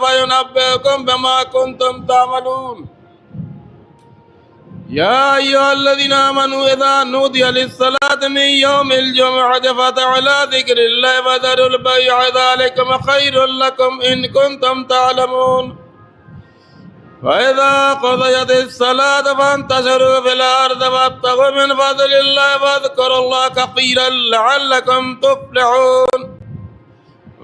فينبئكم بما كنتم تعملون. يا أيها الذين آمنوا إذا نودي للصلاة من يوم الجمعة فاسعوا إلى ذكر الله وذروا البيع ذلكم خير لكم إن كنتم تعلمون. وإذا قضيت الصلاة فانتشروا في الأرض وابتغوا من فضل الله واذكروا الله كثيرا لعلكم تفلحون.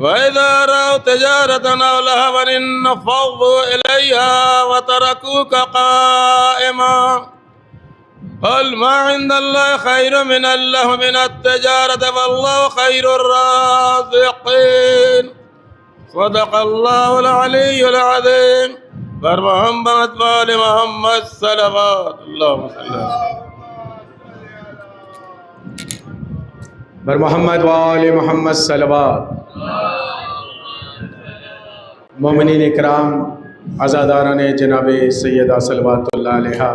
وإذا رأوا تجارة أو لهوا انفضوا إليها وتركوك قائما قل ما عند الله خير من اللهو من التجارة والله خير الرازقين. صدق الله العلي العظيم. بر محمد وآل محمد صلوات اللهم صل علی بر محمد وآل محمد صلوات. مومنین اکرام، عزاداران جناب سیدہ صلوات اللہ علیہ،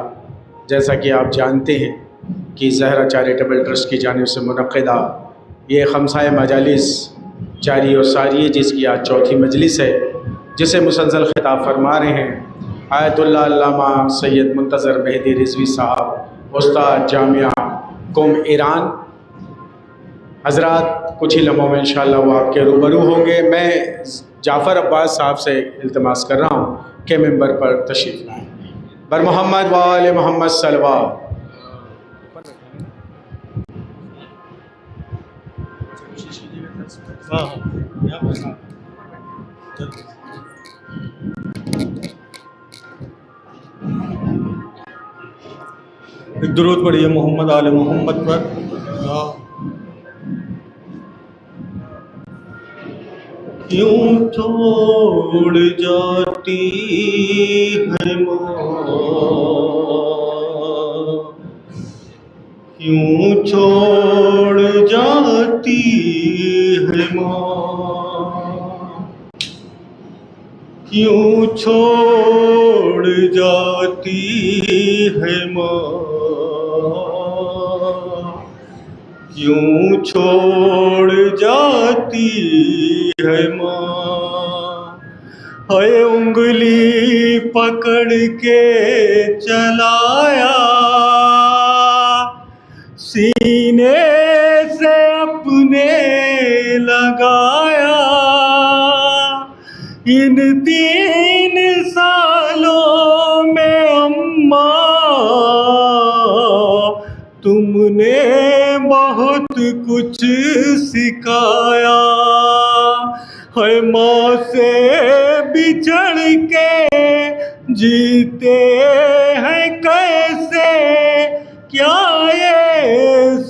جیسا کہ آپ جانتے ہیں کہ زہرا چیریٹیبل ٹرسٹ کی جانب سے منعقدہ یہ خمسۂ مجالس جاری اور ساری ہے، جس کی آج چوتھی مجلس ہے، جسے مسلسل خطاب فرما رہے ہیں آیت اللہ علامہ سید منتظر مہدی رضوی صاحب، استاد جامعہ قم ایران. حضرات کچھ ہی لمحوں میں انشاءاللہ وہ آپ کے روبرو ہوں گے. میں جعفر عباس صاحب سے التماس کر رہا ہوں کہ ممبر پر تشریف لائیں. بر محمد وآل محمد صلوات. ایک درود پڑھیے محمد آل محمد پر. کیوں چھوڑ جاتی ہے ماں، کیوں چھوڑ جاتی ہے ماں، کیوں چھوڑ جاتی ہے ماں، کیوں چھوڑ جاتی ہے ماں. ہے انگلی پکڑ کے چلایا، سینے سے اپنے لگایا، ان 3 سالوں میں اماں تم نے بہت کچھ سکھایا. ہے ماں سے بچھڑ کے جیتے ہیں کیسے، کیا یہ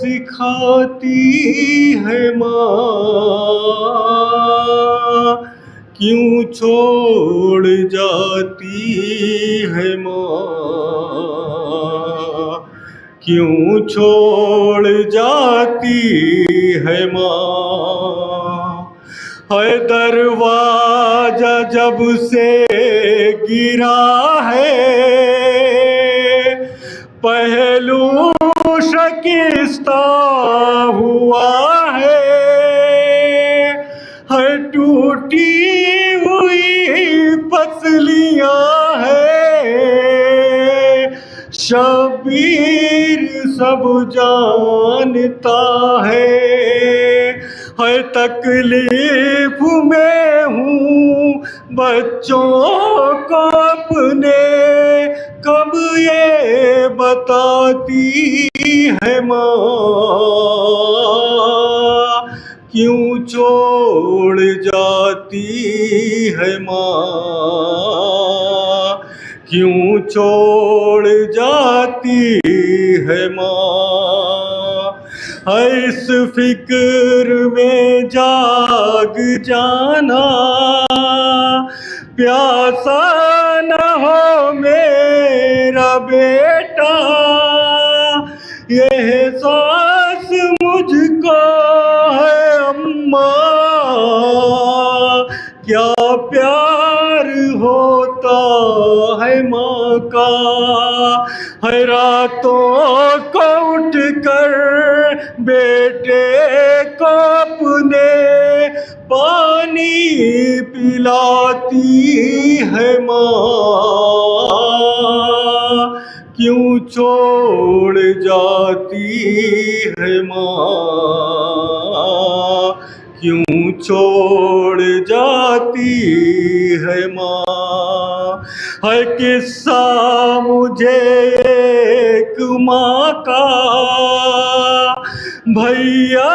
سکھاتی ہے ماں. کیوں چھوڑ جاتی ہے ماں، کیوں چھوڑ جاتی ہے ماں. ہے دروازہ جب سے گرا ہے، پہلو شکستہ ہوا ہے، ٹوٹی ہوئی پسلیاں ہیں، شبیر سب جانتا ہے. تکلیف میں ہوں بچوں کو اپنے، کب یہ بتاتی ہے ماں. کیوں چھوڑ جاتی ہے ماں، کیوں چھوڑ جاتی ہے ماں. اس فکر میں جاگ جانا، پیاسا نہ ہو میرا بیٹا، یہ احساس مجھ کو ہے اماں. کیا پیار ہوتا ہے ماں کا، ہے راتوں کو اٹھ کر بیٹے کو اپنے پانی پلاتی ہے ماں، کیوں چھوڑ جاتی ہے ماں، کیوں چھوڑ جاتی ہے ماں۔ ہے قصہ مجھے ایک ماں کا بھیا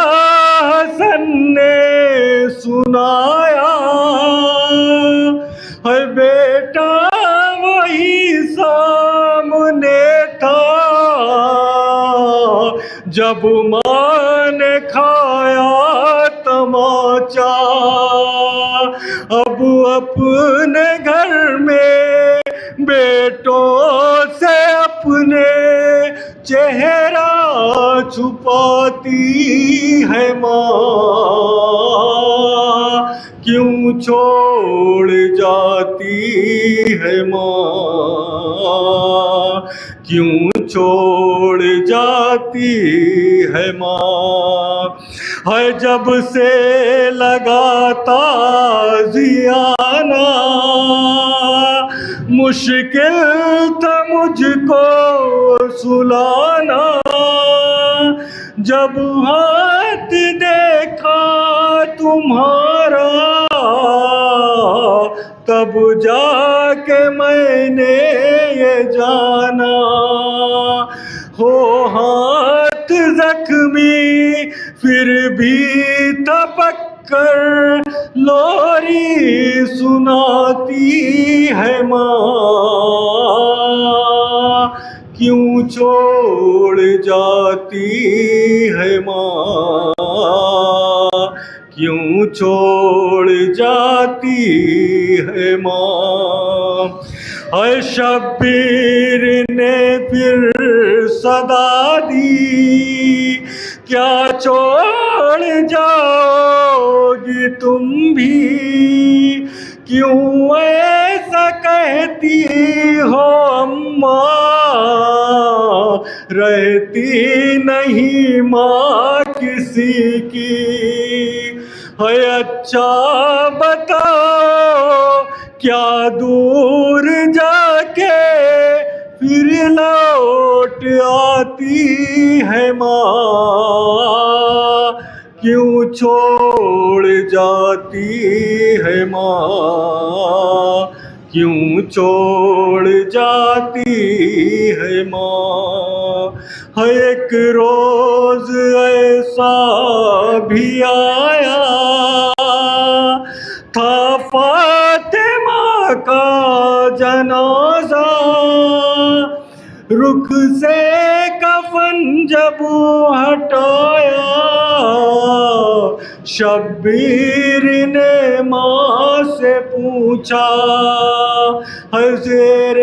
حسن نے سنایا، ہے بیٹا وہی سامنے تھا جب ماں نے کھایا تماچا۔ اب اپنے گھر میں بیٹوں سے اپنے چہرہ چھپاتی ہے ماں، کیوں چھوڑ جاتی ہے ماں، کیوں چھوڑ جاتی ہے ماں۔ ہے جب سے لگا تازیانہ مشکل تھا مجھ کو سلانا، جب ہاتھ دیکھا تمہارا تب جا کے میں نے یہ جانا، ہو ہاتھ زخمی پھر بھی تپک کر لوری سناتی ہے ماں، کیوں چھوڑ جاتی ہے ماں، کیوں چھوڑ جاتی ہے ماں۔ اے شبیر نے پھر صدا دی، کیا چھوڑ جاؤ گی تم بھی، کیوں ایسا کہتی ہو اماں، رہتی نہیں ماں کسی کی۔ ہے اچھا بتاؤ کیا دور جا کے پھر لوٹ آتی ہے ماں، کیوں چھوڑ جاتی ہے ماں، کیوں چھوڑ جاتی ہے ماں۔ ہے ایک روز ایسا بھی آیا تھا فاطمہ کا جنازہ، رخ سے کفن جب ہٹایا شبیر نے ماں سے پوچھا، ہے زیر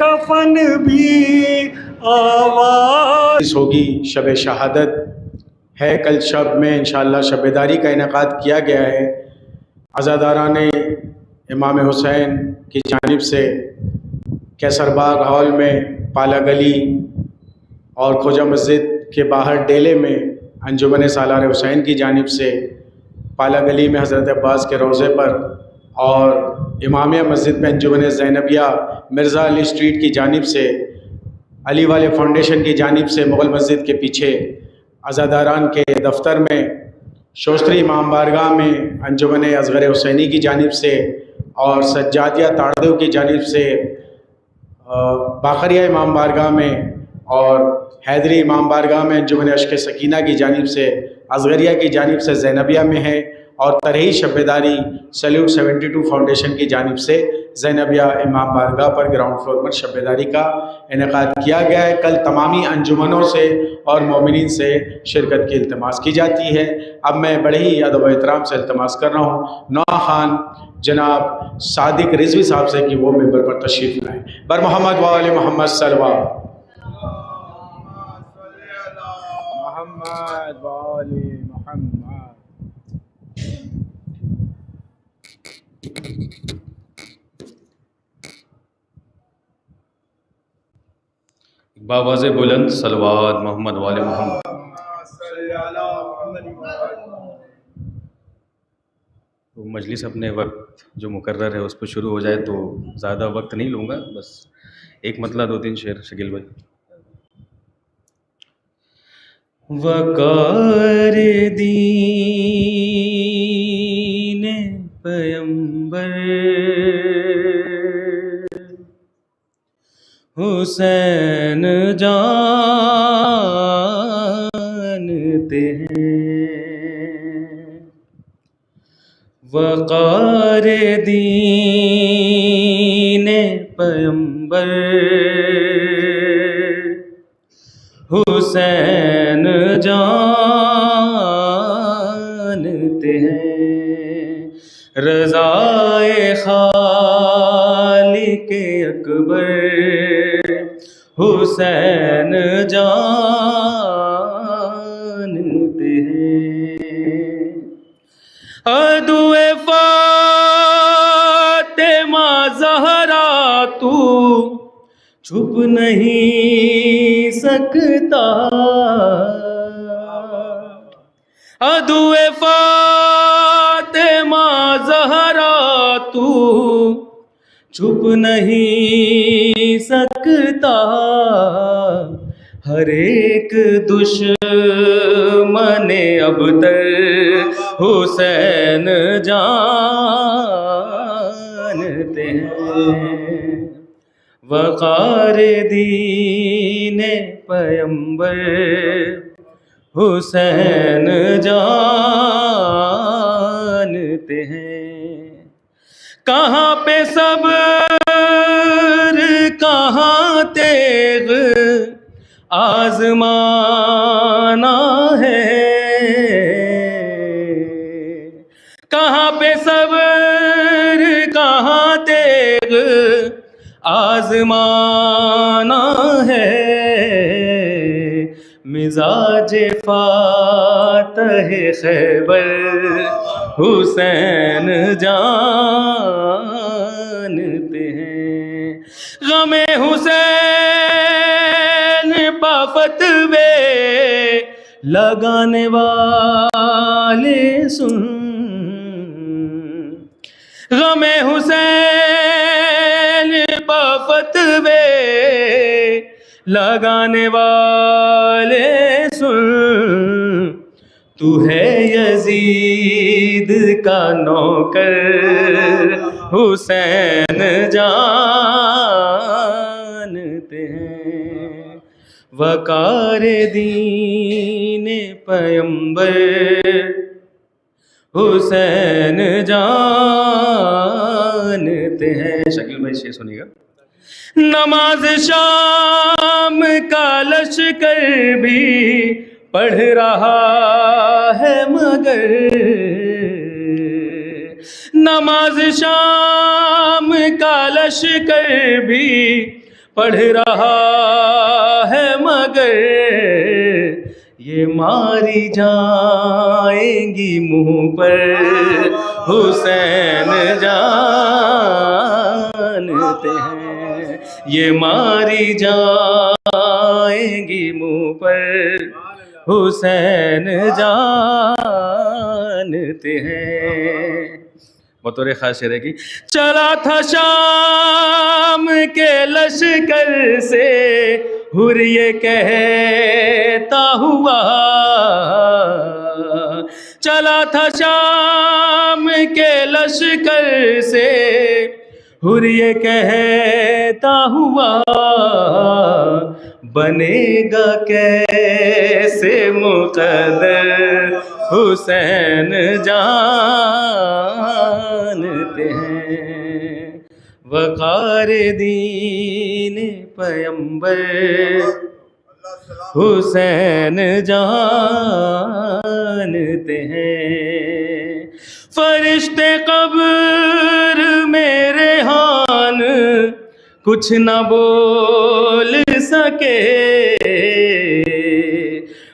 کفن بھی آواز ہوگی۔ شب شہادت ہے کل شب میں انشاءاللہ شب بیداری کا انعقاد کیا گیا ہے۔ عزاداران امام حسین کی جانب سے کیسر باغ ہال میں، پالا گلی اور کھوجا مسجد کے باہر ڈیلے میں انجمن سالار حسین کی جانب سے، پالا گلی میں حضرت عباس کے روضے پر، اور امامیہ مسجد میں انجمن زینبیہ مرزا علی اسٹریٹ کی جانب سے، علی والے فاؤنڈیشن کی جانب سے مغل مسجد کے پیچھے عزاداران کے دفتر میں، شوستری امام بارگاہ میں انجمن اصغر حسینی کی جانب سے، اور سجادیہ تاڑدو کی جانب سے باقریہ امام بارگاہ میں، اور حیدری امام بارگاہ میں انجمن عشق سکینہ کی جانب سے، اصغریہ کی جانب سے زینبیہ میں ہے، اور ترہی شب بیداری سلیوٹ 72 فاؤنڈیشن کی جانب سے زینبیہ امام بارگاہ پر گراؤنڈ فلور پر شب بیداری کا انعقاد کیا گیا ہے۔ کل تمامی انجمنوں سے اور مومنین سے شرکت کی التماس کی جاتی ہے۔ اب میں بڑے ہی ادب و احترام سے التماس کر رہا ہوں نواں خان جناب صادق رضوی صاحب سے کہ وہ ممبر پر تشریف لائیں۔ بر محمد و آل محمد صلوات۔ محمد و آل محمد۔ باواز بلند صلوات محمد و آل محمد۔ مجلس اپنے وقت جو مقرر ہے اس پہ شروع ہو جائے تو زیادہ وقت نہیں لوں گا، بس ایک مطلع 2-3 شعر شکیل بھائی. وقار دین پیمبر حسین جانتے ہیں، وقار دین پیمبر حسین جانتے ہیں، رضائے خالق اکبر حسین جانتے ہیں، عدو فاطمہ زہرا تو چھپ نہیں سکتا، عدو فاطمہ زہرا تو چھپ نہیں سکتا، ہر ایک دشمن ابتر حسین جانتے ہیں، وقار دین پیمبر حسین جانتے ہیں، کہاں پہ صبر کہاں تیغ آزمانا ہے، کہاں پہ صبر کہاں تیغ آزمانا ہے، مزاج فاتح خیبر حسین جانتے ہیں، غم حسین پا فتوے لگانے والے سن، غم حسین پا فتوے لگانے والے سن، تو ہے یزید کا نوکر حسین جانتے ہیں، وقار دین پیمبر حسین جانتے ہیں. شکیل بھائی شعر سنیے گا. نماز شام کا لشکر بھی پڑھ رہا ہے مگر، نماز شام کا لشکر بھی پڑھ رہا ہے مگر، یہ ماری جائیں گی منہ پر حسین جانتے ہیں، یہ ماری جائیں گی منہ پر حسین جانتے ہیں. بطور خاص شعر کی. چلا تھا شام کے لشکر سے حر یہ کہتا ہوا، چلا تھا شام کے لشکر سے حر یہ کہتا ہوا، بنے گا کیسے مقدر حسین جانتے ہیں، وقار دین پیمبر حسین جانتے ہیں، فرشتے قبر میں ریحان کچھ نہ بول سکے،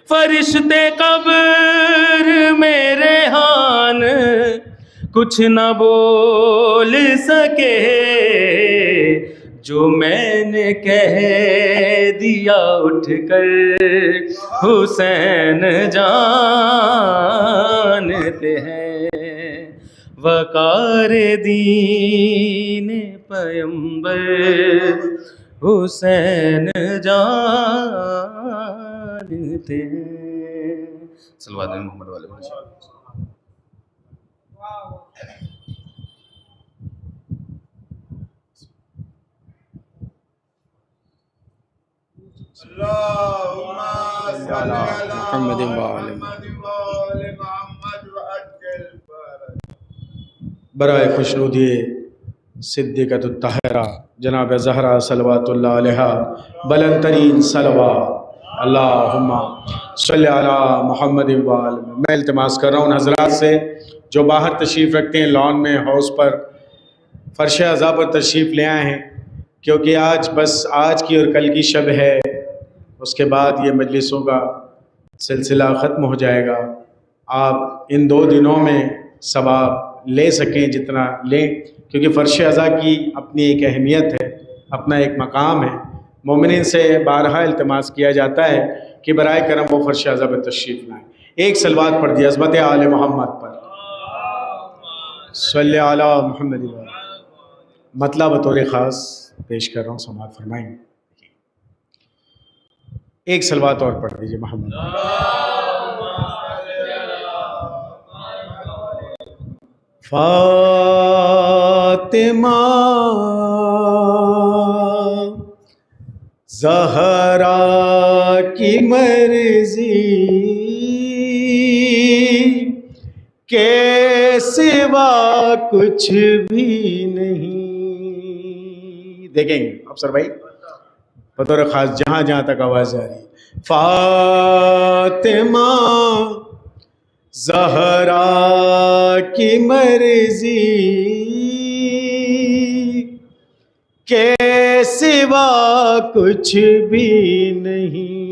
فرشتے قبر میں ریحان کچھ نہ بول سکے، جو میں نے کہہ دیا اٹھ کر حسین جانتے ہیں، وقار دین پیمبر حسین جانتے ہیں. صلوات محمد والے محمد. اللهم صل على محمد وعلى محمد وعجل فرج. برائے خوشنودی صدیقۃ الطاہرہ جناب زہرا صلوات اللہ علیہا بلند ترین صلوات. اللہم صلی علی محمد وعلى. میں التماس کر رہا ہوں حضرات سے جو باہر تشریف رکھتے ہیں لان میں ہاؤس پر فرش عزا پر تشریف لے آئے ہیں کیونکہ بس آج کی اور کل کی شب ہے. اس کے بعد یہ مجلسوں کا سلسلہ ختم ہو جائے گا. آپ ان 2 دنوں میں ثواب لے سکیں جتنا لیں کیونکہ فرش عزا کی اپنی ایک اہمیت ہے, اپنا ایک مقام ہے. مومنین سے بارہا التماس کیا جاتا ہے کہ برائے کرم وہ فرش عزا پر تشریف لائیں. ایک صلوات پڑھ دی عظمت آل محمد پر. صلی علی محمد. مطلب بطور خاص پیش کر رہا ہوں, سماعت فرمائیں. ایک صلوات اور پڑھ دیجئے محمد. فاطمہ زہرا کی مرضی کے سوا کچھ بھی نہیں. دیکھیں گے افسر بھائی بطور خاص جہاں جہاں تک آواز آ رہی. فاطمہ زہرا کی مرضی کے سوا کچھ بھی نہیں.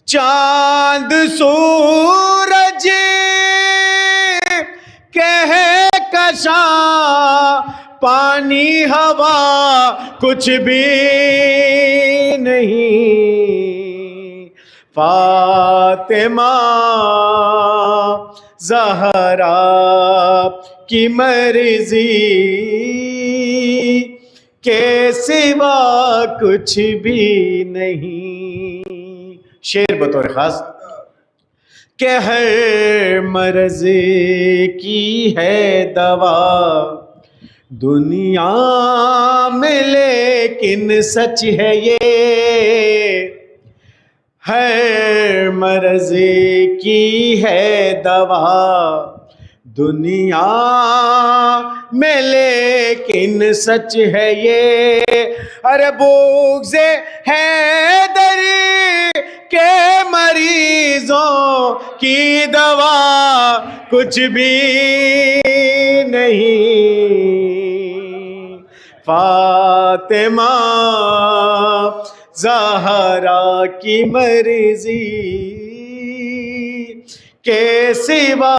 چاند سورج کہکشاں پانی ہوا کچھ بھی نہیں. فاطمہ زہرا کی مرضی کے سوا کچھ بھی نہیں. شعر بطور خاص کہ ہر مرض کی ہے دوا دنیا میں لیکن سچ ہے یہ. ہر مرض کی ہے دوا دنیا میں لیکن سچ ہے یہ. ارے بغض حیدر کے مریضوں کی دوا کچھ بھی نہیں. فاطمہ زہرا کی مرضی کے سوا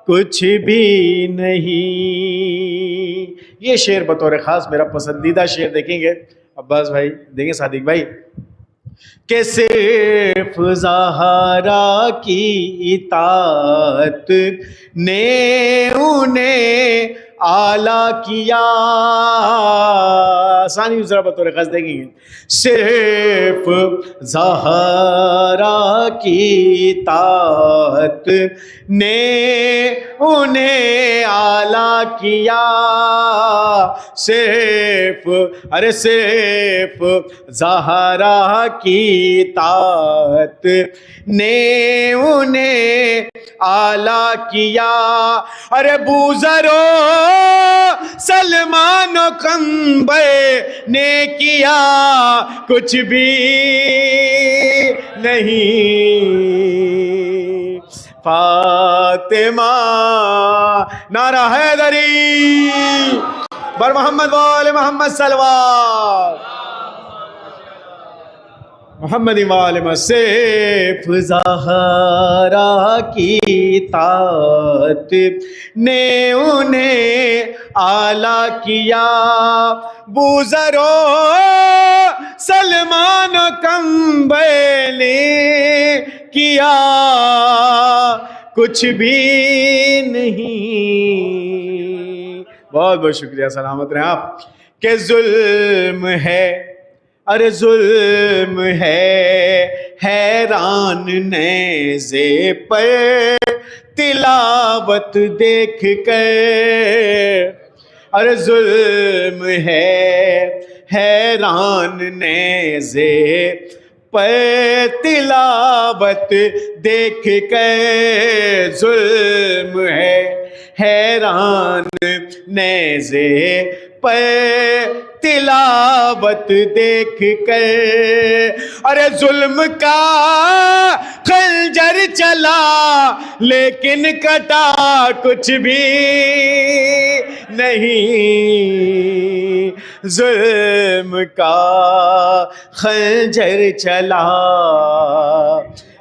کچھ بھی نہیں. یہ شعر بطور خاص میرا پسندیدہ شعر دیکھیں گے عباس بھائی, دیں گے صادق بھائی, کہ صرف زہرا کی اطاعت نے انہیں اعلیٰ کیا. ثانی ذرا بطور خاص دیکھیں گے. صرف زہرا کی اطاعت نے انہیں اعلیٰ کیا. صرف زہرا کی اطاعت نے انہیں اعلیٰ کیا. ارے بوزرو سلمان و قمبر نے کیا کچھ بھی نہیں. فاطمہ نعرہ حیدری بر محمد وآل محمد صلوات محمد وآل محمد. صرف زہرا کی اطاعت نے انہیں اعلیٰ کیا. بوزرو سلمان و قمبر نے کیا کچھ بھی نہیں. بہت بہت شکریہ, سلامت رہیں آپ. کہ ظلم ہے, ارے ظلم ہے حیران نیزے پر تلاوت دیکھ کر. ارے ظلم ہے حیران نیزے پر تلاوت دیکھ کر. ظلم ہے حیران نیزے پر تلاوت دیکھ کر. ارے ظلم کا خنجر چلا لیکن کٹا کچھ بھی نہیں. ظلم کا خنجر چلا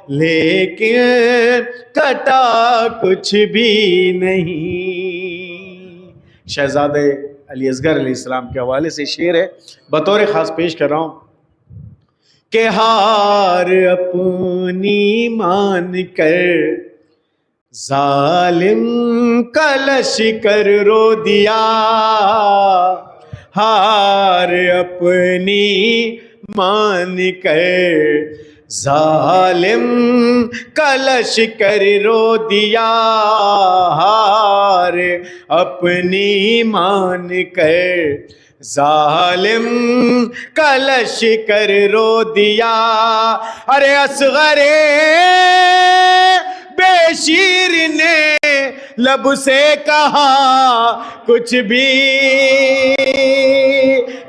لیکن کٹا کچھ بھی نہیں. شہزادے علی اصغر علیہ السلام کے حوالے سے شعر ہے, بطور خاص پیش کر رہا ہوں. کہ ہار اپنی مان کر ظالم کا لشکر رو دیا. ہار اپنی مان کر ظالم کا لشکر رو دیا. ہار اپنی مان کر ظالم کا لشکر رو دیا. ارے اصغر بے شیر نے لب سے کہا کچھ بھی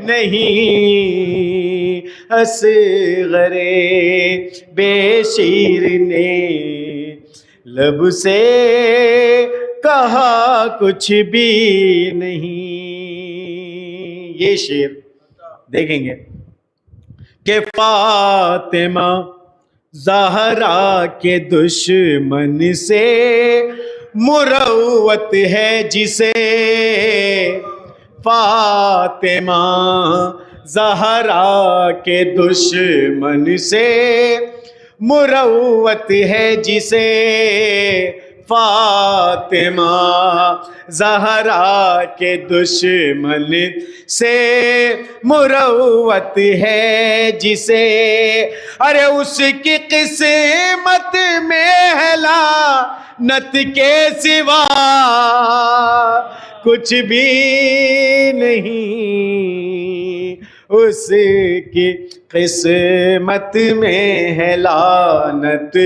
نہیں. اصغر بے شیر نے لب سے کہا کچھ بھی نہیں. یہ شعر دیکھیں گے کہ فاطمہ زہرا کے دشمن سے مروت ہے جسے. فاطمہ زہرا کے دشمن سے مروت ہے جسے. فاطمہ زہرا کے دشمن سے مروت ہے جسے. ارے اس کی قسمت میں ہے لعنت کے سوا کچھ بھی نہیں. اس کی قسمت میں ہے لعنت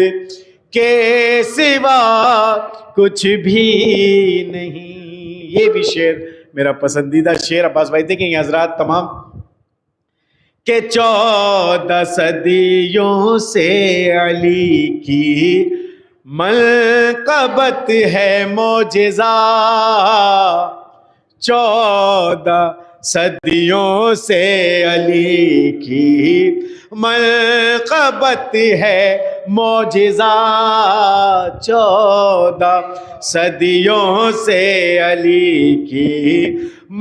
کے سوا کچھ بھی نہیں. یہ بھی شعر میرا پسندیدہ شعر. عباس بھائی دیکھیں گے حضرات تمام کہ 14 صدیوں سے علی کی منقبت ہے معجزہ. 14 صدیوں سے علی کی منقبت ہے معجزہ. 14 صدیوں سے علی کی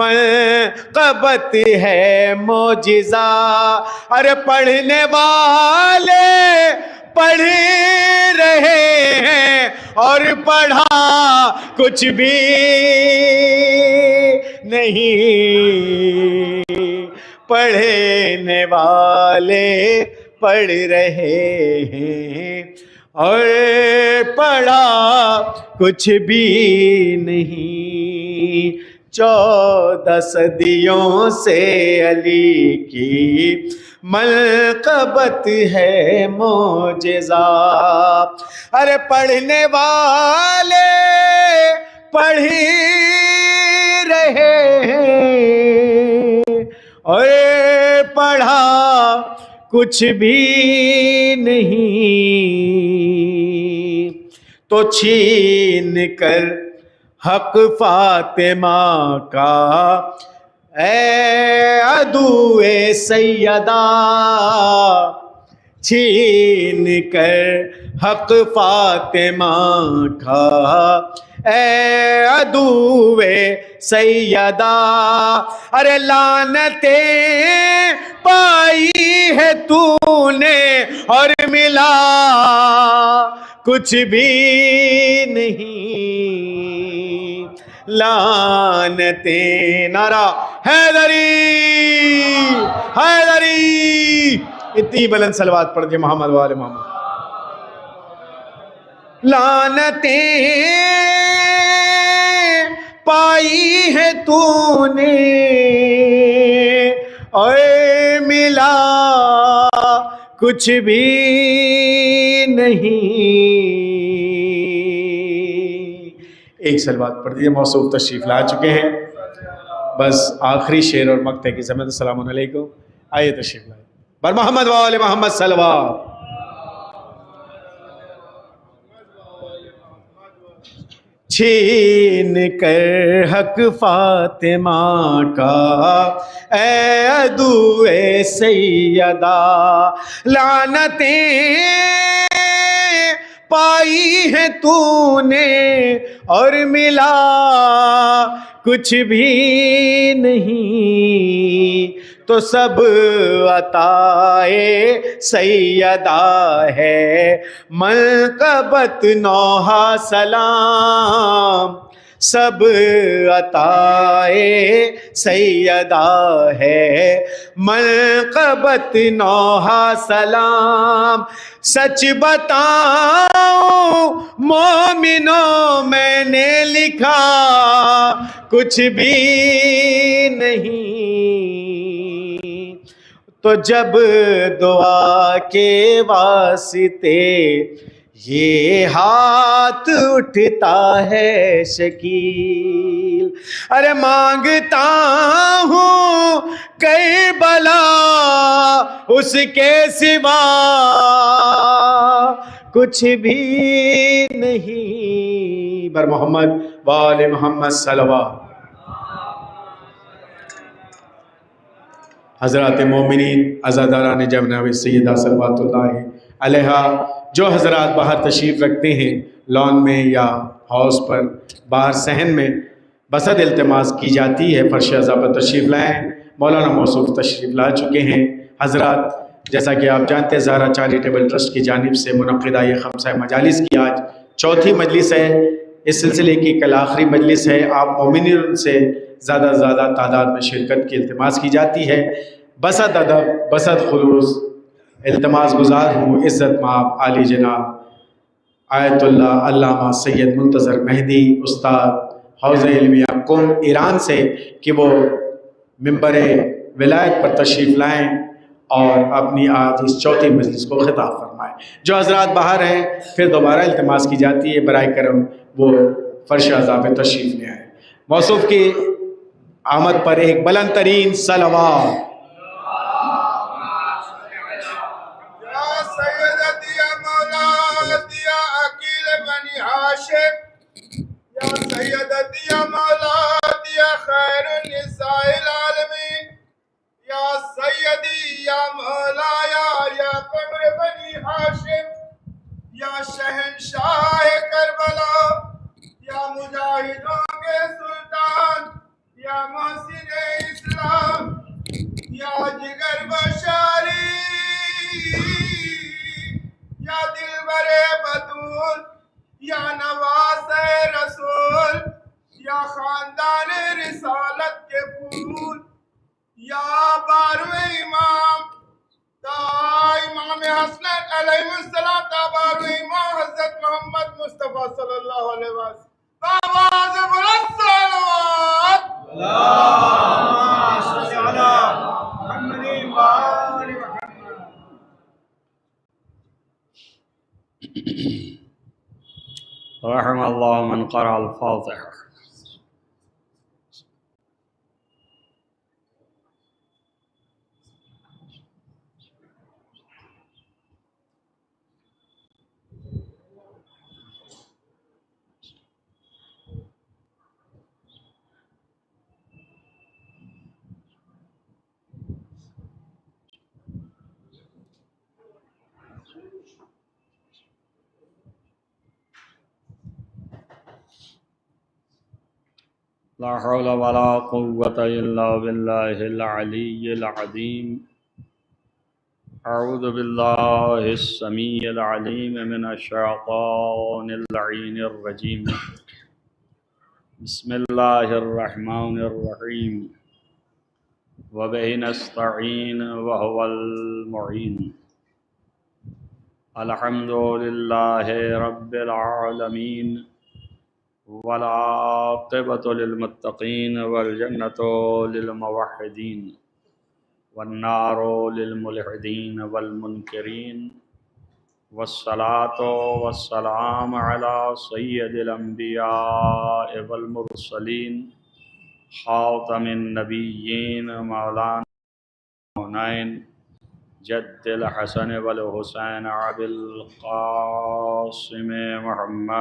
منقبت ہے معجزہ. ارے پڑھنے والے پڑھ رہے ہیں اور پڑھا کچھ بھی نہیں. پڑھنے والے پڑھ رہے ہیں اور پڑھا کچھ بھی نہیں. 14 صدیوں سے علی کی منقبت ہے معجزہ. ارے پڑھنے والے پڑھ رہے ہیں اور پڑھا کچھ بھی نہیں. تو چھین کر حق فاطمہ کا اے عدو سیدہ. چھین کر حق فاطمہ کا اے عدو سیدہ. ارے لعنتیں پائی ہے تو نے اور ملا کچھ بھی نہیں، لعنتیں نعرہ حیدری حیدری، اتنی بلند صلوات پڑھ دیں محمد وآل محمد۔ لعنتیں پائی ہے تو نے، اے ملا کچھ بھی نہیں۔ ایک صلوات پڑھ دیجیے، موصوف تشریف لا چکے ہیں، بس آخری شعر اور مقطع کی سمت۔ السلام علیکم، آئیے تشریف لائے بر محمد وآل محمد صلوات۔ چھین کر حق فاطمہ کا اے عدو اے سیدہ، لعنتیں پائی ہے تو نے اور ملا کچھ بھی نہیں، تو سب عطائے سیدہ ہے، منقبت نوحہ سلام، سب عطائے سیدہ ہے، منقبت نوحہ سلام۔ سچ بتاؤں مومنوں میں نے لکھا کچھ بھی نہیں، تو جب دعا کے واسطے یہ ہاتھ اٹھتا ہے شکیل، ارے مانگتا ہوں کربلا اس کے سوا کچھ بھی نہیں۔ بر محمد وآل محمد صلوات۔ حضرات مومنین، عزاداران جناب سیدہ صلوات اللہ علیہا، جو حضرات باہر تشریف رکھتے ہیں لان میں یا ہاؤس پر، باہر صحن میں بسط التماس کی جاتی ہے فرش عزا پر تشریف لائیں۔ مولانا موصوف تشریف لا چکے ہیں۔ حضرات جیسا کہ آپ جانتے ہیں زہرا چیریٹیبل ٹرسٹ کی جانب سے منعقدہ یہ خمسہ مجالس کی آج چوتھی مجلس ہے۔ اس سلسلے کی کل آخری مجلس ہے۔ آپ مومنین سے زیادہ سے زیادہ تعداد میں شرکت کی التماس کی جاتی ہے۔ بسط ادب، بسط خلوص التماس گزار ہوں عزت مآب عالی جناب آیت اللہ علامہ سید منتظر مہدی استاد حوزہ علمیہ قم ایران سے کہ وہ ممبر ولایت پر تشریف لائیں اور اپنی آج اس چوتھی مجلس کو خطاب فرمائیں۔ جو حضرات باہر ہیں پھر دوبارہ التماس کی جاتی ہے برائے کرم وہ فرش عزا پہ تشریف لے آئیں۔ موصوف کی آمد پر ایک بلند ترین صلوات۔ یا سیدتی یا مولاتی یا خیر النساء العالمین، یا سیدی یا مولایا یا قمر بنی ہاشم، یا شہنشاہ کربلا، یا مجاہدوں کے سلطان، یا محسن اسلام، یا جگر بشاری، یا دلبر بطول، یا نواز رسول، یا خاندان رسالت کے پھول، یا بارو امام تا امام حسن علیہ السلام، تا بارو امام حضرت محمد مصطفیٰ صلی اللہ علیہ وسلم، آواز بلند صلوات۔ اللہم صل علی محمد وآل محمد۔ رحم اللہ من قرأ الفاتحہ۔ لا حول ولا قوة الا باللہ العلی العظیم۔ أعوذ بالله السميع العليم من الشيطان اللعين الرجيم. بسم الله الرحمن الرحيم. وبه نستعين وهو المعين. الحمد لله رب العالمين والعاقبة للمتقين والجنة للموحدين والنار للملحدين والمنكرين والصلاة والسلام على سيد الأنبياء والمرسلين خاتم النبيين مولانا الكونين جد الحسن والحسين أبي القاسم محمد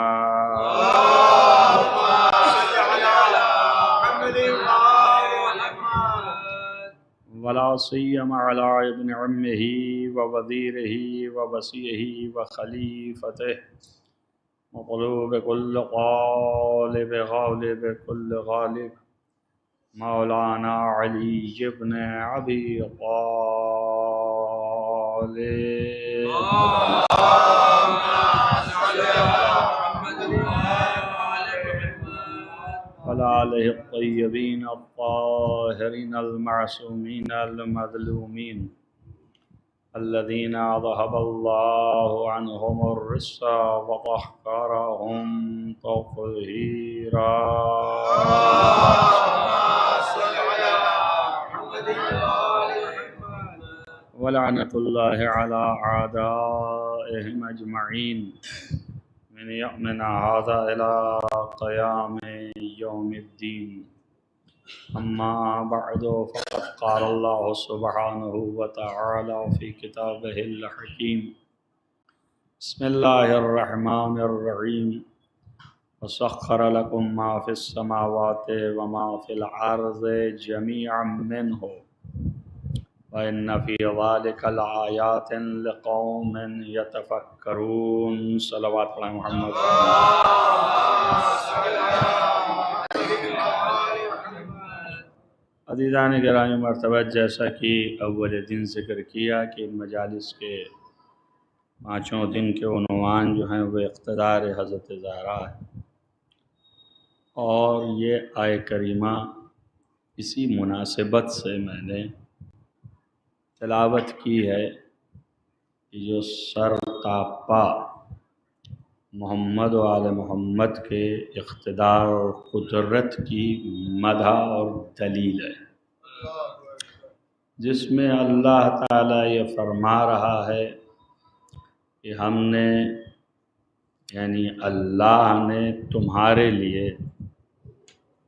ولا سيما على ابن عمه ووزيره ووصيه وخليفته مطلوب كل غالب غالب كل غالب مولانا علي بن أبي طالب وعلى آله الطيبين الطاهرين المعصومين المظلومين الذين أذهب الله عنهم الرجس وطهرهم تطهيرا. ولعنة الله على أعدائهم أجمعين من يومنا هذا إلى قيام يوم الدين. أما بعد فقد قال الله سبحانه وتعالى في كتابه الحكيم. بسم الله الرحمن الرحيم. وسخر لكم ما في السماوات وما في الأرض جميعا منه وإن في ذلك لآيات لقوم يتفكرون. صلوات علی محمد. عزیزان گرامی مرتبہ، جیسا کہ اول دن ذکر کیا کہ مجالس کے 5 دن کے عنوان جو ہیں وہ اقتدار حضرت زہرا ہے، اور یہ آیہ کریمہ اسی مناسبت سے میں نے تلاوت کی ہے کہ جو سر تاپا محمد و آل محمد کے اقتدار اور قدرت کی مدح اور دلیل ہے، جس میں اللہ تعالیٰ یہ فرما رہا ہے کہ ہم نے یعنی اللہ نے تمہارے لیے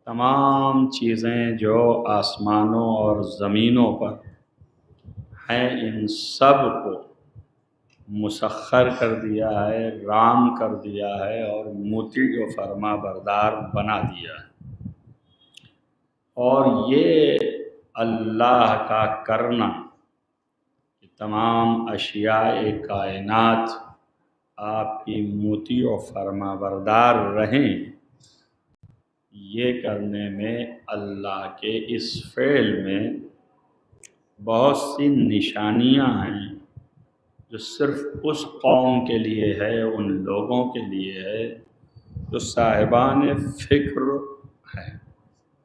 تمام چیزیں جو آسمانوں اور زمینوں پر ہیں ان سب کو مسخر کر دیا ہے، رام کر دیا ہے اور مطیع و فرما بردار بنا دیا ہے. اور یہ اللہ کا کرنا کہ تمام اشیاء کائنات آپ کی مطیع و فرما بردار رہیں، یہ کرنے میں اللہ کے اس فعل میں بہت سی نشانیاں ہیں جو صرف اس قوم کے لیے ہے، ان لوگوں کے لیے ہے جو صاحبان فکر ہیں،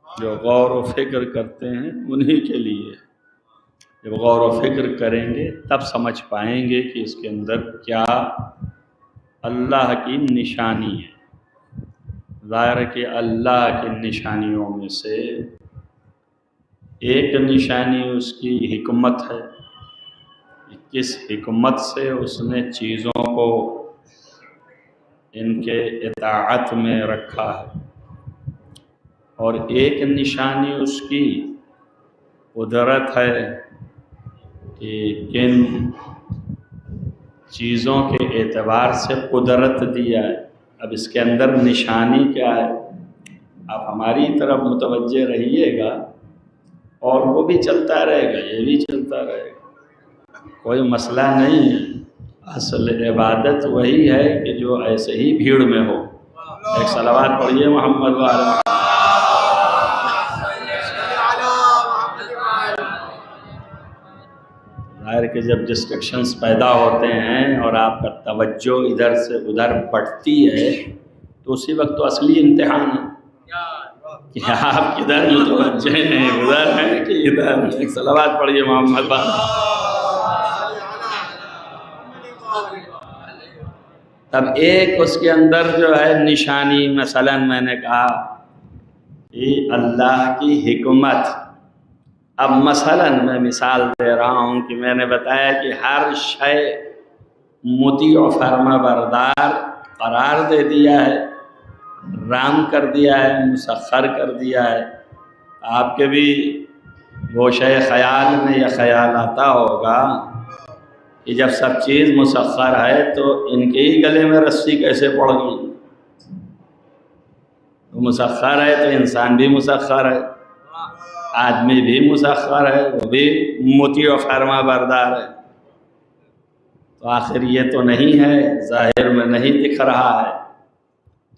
جو غور و فکر کرتے ہیں، انہی کے لیے. جب غور و فکر کریں گے تب سمجھ پائیں گے کہ اس کے اندر کیا اللہ کی نشانی ہے. ظاہر ہے کہ اللہ کی نشانیوں میں سے ایک نشانی اس کی حکمت ہے، کس حکمت سے اس نے چیزوں کو ان کے اطاعت میں رکھا ہے، اور ایک نشانی اس کی قدرت ہے کہ کن چیزوں کے اعتبار سے قدرت دیا ہے. اب اس کے اندر نشانی کیا ہے، آپ ہماری طرف متوجہ رہیے گا اور وہ بھی چلتا رہے گا، یہ بھی چلتا رہے گا، کوئی مسئلہ نہیں ہے. اصل عبادت وہی ہے کہ جو ایسے ہی بھیڑ میں ہو. ایک صلوات پڑھیے محمد وعلی محمد. ظاہر کہ جب ڈسٹریکشنز پیدا ہوتے ہیں اور آپ کا توجہ ادھر سے ادھر بڑھتی ہے تو اسی وقت تو اصلی امتحان ہے کہ آپ کدھر متوجہ ہیں، ادھر ہیں کہ ادھر ہیں۔ ایک صلوات پڑھیے محمد پر۔ اب ایک اس کے اندر جو ہے نشانی، مثلا میں نے کہا کہ اللہ کی حکمت۔ اب مثلا میں مثال دے رہا ہوں کہ میں نے بتایا کہ ہر شے مطیع و فرما بردار قرار دے دیا ہے، رام کر دیا ہے، مسخر کر دیا ہے۔ آپ کے بھی وہ شے خیال میں یا خیال آتا ہوگا کہ جب سب چیز مسخر ہے تو ان کے ہی گلے میں رسی کیسے پڑ گئی؟ تو مسخر ہے تو انسان بھی مسخر ہے، آدمی بھی مسخر ہے، وہ بھی مطیع و فرما بردار ہے۔ تو آخر یہ تو نہیں ہے، ظاہر میں نہیں دکھ رہا ہے،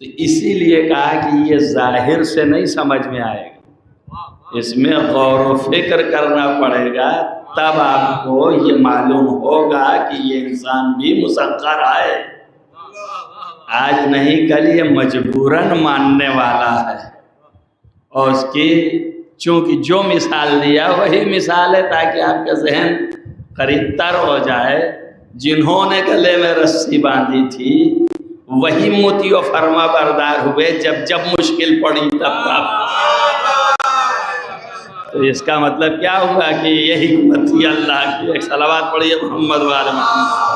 تو اسی لیے کہا کہ یہ ظاہر سے نہیں سمجھ میں آئے گا، اس میں غور و فکر کرنا پڑے گا، تب آپ کو یہ معلوم ہوگا کہ یہ انسان بھی مسخر ہے، آج نہیں کل یہ مجبوراً ماننے والا ہے۔ اور اس کی چونکہ جو مثال دیا وہی مثال ہے تاکہ آپ کا ذہن قریب تر ہو جائے۔ جنہوں نے گلے میں رسی باندھی تھی وہی مطیع و فرما بردار ہوئے جب جب مشکل پڑی تب تب۔ تو اس کا مطلب کیا ہوا کہ یہ حکمت تھی اللہ کی۔ ایک صلوات پڑھیے محمد وآل محمد۔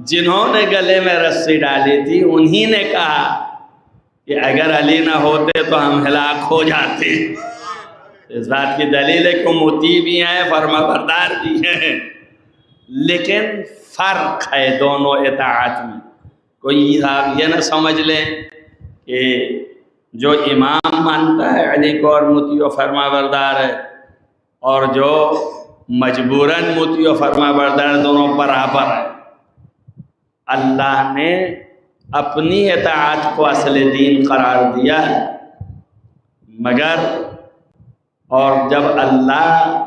جنہوں نے گلے میں رسی ڈالی تھی انہی نے کہا کہ اگر علی نہ ہوتے تو ہم ہلاک ہو جاتے۔ اس بات کی دلیل ہے کہ مطیع بھی ہیں، فرما بردار بھی ہیں، لیکن فرق ہے دونوں اطاعت میں۔ کوئی آپ یہ نہ سمجھ لیں کہ جو امام مانتا ہے علی کو اور مطیع و فرما بردار ہے، اور جو مجبوراً مطیع و فرما بردار دونوں برابر ہیں۔ اللہ نے اپنی اطاعت کو اصل دین قرار دیا ہے، مگر اور جب اللہ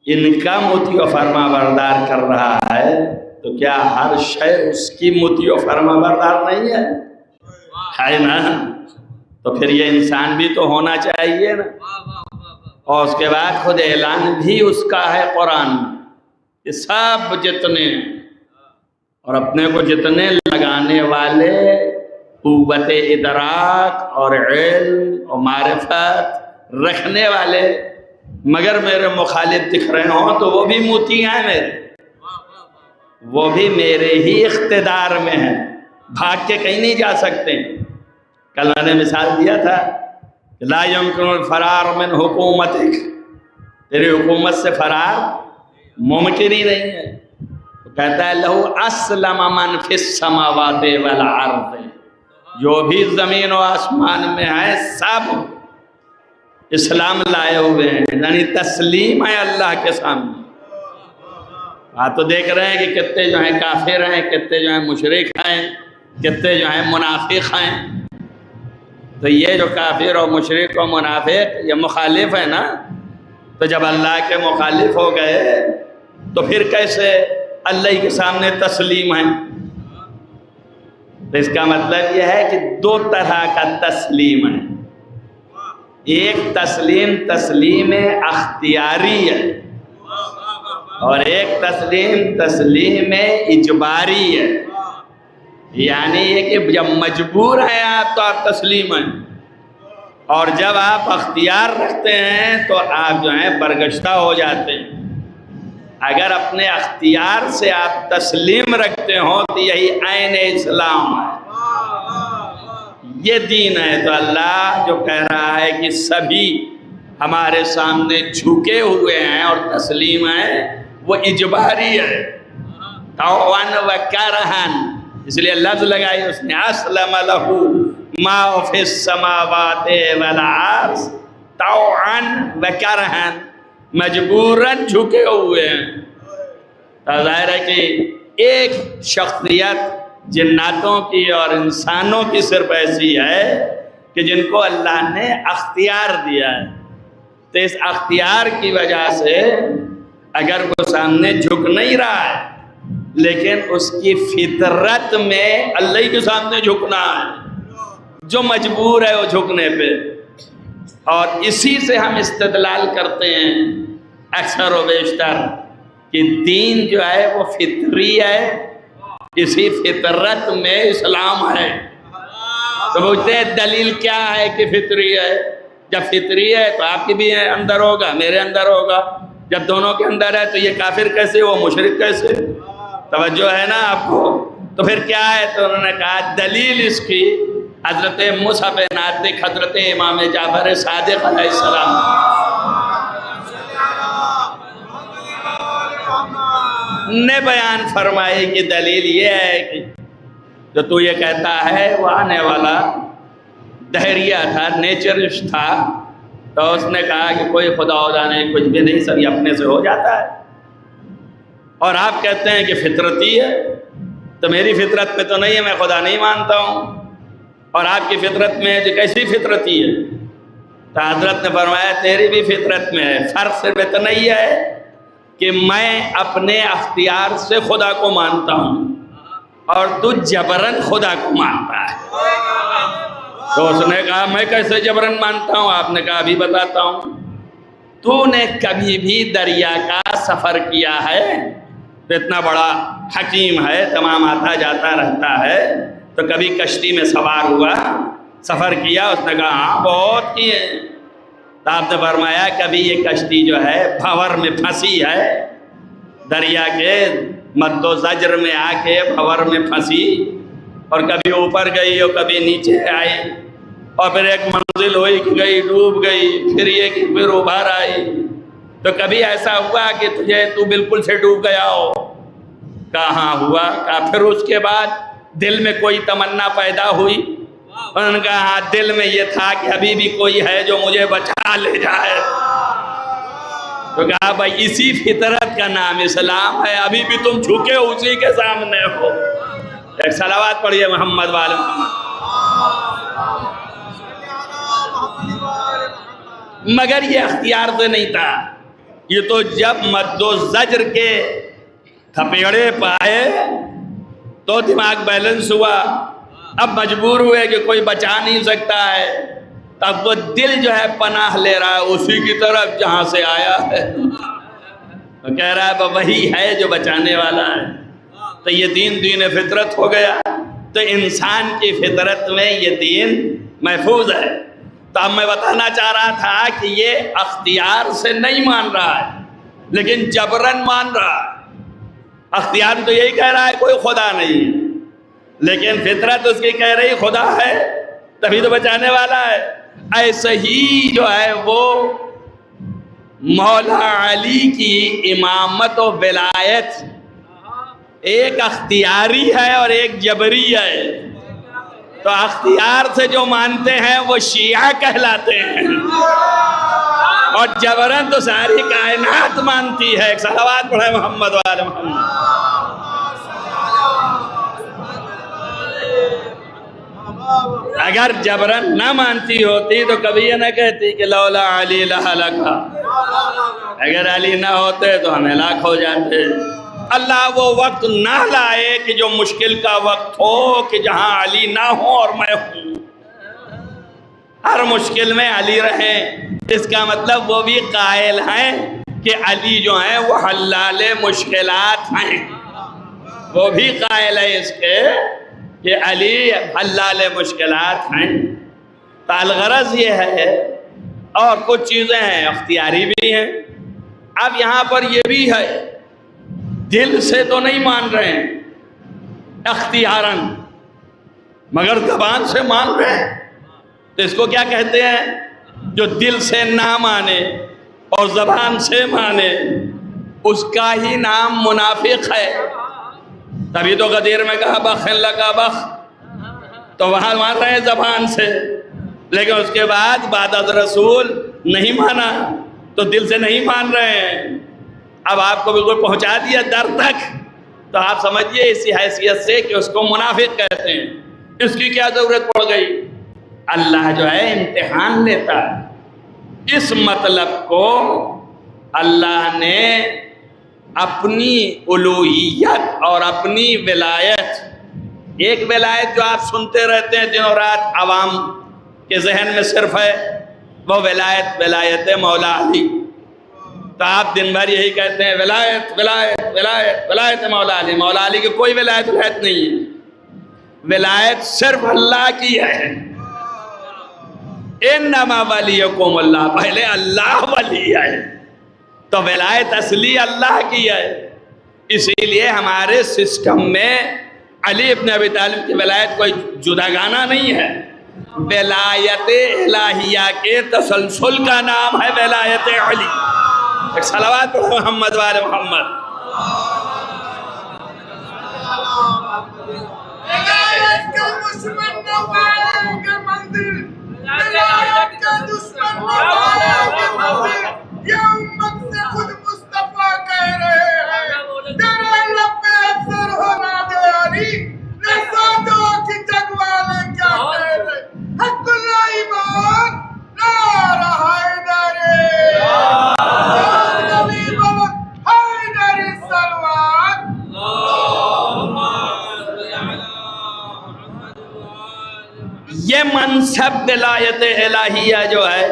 ان کا مطیع و فرما بردار کر رہا ہے تو کیا ہر شے اس کی مطیع و فرما بردار نہیں ہے نا؟ تو پھر یہ انسان بھی تو ہونا چاہیے نا۔ اور اس کے بعد خود اعلان بھی اس کا ہے قرآن میں کہ سب جتنے اور اپنے کو جتنے لگانے والے قوت ادراک اور علم اور معرفت رکھنے والے مگر میرے مخالف دکھ رہے ہوں تو وہ بھی مطیع ہیں میرے، وہ بھی میرے ہی اقتدار میں ہیں، بھاگ کے کہیں نہیں جا سکتے۔ کل میں نے مثال دیا تھا کہ لا يمكن الفرار من حکومتک، تیری حکومت سے فرار ممکن ہی نہیں ہے۔ تو کہتا ہے لہو اسلم من فی السماوات والارض، جو بھی زمین و آسمان میں ہے سب اسلام لائے ہوئے ہیں، یعنی تسلیم ہے اللہ کے سامنے۔ آپ تو دیکھ رہے ہیں کہ کتنے جو ہیں کافر ہیں، کتنے جو ہیں مشرک ہیں، کتنے جو ہیں منافق ہیں۔ تو یہ جو کافر اور مشرک اور منافق یہ مخالف ہے نا، تو جب اللہ کے مخالف ہو گئے تو پھر کیسے اللہ کے سامنے تسلیم ہیں؟ تو اس کا مطلب یہ ہے کہ دو طرح کا تسلیم ہے، ایک تسلیم اختیاری ہے اور ایک تسلیم اجباری ہے۔ یعنی یہ کہ جب مجبور ہیں آپ تو آپ تسلیم ہیں، اور جب آپ اختیار رکھتے ہیں تو آپ جو ہیں برگشتہ ہو جاتے ہیں۔ اگر اپنے اختیار سے آپ تسلیم رکھتے ہوں تو یہی عین اسلام ہے، یہ دین ہے۔ تو اللہ جو کہہ رہا ہے کہ سبھی ہمارے سامنے جھکے ہوئے ہیں اور تسلیم ہیں، وہ اجباری ہے، طوعاً و کرہاً، اس لیے لفظ لگائی اس نے اسلم لہ ما فی السماوات والارض طوعاً و کرہاً، مجبوراً جھکے ہوئے ہیں۔ تو ظاہر ہے کہ ایک شخصیت جناتوں کی اور انسانوں کی صرف ایسی ہے کہ جن کو اللہ نے اختیار دیا ہے، تو اس اختیار کی وجہ سے اگر وہ سامنے جھک نہیں رہا ہے لیکن اس کی فطرت میں اللہ کے سامنے جھکنا ہے، جو مجبور ہے وہ جھکنے پہ. اور اسی سے ہم استدلال کرتے ہیں اکثر و بیشتر کہ دین جو ہے وہ فطری ہے، اسی فطرت میں اسلام ہے. تو پوچھتے ہیں دلیل کیا ہے کہ فطری ہے؟ جب فطری ہے تو آپ کی بھی اندر ہوگا، میرے اندر ہوگا. جب دونوں کے اندر ہے تو یہ کافر کیسے، وہ مشرک کیسے؟ توجہ ہے نا آپ کو؟ تو پھر کیا ہے؟ تو انہوں نے کہا دلیل اس کی حضرت مصعب ناطق حضرت امام جعفر صادق علیہ السلام نے بیان فرمائی کہ دلیل یہ ہے کہ جو تو یہ کہتا ہے وہ آنے والا دہریہ تھا، نیچرسٹ تھا، تو اس نے کہا کہ کوئی خدا نہیں، کچھ بھی نہیں، سب یہ اپنے سے ہو جاتا ہے. اور آپ کہتے ہیں کہ فطرتی ہے، تو میری فطرت میں تو نہیں ہے، میں خدا نہیں مانتا ہوں. اور آپ کی فطرت میں جو کیسی فطرتی ہے؟ تو حضرت نے فرمایا تیری بھی فطرت میں ہے، فرق صرف اتنا ہی ہے کہ میں اپنے اختیار سے خدا کو مانتا ہوں اور تو جبرن خدا کو مانتا ہے. تو اس نے کہا میں کیسے جبرن مانتا ہوں؟ آپ نے کہا ابھی بتاتا ہوں. تو نے کبھی بھی دریا کا سفر کیا ہے؟ تو اتنا بڑا حکیم ہے، تمام آتا جاتا رہتا ہے، تو کبھی کشتی میں سوار ہوا، سفر کیا؟ اس نے کہا ہاں بہت کیے. تو آپ نے فرمایا کبھی یہ کشتی جو ہے بھور میں پھنسی ہے، دریا کے مد و زجر میں آ کے بھور میں پھنسی، اور کبھی اوپر گئی اور کبھی نیچے آئی، اور پھر ایک منزل ہوئی کہ گئی ڈوب گئی، پھر یہ کہ پھر ابھر آئی. تو کبھی ایسا ہوا کہ تو بالکل سے ڈوب گیا ہو؟ کہاں ہوا؟ کہا پھر اس کے بعد دل میں کوئی تمنا پیدا ہوئی؟ انہوں نے کہا ہاں دل میں یہ تھا کہ ابھی بھی کوئی ہے جو مجھے بچا لے جائے. تو کہا بھائی اسی فطرت کا نام اسلام ہے، ابھی بھی تم جھکے اسی کے سامنے ہو. ایک صلوات پڑھیے محمد والے محمد. مگر یہ اختیار سے نہیں تھا، یہ تو جب مد و زجر کے تھپیڑے پائے تو دماغ بیلنس ہوا، اب مجبور ہوئے کہ کوئی بچا نہیں سکتا ہے، تب وہ دل جو ہے پناہ لے رہا ہے اسی کی طرف جہاں سے آیا ہے. وہ کہہ رہا ہے وہی ہے جو بچانے والا ہے. تو یہ دین فطرت ہو گیا. تو انسان کی فطرت میں یہ دین محفوظ ہے. تو اب میں بتانا چاہ رہا تھا کہ یہ اختیار سے نہیں مان رہا ہے لیکن جبرن مان رہا ہے. اختیار تو یہی کہہ رہا ہے کوئی خدا نہیں ہے، لیکن فطرت اس کی کہہ رہی خدا ہے تبھی تو بچانے والا ہے. ایسے ہی جو ہے وہ مولا علی کی امامت و ولایت ایک اختیاری ہے اور ایک جبری ہے. تو اختیار سے جو مانتے ہیں وہ شیعہ کہلاتے ہیں، اور جبرن تو ساری کائنات مانتی ہے. ایک صلوات پڑھے محمد والے محمد. اگر جبرن نہ مانتی ہوتی تو کبھی یہ نہ کہتی کہ لولا علی لہلکا، اگر علی نہ ہوتے تو ہم ہلاک ہو جاتے. اللہ وہ وقت نہ لائے کہ جو مشکل کا وقت ہو کہ جہاں علی نہ ہو اور میں ہوں. ہر مشکل میں علی رہیں. اس کا مطلب وہ بھی قائل ہیں کہ علی جو ہیں وہ حلال مشکلات ہیں. وہ بھی قائل ہے اس کے کہ علی حلال مشکلات ہیں. تو الغرض یہ ہے، اور کچھ چیزیں ہیں اختیاری بھی ہیں. اب یہاں پر یہ بھی ہے دل سے تو نہیں مان رہے ہیں اختیاراً، مگر زبان سے مان رہے ہیں. تو اس کو کیا کہتے ہیں؟ جو دل سے نہ مانے اور زبان سے مانے اس کا ہی نام منافق ہے. تبھی تو غدیر میں کہا بخن لگا بخ، تو وہاں مان رہے ہیں زبان سے، لیکن اس کے بعد بعد از رسول نہیں مانا تو دل سے نہیں مان رہے ہیں. اب آپ کو بالکل پہنچا دیا در تک، تو آپ سمجھئے اسی حیثیت سے کہ اس کو منافق کہتے ہیں. اس کی کیا ضرورت پڑ گئی؟ اللہ جو ہے امتحان لیتا ہے. اس مطلب کو اللہ نے اپنی الوہیت اور اپنی ولایت، ایک ولایت جو آپ سنتے رہتے ہیں دن و رات عوام کے ذہن میں صرف ہے، وہ ولایت مولا علی، تو آپ دن بھر یہی کہتے ہیں ولایت ولایت ولایت ولایت مولا علی۔ مولا علی کی کوئی ولایت نہیں ہے، ولایت صرف اللہ کی ہے۔ انما ولیکم اللہ، پہلے اللہ ولی ہے تو ولایت اصلی اللہ کی ہے۔ اسی لیے ہمارے سسٹم میں علی ابن ابی طالب کی ولایت کوئی جداگانہ نہیں ہے، ولایت الہیہ کے تسلسل کا نام ہے ولایت علی۔ ایک صلوات پڑھو محمد وآل محمد۔ ولایت کا دشمن نہ پاؤ گے منزل، ولایت کا دشمن نہ پاؤ گے منزل، یہ امت سے خود مصطفیٰ کہہ رہے ہیں، تیرے لب پہ افسر ہونا دے علی، نہ سادوں کی جگ والے کیا کہہ رہے، حق اللہ ایمان نعرہ حیدری، نبی بلد حیدری صلوات۔ یہ منصب ولایت الہیہ جو ہے،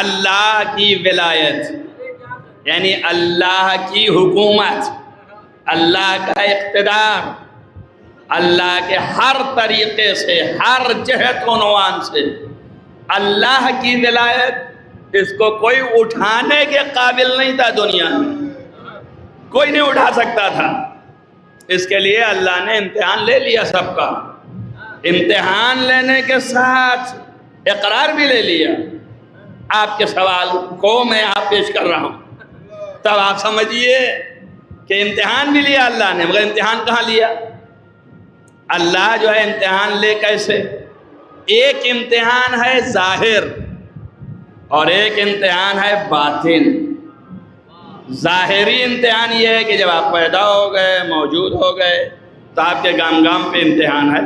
اللہ کی ولایت یعنی اللہ کی حکومت، اللہ کا اقتدار، اللہ کے ہر طریقے سے، ہر جہت و عنوان سے اللہ کی ولایت، اس کو کوئی اٹھانے کے قابل نہیں تھا، دنیا میں کوئی نہیں اٹھا سکتا تھا۔ اس کے لیے اللہ نے امتحان لے لیا سب کا، امتحان لینے کے ساتھ اقرار بھی لے لیا۔ آپ کے سوال کو میں یہاں پیش کر رہا ہوں، تب آپ سمجھیے کہ امتحان بھی لیا اللہ نے، مگر امتحان کہاں لیا؟ اللہ جو ہے امتحان لے کیسے؟ ایک امتحان ہے ظاہر اور ایک امتحان ہے باطن۔ ظاہری امتحان یہ ہے کہ جب آپ پیدا ہو گئے، موجود ہو گئے، تو آپ کے گام گام پہ امتحان ہے۔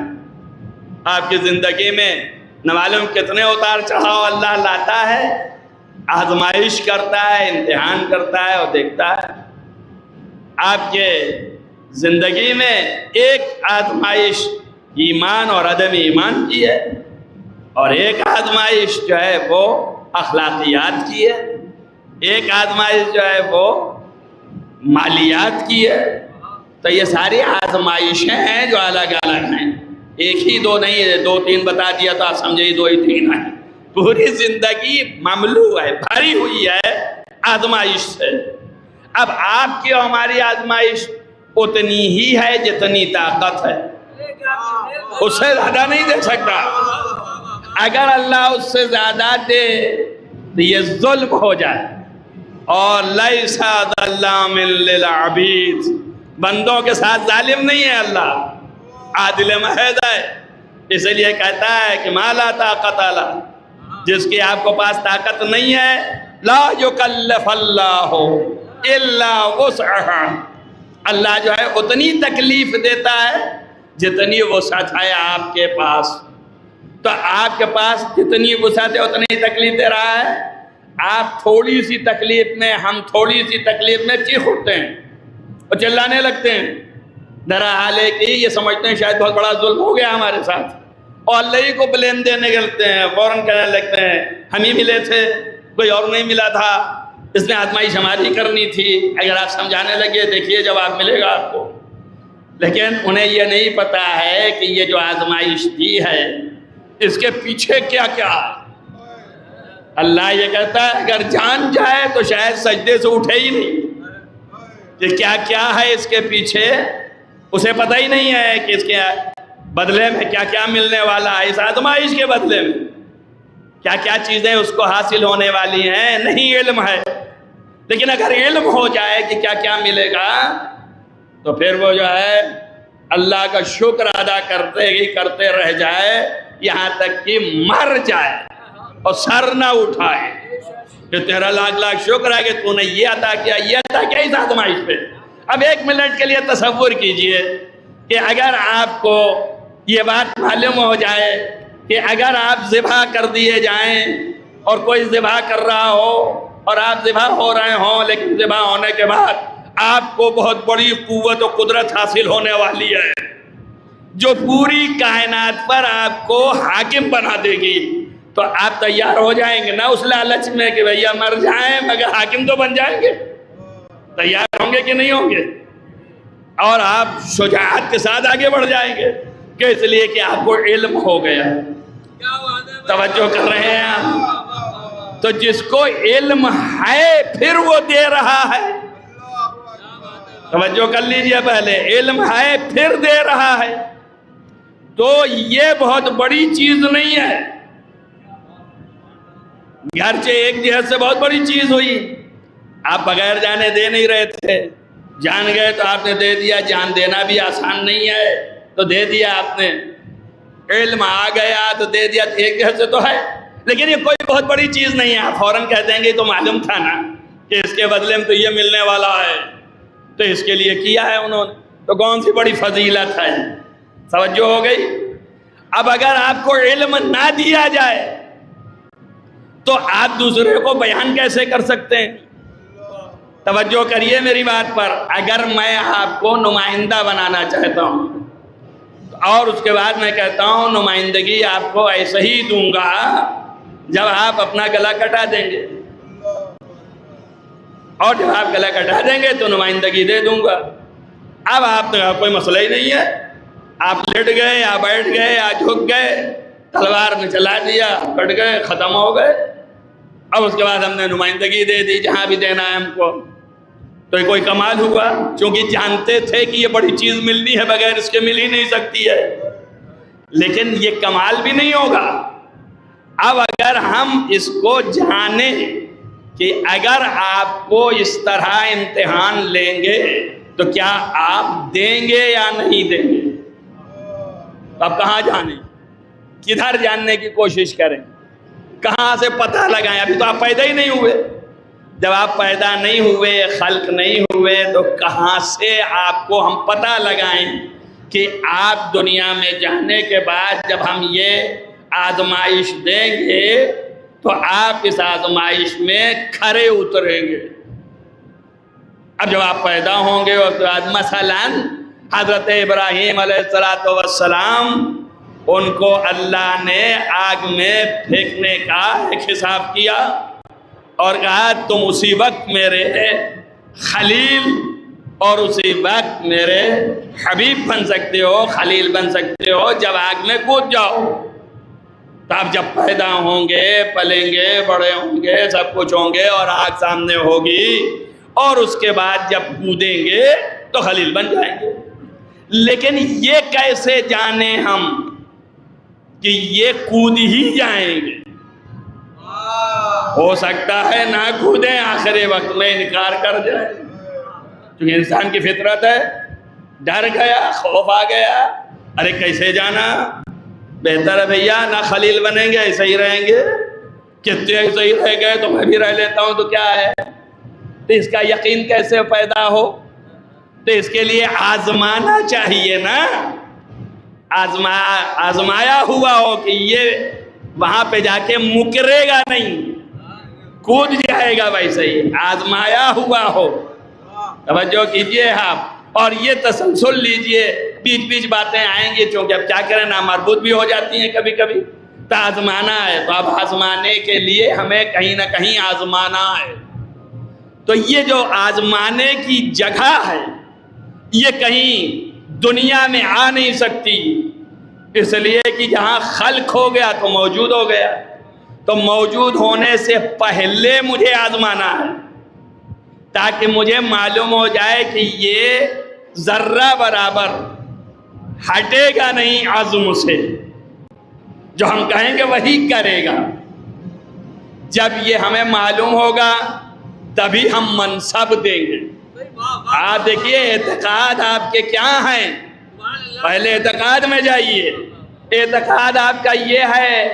آپ کی زندگی میں نہ معلوم کتنے اتار چڑھاؤ اللہ لاتا ہے، آزمائش کرتا ہے، امتحان کرتا ہے اور دیکھتا ہے۔ آپ کے زندگی میں ایک آزمائش ایمان اور عدم ایمان کی ہے، اور ایک آزمائش جو ہے وہ اخلاقیات کی ہے، ایک آزمائش جو ہے وہ مالیات کی ہے۔ تو یہ ساری آزمائشیں ہیں جو الگ الگ ہیں، ایک ہی دو نہیں ہے، دو تین بتا دیا تو آپ سمجھے دو ہی تین ہیں۔ پوری زندگی مملو ہے، بھری ہوئی ہے آزمائش سے۔ اب آپ کی اور ہماری آزمائش اتنی ہی ہے جتنی طاقت ہے، اس سے زیادہ نہیں دے سکتا۔ اگر اللہ اس سے زیادہ دے تو یہ ظلم ہو جائے، اور لیس ظلام للعبید، بندوں کے ساتھ ظالم نہیں ہے اللہ، عادل محض ہے۔ اس لیے کہتا ہے کہ ما لا طاقت له، جس کی آپ کو پاس طاقت نہیں ہے، لا یکلف اللہ الا وسعها، اللہ جو ہے اتنی تکلیف دیتا ہے جتنی وسعت ہے آپ کے پاس۔ تو آپ کے پاس جتنی وسعت ہے اتنی تکلیف دے رہا ہے۔ آپ تھوڑی سی تکلیف میں، ہم تھوڑی سی تکلیف میں چیخ اٹھتے ہیں اور چلانے لگتے ہیں، درا حال ہے کہ یہ سمجھتے ہیں شاید بہت بڑا ظلم ہو گیا ہمارے ساتھ، اور اللہ ہی کو بلیم دینے لگتے ہیں، فوراً کہنے لگتے ہیں ہم ہی ملے تھے، کوئی اور نہیں ملا تھا، اس نے آزمائش ہماری کرنی تھی۔ اگر آپ سمجھانے لگے دیکھیے جواب ملے گا آپ کو، لیکن انہیں یہ نہیں پتا ہے کہ یہ جو آزمائش دی ہے اس کے پیچھے کیا کیا ہے۔ اللہ یہ کہتا ہے اگر جان جائے تو شاید سجدے سے اٹھے ہی نہیں، کہ کیا کیا ہے اس کے پیچھے، اسے پتہ ہی نہیں ہے کہ اس کے بدلے میں کیا کیا ملنے والا ہے، اس آزمائش کے بدلے میں کیا کیا چیزیں اس کو حاصل ہونے والی ہیں، نہیں علم ہے۔ لیکن اگر علم ہو جائے کہ کیا کیا ملے گا تو پھر وہ جو ہے اللہ کا شکر ادا کرتے رہ جائے یہاں تک کہ مر جائے اور سر نہ اٹھائے کہ تیرا لاکھ لاکھ شکر ہے کہ تو نے یہ عطا کیا، یہ عطا کیا اس آزمائش پہ۔ اب ایک منٹ کے لیے تصور کیجئے کہ اگر آپ کو یہ بات معلوم ہو جائے کہ اگر آپ ذبح کر دیے جائیں اور کوئی ذبح کر رہا ہو اور آپ ذبح ہو رہے ہوں، لیکن ذبح ہونے کے بعد آپ کو بہت بڑی قوت و قدرت حاصل ہونے والی ہے جو پوری کائنات پر آپ کو حاکم بنا دے گی، تو آپ تیار ہو جائیں گے نا اس لالچ میں کہ بھیا مر جائیں مگر حاکم تو بن جائیں گے؟ تیار ہوں گے کہ نہیں ہوں گے؟ اور آپ شجاعت کے ساتھ آگے بڑھ جائیں گے کہ اس لیے کہ آپ کو علم ہو گیا۔ توجہ کر رہے ہیں آپ؟ تو جس کو علم ہے پھر وہ دے رہا ہے، توجہ کر لیجئے، پہلے علم ہے پھر دے رہا ہے، تو یہ بہت بڑی چیز نہیں ہے، گرچہ ایک جہت سے بہت بڑی چیز ہوئی، آپ بغیر جانے دے نہیں رہے تھے، جان گئے تو آپ نے دے دیا، جان دینا بھی آسان نہیں ہے تو دے دیا آپ نے، علم آ گیا تو دے دیا، ایک جہت سے تو ہے، لیکن یہ کوئی بہت بڑی چیز نہیں ہے، آپ فوراً کہہ دیں گے تو معلوم تھا نا کہ اس کے بدلے میں تو یہ ملنے والا ہے، تو اس کے لیے کیا ہے انہوں نے، تو کون سی بڑی فضیلت ہے؟ توجہ ہو گئی؟ اب اگر آپ کو علم نہ دیا جائے تو آپ دوسرے کو بیان کیسے کر سکتے ہیں؟ توجہ کریے میری بات پر، اگر میں آپ کو نمائندہ بنانا چاہتا ہوں اور اس کے بعد میں کہتا ہوں نمائندگی آپ کو ایسے ہی دوں گا جب آپ اپنا گلا کٹا دیں گے، اور جب آپ گلا کٹا دیں گے تو نمائندگی دے دوں گا، اب آپ نے کوئی مسئلہ ہی نہیں ہے، آپ لیٹ گئے یا بیٹھ گئے یا جھک گئے، تلوار میں چلا دیا، کٹ گئے، ختم ہو گئے، اب اس کے بعد ہم نے نمائندگی دے دی جہاں بھی دینا ہے ہم کو، تو یہ کوئی کمال ہوا؟ چونکہ جانتے تھے کہ یہ بڑی چیز ملنی ہے، بغیر اس کے مل ہی نہیں سکتی ہے، لیکن یہ کمال بھی نہیں ہوگا۔ اب اگر ہم اس کو جانیں کہ اگر آپ کو اس طرح امتحان لیں گے تو کیا آپ دیں گے یا نہیں دیں گے، اب کہاں جانیں، کدھر جاننے کی کوشش کریں، کہاں سے پتہ لگائیں؟ ابھی تو آپ پیدا ہی نہیں ہوئے، جب آپ پیدا نہیں ہوئے، خلق نہیں ہوئے، تو کہاں سے آپ کو ہم پتہ لگائیں کہ آپ دنیا میں جانے کے بعد جب ہم یہ آزمائش دیں گے تو آپ اس آزمائش میں کھرے اتریں گے۔ اب جب آپ پیدا ہوں گے اس کے بعد مثلاً حضرت ابراہیم علیہ السلام ان کو اللہ نے آگ میں پھینکنے کا ایک حساب کیا اور کہا تم اسی وقت میرے خلیل اور اسی وقت میرے حبیب بن سکتے ہو، خلیل بن سکتے ہو جب آگ میں کود جاؤ۔ تو آپ جب پیدا ہوں گے، پلیں گے، بڑے ہوں گے، سب کچھ ہوں گے اور آگ سامنے ہوگی، اور اس کے بعد جب کودیں گے تو خلیل بن جائیں گے۔ لیکن یہ کیسے جانیں ہم کہ یہ کود ہی جائیں گے؟ ہو سکتا ہے نہ کودیں، آخر وقت میں انکار کر جائیں، کیونکہ انسان کی فطرت ہے، ڈر گیا، خوف آ گیا، ارے کیسے جانا، بہتر ہے بھیا نہ خلیل بنیں گے، ایسے ہی رہیں گے، کتنے ایسے ہی رہ گئے تو میں بھی رہ لیتا ہوں تو کیا ہے۔ تو اس کا یقین کیسے پیدا ہو؟ تو اس کے لیے آزمانا چاہیے نا، آزمایا ہوا ہو کہ یہ وہاں پہ جا کے مکرے گا نہیں، کود جائے گا، ویسے ہی آزمایا ہوا ہو۔ توجہ کیجئے آپ، اور یہ تسلسل لیجئے، بیچ بیچ باتیں آئیں گی چونکہ اب کیا کریں نامربوط بھی ہو جاتی ہیں کبھی کبھی، تو آزمانا ہے تو اب آزمانے کے لیے ہمیں کہیں نہ کہیں آزمانا ہے۔ تو یہ جو آزمانے کی جگہ ہے یہ کہیں دنیا میں آ نہیں سکتی، اس لیے کہ جہاں خلق ہو گیا تو موجود ہو گیا، تو موجود ہونے سے پہلے مجھے آزمانا ہے تاکہ مجھے معلوم ہو جائے کہ یہ ذرہ برابر ہٹے گا نہیں عزم سے، جو ہم کہیں گے وہی کرے گا۔ جب یہ ہمیں معلوم ہوگا تبھی ہم منصب دیں گے۔ آپ دیکھیے اعتقاد آپ کے کیا ہیں، پہلے اعتقاد میں جائیے۔ اعتقاد آپ کا یہ ہے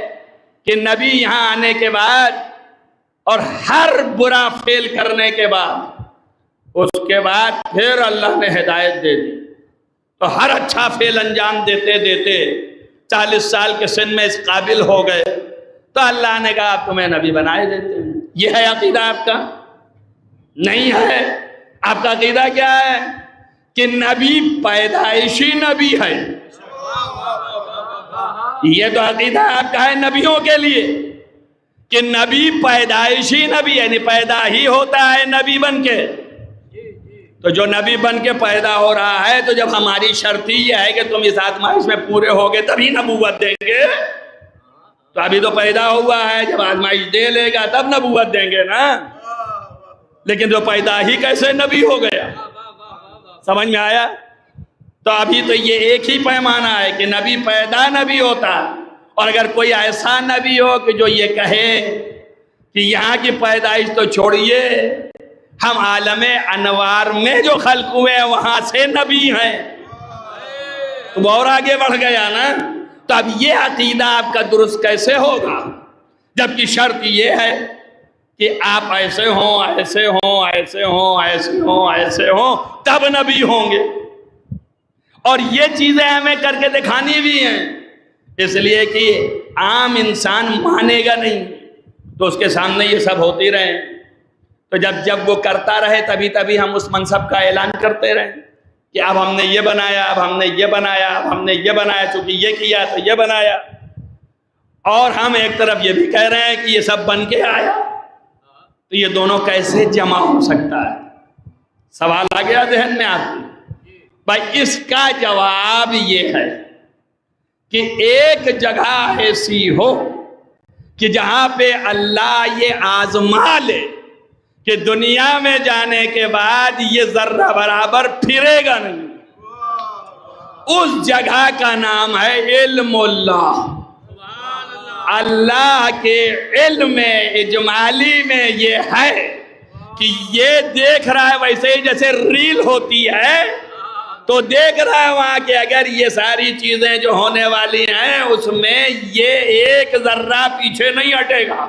کہ نبی یہاں آنے کے بعد اور ہر برا فعل کرنے کے بعد اس کے بعد پھر اللہ نے ہدایت دے دی، تو ہر اچھا فعل انجام دیتے دیتے 40 سال کے سن میں اس قابل ہو گئے، تو اللہ نے کہا آپ تمہیں نبی بنائے دیتے ہیں. یہ ہے عقیدہ آپ کا؟ نہیں ہے. آپ کا عقیدہ کیا ہے؟ کہ نبی پیدائشی نبی ہے. یہ تو عقیدہ آپ کا ہے نبیوں کے لیے کہ نبی پیدائشی نبی یعنی پیدا ہی ہوتا ہے نبی بن کے. تو جو نبی بن کے پیدا ہو رہا ہے تو جب ہماری شرط ہی یہ ہے کہ تم اس آزمائش میں پورے ہوگے تبھی نبوت دیں گے. تو ابھی تو پیدا ہوا ہے, جب آزمائش دے لے گا تب نبوت دیں گے نا. لیکن جو پیدا ہی کیسے نبی ہو گیا؟ سمجھ میں آیا؟ تو ابھی تو یہ ایک ہی پیمانہ ہے کہ نبی پیدا نبی ہوتا. اور اگر کوئی ایسا نبی ہو کہ جو یہ کہے کہ یہاں کی پیدائش تو چھوڑیے, ہم عالم انوار میں جو خلق ہوئے وہاں سے نبی ہیں, تو وہ اور آگے بڑھ گیا نا. تو اب یہ عقیدہ آپ کا درست کیسے ہوگا جبکہ شرط یہ ہے کہ آپ ایسے ہوں ایسے ہوں ایسے ہوں ایسے ہوں ایسے ہوں تب نبی ہوں گے. اور یہ چیزیں ہمیں کر کے دکھانی بھی ہیں, اس لیے کہ عام انسان مانے گا نہیں, تو اس کے سامنے یہ سب ہوتی رہے. تو جب وہ کرتا رہے تبھی تبھی ہم اس منصب کا اعلان کرتے رہیں کہ اب ہم نے یہ بنایا, اب ہم نے یہ بنایا, اب ہم نے یہ بنایا, چونکہ یہ کیا تو یہ بنایا. اور ہم ایک طرف یہ بھی کہہ رہے ہیں کہ یہ سب بن کے آیا. تو یہ دونوں کیسے جمع ہو سکتا ہے؟ سوال آ گیا ذہن میں آپ کو؟ بھائی اس کا جواب یہ ہے کہ ایک جگہ ایسی ہو کہ جہاں پہ اللہ یہ آزما لے کہ دنیا میں جانے کے بعد یہ ذرہ برابر پھرے گا نہیں. اس جگہ کا نام ہے علم اللہ. اللہ کے علم اجمالی میں یہ ہے کہ یہ دیکھ رہا ہے ویسے ہی جیسے ریل ہوتی ہے, تو دیکھ رہا ہے وہاں کہ اگر یہ ساری چیزیں جو ہونے والی ہیں اس میں یہ ایک ذرہ پیچھے نہیں ہٹے گا.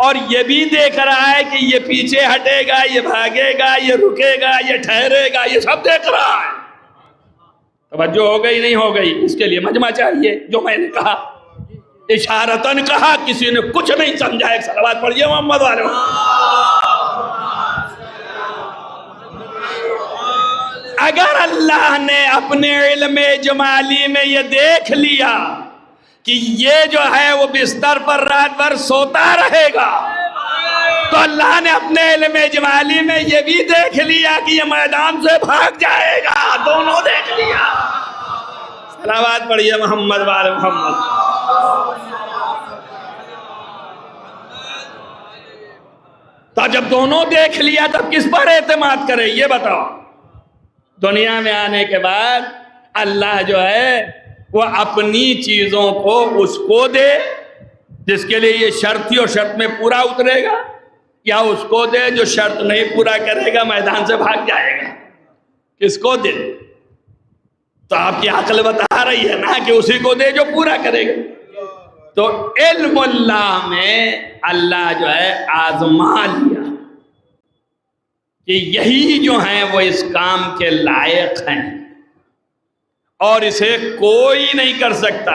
اور یہ بھی دیکھ رہا ہے کہ یہ پیچھے ہٹے گا, یہ بھاگے گا, یہ رکے گا, یہ ٹھہرے گا, یہ سب دیکھ رہا ہے. توجہ ہو گئی نہیں ہو گئی؟ اس کے لیے مجمع چاہیے. جو میں نے کہا اشارتاً کہا, کسی نے کچھ نہیں سمجھا. ایک صلوات پڑھیے محمد والے. اگر اللہ نے اپنے علم جمالی میں یہ دیکھ لیا کہ یہ جو ہے وہ بستر پر رات بھر سوتا رہے گا, تو اللہ نے اپنے علم جمالی میں یہ بھی دیکھ لیا کہ یہ میدان سے بھاگ جائے گا. دونوں دیکھ لیا. صلوات پڑھیے محمد والے محمد. تو جب دونوں دیکھ لیا تب کس پر اعتماد کرے یہ بتاؤ؟ دنیا میں آنے کے بعد اللہ جو ہے وہ اپنی چیزوں کو اس کو دے جس کے لیے یہ شرط تھی اور شرط میں پورا اترے گا, یا اس کو دے جو شرط نہیں پورا کرے گا میدان سے بھاگ جائے گا؟ کس کو دے؟ تو آپ کی عقل بتا رہی ہے نا کہ اسی کو دے جو پورا کرے گا. تو علم اللہ میں اللہ جو ہے آزما لیا کہ یہی جو ہیں وہ اس کام کے لائق ہیں اور اسے کوئی نہیں کر سکتا.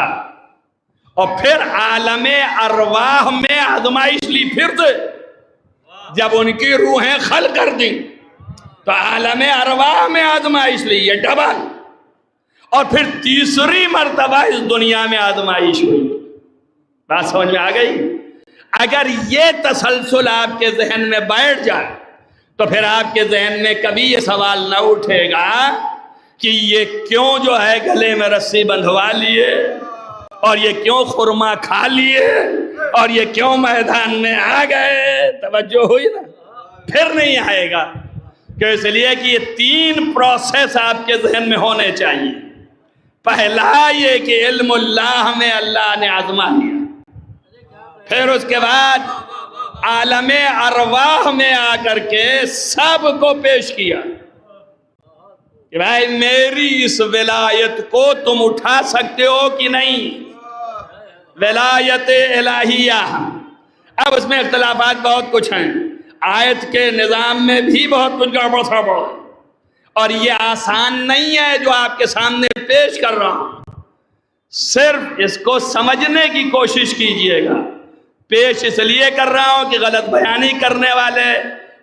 اور پھر عالم ارواح میں آزمائش لی. پھر سے جب ان کی روحیں خل کر دیں تو عالم ارواح میں آزمائش لی, یہ ڈبل. اور پھر تیسری مرتبہ اس دنیا میں آزمائش ہوئی. بات سمجھ میں آ گئی؟ اگر یہ تسلسل آپ کے ذہن میں بیٹھ جائے تو پھر آپ کے ذہن میں کبھی یہ سوال نہ اٹھے گا کہ یہ کیوں جو ہے گلے میں رسی بندھوا لیے, اور یہ کیوں خرما کھا لیے, اور یہ کیوں میدان میں آ گئے. توجہ ہوئی نا؟ پھر نہیں آئے گا. کہ اس لیے کہ یہ 3 پروسیس آپ کے ذہن میں ہونے چاہیے. پہلا یہ کہ علم اللہ میں اللہ نے آزما لیا. پھر اس کے بعد عالم ارواح میں آ کر کے سب کو پیش کیا کہ بھائی میری اس ولایت کو تم اٹھا سکتے ہو کہ نہیں. ولایت الہیہ. اب اس میں اختلافات بہت کچھ ہیں, آیت کے نظام میں بھی بہت کچھ گڑبڑ سڑبڑ, اور یہ آسان نہیں ہے جو آپ کے سامنے پیش کر رہا ہوں. صرف اس کو سمجھنے کی کوشش کیجئے گا. پیش اس لیے کر رہا ہوں کہ غلط بیانی کرنے والے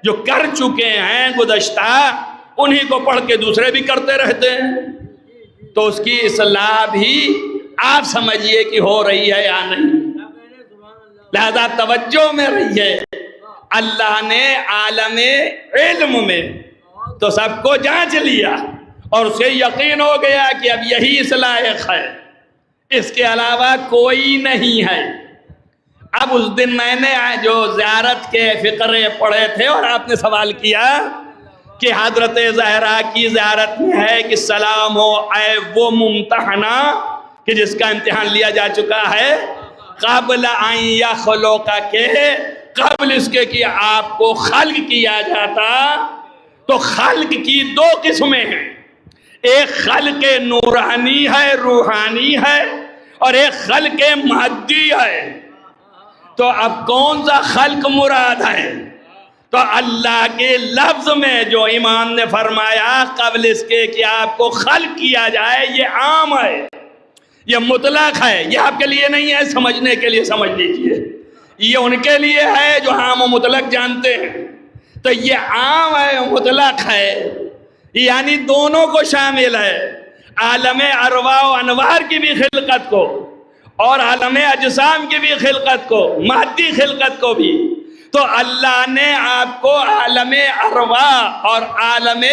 جو کر چکے ہیں گزشتہ، انہی کو پڑھ کے دوسرے بھی کرتے رہتے ہیں، تو اس کی اصلاح بھی آپ سمجھیے کہ ہو رہی ہے یا نہیں. لہذا توجہ میں رہیے. اللہ نے عالم علم میں تو سب کو جانچ لیا اور اسے یقین ہو گیا کہ اب یہی اصلاح ہے، اس کے علاوہ کوئی نہیں ہے. اب اس دن میں نے جو زیارت کے فقرے پڑھے تھے اور آپ نے سوال کیا کہ حضرت زہرا کی زیارت میں ہے کہ سلام ہو اے وہ ممتحنہ کہ جس کا امتحان لیا جا چکا ہے، قبل ان یخلق کے، قبل اس کے کہ آپ کو خلق کیا جاتا. تو خلق کی دو قسمیں ہیں، ایک خلق نورانی ہے، روحانی ہے، اور ایک خلق مادی ہے. تو اب کون سا خلق مراد ہے؟ تو اللہ کے لفظ میں جو امام نے فرمایا قبل اس کے کہ آپ کو خلق کیا جائے، یہ عام ہے، یہ مطلق ہے. یہ آپ کے لیے نہیں ہے، سمجھنے کے لیے سمجھ لیجئے. یہ ان کے لیے ہے جو عام و مطلق جانتے ہیں. تو یہ عام ہے، مطلق ہے، یعنی دونوں کو شامل ہے. عالم ارواح و انوار کی بھی خلقت کو اور عالم اجسام کی بھی خلقت کو، مادی خلقت کو بھی. تو اللہ نے آپ کو عالم ارواح اور عالم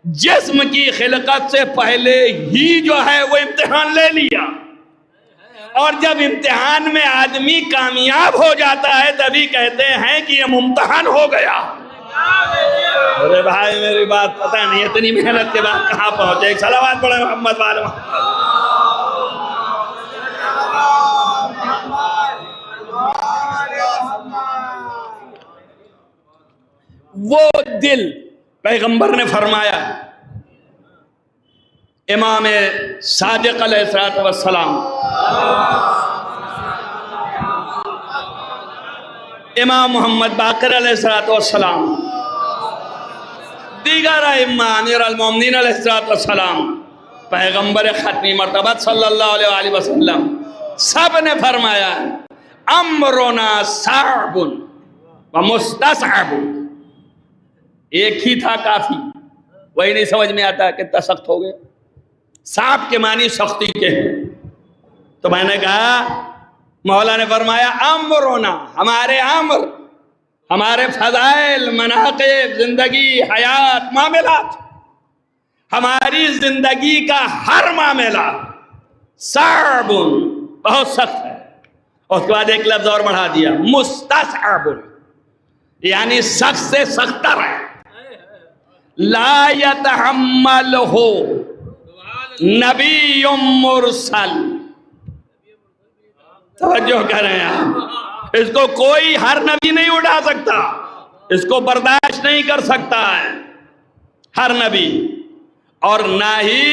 جسم کی خلقت سے پہلے ہی جو ہے وہ امتحان لے لیا. اور جب امتحان میں آدمی کامیاب ہو جاتا ہے تبھی کہتے ہیں کہ یہ ممتحن ہو گیا. ارے بھائی میری بات پتہ نہیں اتنی محنت کے بعد کہاں پہنچے. ایک صلوات پڑھیں محمد والے. وہ دل پیغمبر نے فرمایا، امام صادق علیہ السلام، امام محمد باقر علیہ السلام، دیگر ائمہ امیر المومنین علیہ السلام، پیغمبر ختمی مرتبت صلی اللہ علیہ وآلہ وسلم، سب نے فرمایا امرنا صعب و مستصعب. ایک ہی تھا کافی، وہی نہیں سمجھ میں آتا کتنا سخت ہو گئے. صعب کے معنی سختی کے ہیں. تو میں نے کہا، مولا نے فرمایا امرنا، ہمارے امر، ہمارے فضائل، مناقب، زندگی، حیات، معاملات، ہماری زندگی کا ہر معاملہ صعب، بہت سخت ہے. اور اس کے بعد ایک لفظ اور بڑھا دیا، مستصعب، یعنی سخت سے سختر ہے. لا یتحملہ نبی مرسل. توجہ کریں آپ، اس کو کوئی ہر نبی نہیں اٹھا سکتا، اس کو برداشت نہیں کر سکتا ہے ہر نبی. اور نہ ہی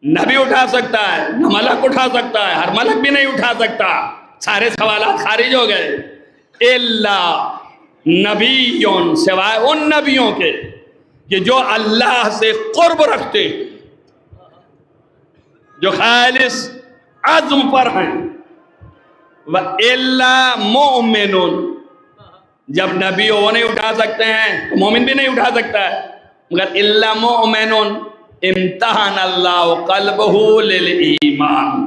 نبی اٹھا سکتا ہے، نہ ملک اٹھا سکتا ہے، ہر ملک بھی نہیں اٹھا سکتا. سارے سوالات خارج ہو گئے. الا نبیون، سوائے ان نبیوں کے کہ جو اللہ سے قرب رکھتے، جو خالص عزم پر ہیں. وَإِلَّا مُؤْمِنٌ، جب نبی وہ نہیں اٹھا سکتے ہیں تو مومن بھی نہیں اٹھا سکتا ہے. مگر إِلَّا مُؤْمِنٌ امتحن اللہ قلبہ للایمان،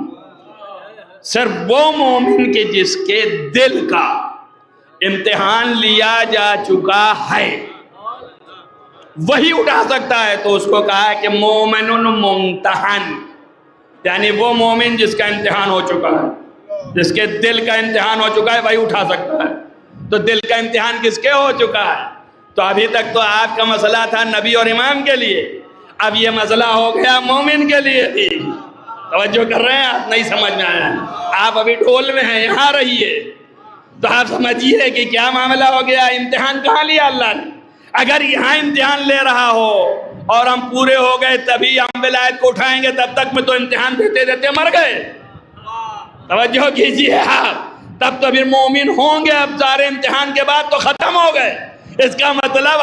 صرف وہ مومن کے جس کے دل کا امتحان لیا جا چکا ہے وہی اٹھا سکتا ہے. تو اس کو کہا ہے کہ مومن ممتحن، یعنی وہ مومن جس کا امتحان ہو چکا ہے، جس کے دل کا امتحان ہو چکا ہے وہی اٹھا سکتا ہے. تو دل کا امتحان کس کے ہو چکا ہے؟ تو ابھی تک تو آپ کا مسئلہ تھا نبی اور امام کے لیے، اب یہ مسئلہ ہو گیا مومن کے لیے بھی. توجہ کر رہے ہیں آپ؟ نہیں سمجھ میں آیا؟ آپ ابھی ڈھول میں ہیں، یہاں رہیے تو آپ سمجھیے کہ کیا معاملہ ہو گیا. امتحان کہاں لیا اللہ نے؟ اگر یہاں امتحان لے رہا ہو اور ہم پورے ہو گئے تبھی ہم ولایت کو اٹھائیں گے، تب تک میں تو امتحان دیتے دیتے مر گئے. توجہ کیجیے آپ، تب تو پھر مومن ہوں گے. اب سارے امتحان کے بعد تو ختم ہو گئے. اس کا مطلب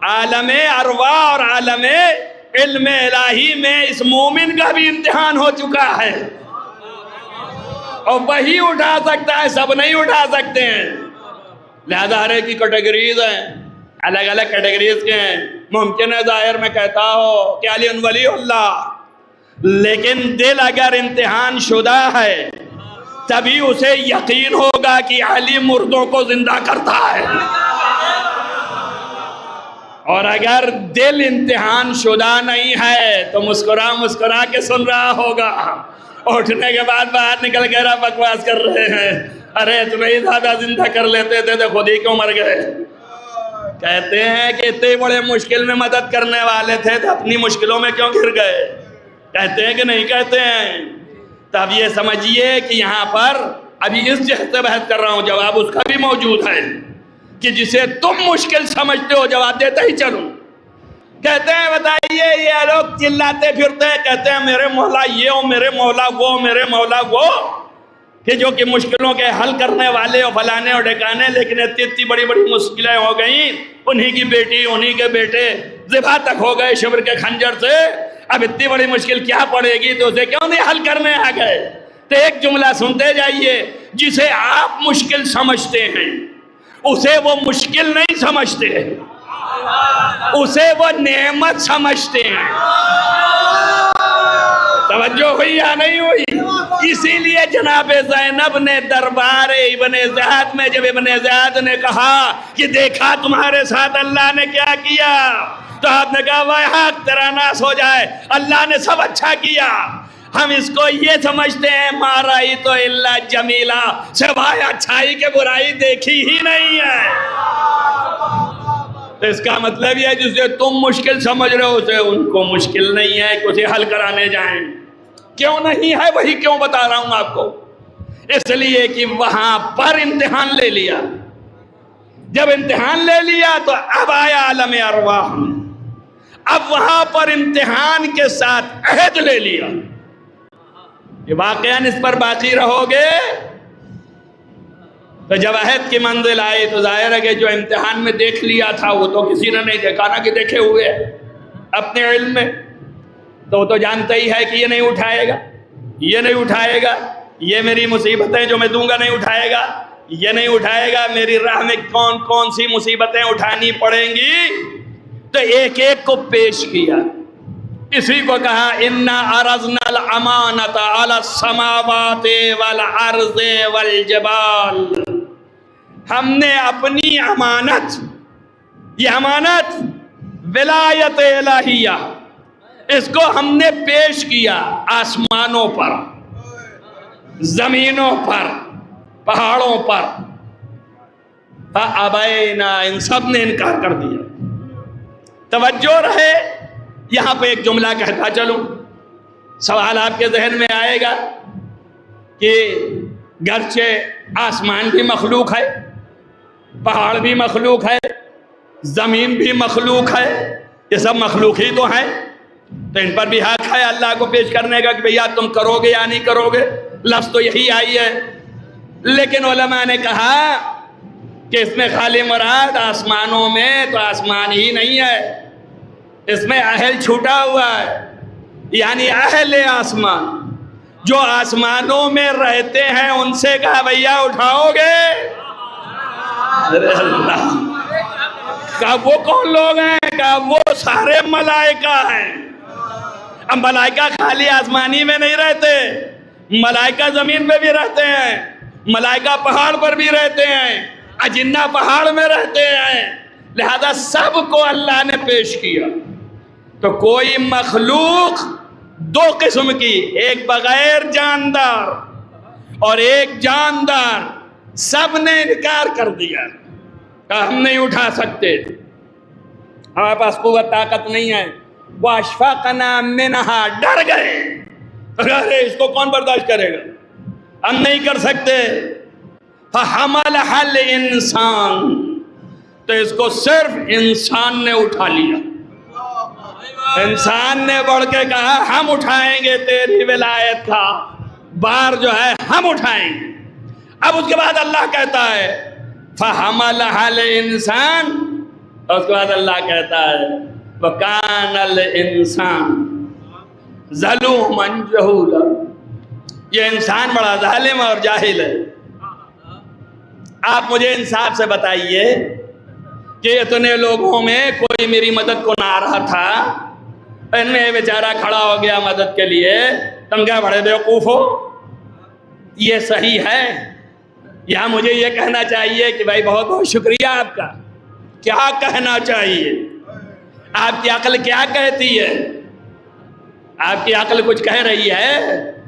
عالم ارواح اور عالم علم الہی میں اس مومن کا بھی امتحان ہو چکا ہے، اور وہی اٹھا سکتا ہے، سب نہیں اٹھا سکتے ہیں۔ لہذا ہر ایک کی کیٹیگریز ہیں، الگ الگ کیٹیگریز کے ہیں۔ ممکن ہے ظاہر میں کہتا ہو کہ علی ولی اللہ، لیکن دل اگر امتحان شدہ ہے تبھی اسے یقین ہوگا کہ علی مردوں کو زندہ کرتا ہے، اور اگر دل امتحان شدہ نہیں ہے تو مسکرا مسکرا کے سن رہا ہوگا، اٹھنے کے بعد باہر نکل کے رہا بکواس کر رہے ہیں، ارے تمہیں ہی زیادہ زندہ کر لیتے تھے تو خود ہی کیوں مر گئے۔ کہتے ہیں کہ اتنے بڑے مشکل میں مدد کرنے والے تھے تو اپنی مشکلوں میں کیوں گر گئے؟ کہتے ہیں کہ نہیں کہتے ہیں؟ تو اب یہ سمجھیے کہ یہاں پر ابھی اس جہت سے بحث کر رہا ہوں، جواب اس کا بھی موجود ہے کہ جسے تم مشکل سمجھتے ہو جواب دیتا ہی چلوں۔ کہتے ہیں بتائیے یہ لوگ چلاتے پھرتے ہیں، کہتے ہیں میرے مولا یہ ہو، میرے مولا وہ، میرے مولا وہ، کہ جو کہ مشکلوں کے حل کرنے والے اور فلانے اور ڈھکانے، لیکن اتنی بڑی بڑی مشکلیں ہو گئیں، انہی کی بیٹی انہی کے بیٹے ذبح تک ہو گئے شبر کے خنجر سے، اب اتنی بڑی مشکل کیا پڑے گی تو اسے کیوں نہیں حل کرنے آ گئے؟ تو ایک جملہ سنتے جائیے، جسے آپ مشکل سمجھتے ہیں اسے وہ مشکل نہیں سمجھتے، اسے وہ نعمت سمجھتے ہیں۔ توجہ ہوئی یا نہیں ہوئی؟ اسی لیے جناب زینب نے دربار ابن زیاد میں جب ابن زیاد نے کہا کہ دیکھا تمہارے ساتھ اللہ نے کیا کیا، تو آپ نے کہا وائے حق تیرا ناس ہو جائے، اللہ نے سب اچھا کیا۔ ہم اس کو یہ سمجھتے ہیں مارا ہی تو اللہ جمیلہ، سوائے اچھائی کے برائی دیکھی ہی نہیں ہے۔ تو اس کا مطلب یہ ہے جسے تم مشکل سمجھ رہے ہو اسے ان کو مشکل نہیں ہے کہ اسے حل کرانے جائیں۔ کیوں نہیں ہے وہی کیوں بتا رہا ہوں آپ کو، اس لیے کہ وہاں پر امتحان لے لیا، جب امتحان لے لیا تو اب آیا عالم ارواح میں، اب وہاں پر امتحان کے ساتھ عہد لے لیا کہ واقعاً اس پر باقی رہو گے۔ تو جب عہد کی منزل آئی تو ظاہر ہے کہ جو امتحان میں دیکھ لیا تھا وہ تو کسی نے نہیں دیکھا نا کہ دیکھے ہوئے اپنے علم میں، تو وہ تو جانتا ہی ہے کہ یہ نہیں اٹھائے گا، یہ نہیں اٹھائے گا، یہ میری مصیبتیں جو میں دوں گا نہیں اٹھائے گا، یہ نہیں اٹھائے گا، میری راہ میں کون کون سی مصیبتیں اٹھانی پڑیں گی۔ تو ایک ایک کو پیش کیا، اسی کو کہا اِنَّا عَرَضْنَا الْأَمَانَةَ عَلَى السَّمَاوَاتِ وَالْأَرْضِ وَالْجِبَالِ، ہم نے اپنی امانت، یہ امانت ولایت الہیہ، اس کو ہم نے پیش کیا آسمانوں پر، زمینوں پر، پہاڑوں پر، فَأَبَيْنَا، ان سب نے انکار کر دیا۔ توجہ رہے، یہاں پہ ایک جملہ کہتا چلوں، سوال آپ کے ذہن میں آئے گا کہ گرچہ آسمان بھی مخلوق ہے، پہاڑ بھی مخلوق ہے، زمین بھی مخلوق ہے، یہ سب مخلوق ہی تو ہیں، تو ان پر بھی حق ہے اللہ کو پیش کرنے کا کہ بھیا تم کرو گے یا نہیں کرو گے، لفظ تو یہی آئی ہے۔ لیکن علماء نے کہا کہ اس میں خالی مراد آسمانوں میں تو آسمان ہی نہیں ہے، اس میں اہل چھوٹا ہوا ہے، یعنی اہل آسمان جو آسمانوں میں رہتے ہیں ان سے کہا بھیا اٹھاؤ گے؟ اللہ کہا وہ کون لوگ ہیں؟ کہا وہ سارے ملائکہ ہیں۔ اب ملائکہ خالی آسمانی میں نہیں رہتے، ملائکہ زمین پہ بھی رہتے ہیں، ملائکہ پہاڑ پر بھی رہتے ہیں، اجنہ پہاڑ میں رہتے ہیں، لہذا سب کو اللہ نے پیش کیا۔ تو کوئی مخلوق دو قسم کی، ایک بغیر جاندار اور ایک جاندار، سب نے انکار کر دیا کہ ہم نہیں اٹھا سکتے، ہمارے پاس قوت طاقت نہیں ہے۔ وَأَشْفَقْنَا مِنْهَا، ڈر گئے، ارے اس کو کون برداشت کرے گا، ہم نہیں کر سکتے۔ فَحَمَلَهَا الْإِنسَانُ، تو اس کو صرف انسان نے اٹھا لیا، انسان نے بڑھ کے کہا ہم اٹھائیں گے تیری ولایت کا بار جو ہے ہم اٹھائیں گے۔ اب اس کے بعد اللہ کہتا ہے فَحَمَلَهَا الْإِنسَانُ، اور اس کے بعد اللہ کہتا ہے وَكَانَ الْإِنسَانُ ظَلُومًا جَهُولًا، یہ انسان بڑا ظالم اور جاہل ہے۔ آپ مجھے انصاف سے بتائیے کہ اتنے لوگوں میں کوئی میری مدد کو نہ آ رہا تھا، ان میں بیچارہ کھڑا ہو گیا مدد کے لیے، تم کیا بڑے بیوقوف ہو؟ یہ صحیح ہے یا مجھے یہ کہنا چاہیے کہ بھائی بہت بہت شکریہ آپ کا؟ کیا کہنا چاہیے؟ آپ کی عقل کیا کہتی ہے؟ آپ کی عقل کچھ کہہ رہی ہے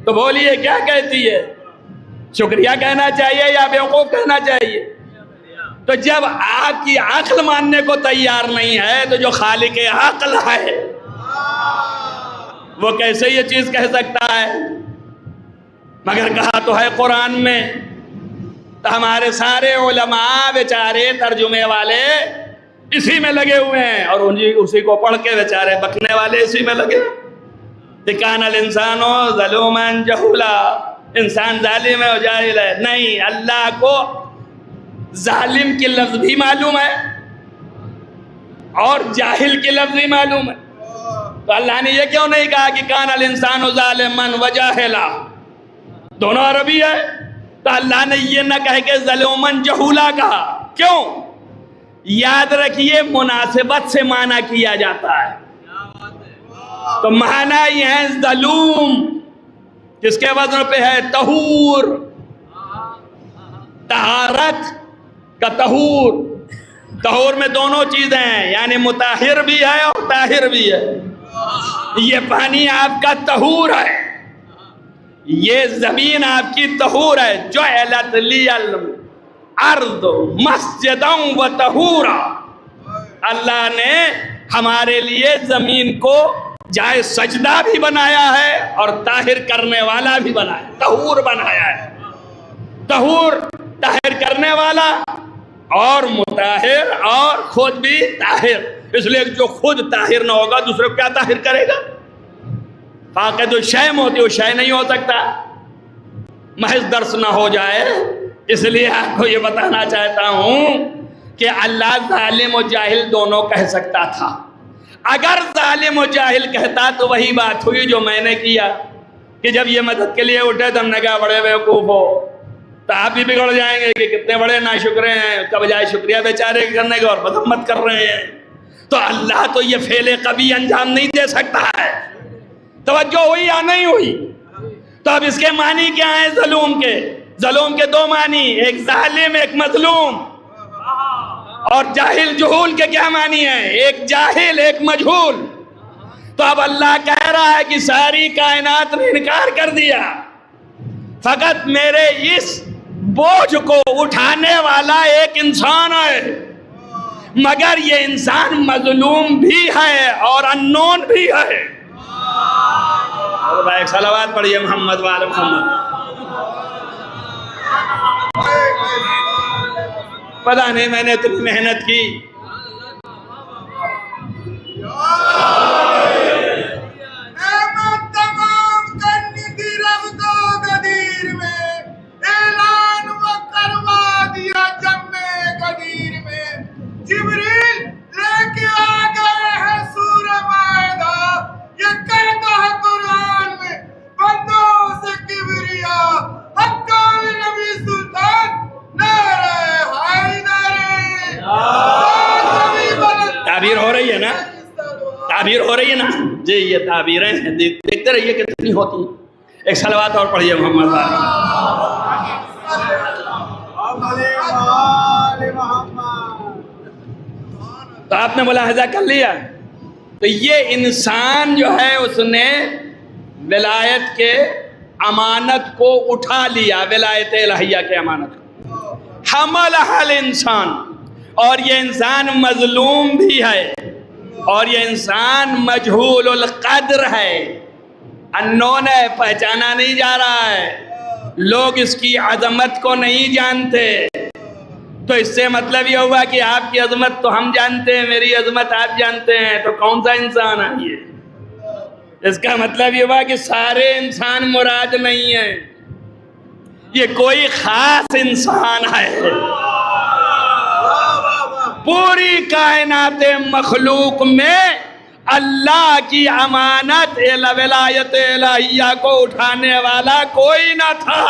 تو بولیے کیا کہتی ہے؟ شکریہ کہنا چاہیے یا بیوقوف کہنا چاہیے؟ تو جب آپ کی عقل ماننے کو تیار نہیں ہے تو جو خالق عقل ہے وہ کیسے یہ چیز کہہ سکتا ہے؟ مگر کہا تو ہے قرآن میں۔ تو ہمارے سارے علماء بیچارے ترجمے والے اسی میں لگے ہوئے ہیں، اور اسی کو پڑھ کے بیچارے بکنے والے اسی میں لگے۔ کان الانسان ظلوما جہولا، انسان ظالم ہے اور جاہل ہے۔ نہیں، اللہ کو ظالم کی لفظ بھی معلوم ہے اور جاہل کی لفظ بھی معلوم ہے، تو اللہ نے یہ کیوں نہیں کہا کہ کان الانسان ظالما وجاہلا؟ دونوں عربی ہے، تو اللہ نے یہ نہ کہہ کے ظلوما جہولا کہا، کیوں؟ یاد رکھیے مناسبت سے معنی کیا جاتا ہے، تو معنی یہ ہے ظلوم جس کے وزن پہ ہے طہور، طہارت کا طہور۔ طہور میں دونوں چیزیں ہیں، یعنی مطہر بھی ہے اور طاہر بھی ہے۔ یہ پانی آپ کا طہور ہے، یہ زمین آپ کی طہور ہے۔ جعلت لی الارض مسجدا و طہورا، اللہ نے ہمارے لیے زمین کو جائے سجدہ بھی بنایا ہے اور طاہر کرنے والا بھی بنایا ہے، طہور بنایا ہے۔ طہور طاہر کرنے والا اور مطہر اور خود بھی طاہر، اس لیے جو خود طاہر نہ ہوگا دوسرے کو کیا طاہر کرے گا؟ فاقد الشیء ہوتی وہ شے نہیں ہو سکتا، محض درس نہ ہو جائے۔ اس لیے آپ کو یہ بتانا چاہتا ہوں کہ اللہ ظالم و جاہل دونوں کہہ سکتا تھا۔ اگر ظالم و جاہل کہتا تو وہی بات ہوئی جو میں نے کیا کہ جب یہ مدد کے لیے اٹھے تو ہم نے کہا بڑے بیوقوف ہو، تو آپ بھی بگڑ جائیں گے کہ کتنے بڑے ناشکرے ہیں، اس کا بجائے شکریہ بیچارے کرنے کے اور مذمت کر رہے ہیں۔ تو اللہ تو یہ فعل قبیح انجام نہیں دے سکتا ہے۔ توجہ ہوئی یا نہیں ہوئی؟ تو اب اس کے معنی کیا ہیں ظلوم کے؟ ظلوم کے دو معنی، ایک ظالم ایک مظلوم، اور جاہل جہول کے کیا معنی ہیں؟ ایک جاہل ایک مجہول۔ تو اب اللہ کہہ رہا ہے کہ ساری کائنات نے انکار کر دیا، فقط میرے اس بوجھ کو اٹھانے والا ایک انسان ہے، مگر یہ انسان مظلوم بھی ہے اور انون بھی ہے۔ اور بھائی صلوات پڑھیے محمد وآل محمد۔ پتہ نہیں میں نے اتنی محنت کی، نعمت تمام کرنی تھی رب کو غدیر میں، اعلان وہ کروا دیا جب میں غدیر میں۔ جبریل لے کے آ گئے ہیں سورہ مائدہ، یہ کہتا ہے قرآن میں بندوں سے کبریا، حقا نبی سلطان نعرہ حیدر۔ تعبیر ہو رہی ہے نا؟ تعبیر ہو رہی ہے نا؟ جی یہ تعبیریں ہیں، دیکھتے رہیے کتنی ہوتی ہیں۔ ایک صلوات اور پڑھیے محمد وآل تو آپ نے ملاحظہ کر لیا۔ تو یہ انسان جو ہے اس نے ولایت کے امانت کو اٹھا لیا، ولایت الہیہ کے امانت کو حملہ الانسان، اور یہ انسان مظلوم بھی ہے اور یہ انسان مجہول القدر ہے، انون ہے، پہچانا نہیں جا رہا ہے، لوگ اس کی عظمت کو نہیں جانتے۔ تو اس سے مطلب یہ ہوا کہ آپ کی عظمت تو ہم جانتے ہیں، میری عظمت آپ جانتے ہیں، تو کون سا انسان ہے یہ؟ اس کا مطلب یہ ہوا کہ سارے انسان مراد نہیں ہیں، یہ کوئی خاص انسان ہے۔ پوری کائنات مخلوق میں اللہ کی امانت ولایت الہیہ کو اٹھانے والا کوئی نہ تھا،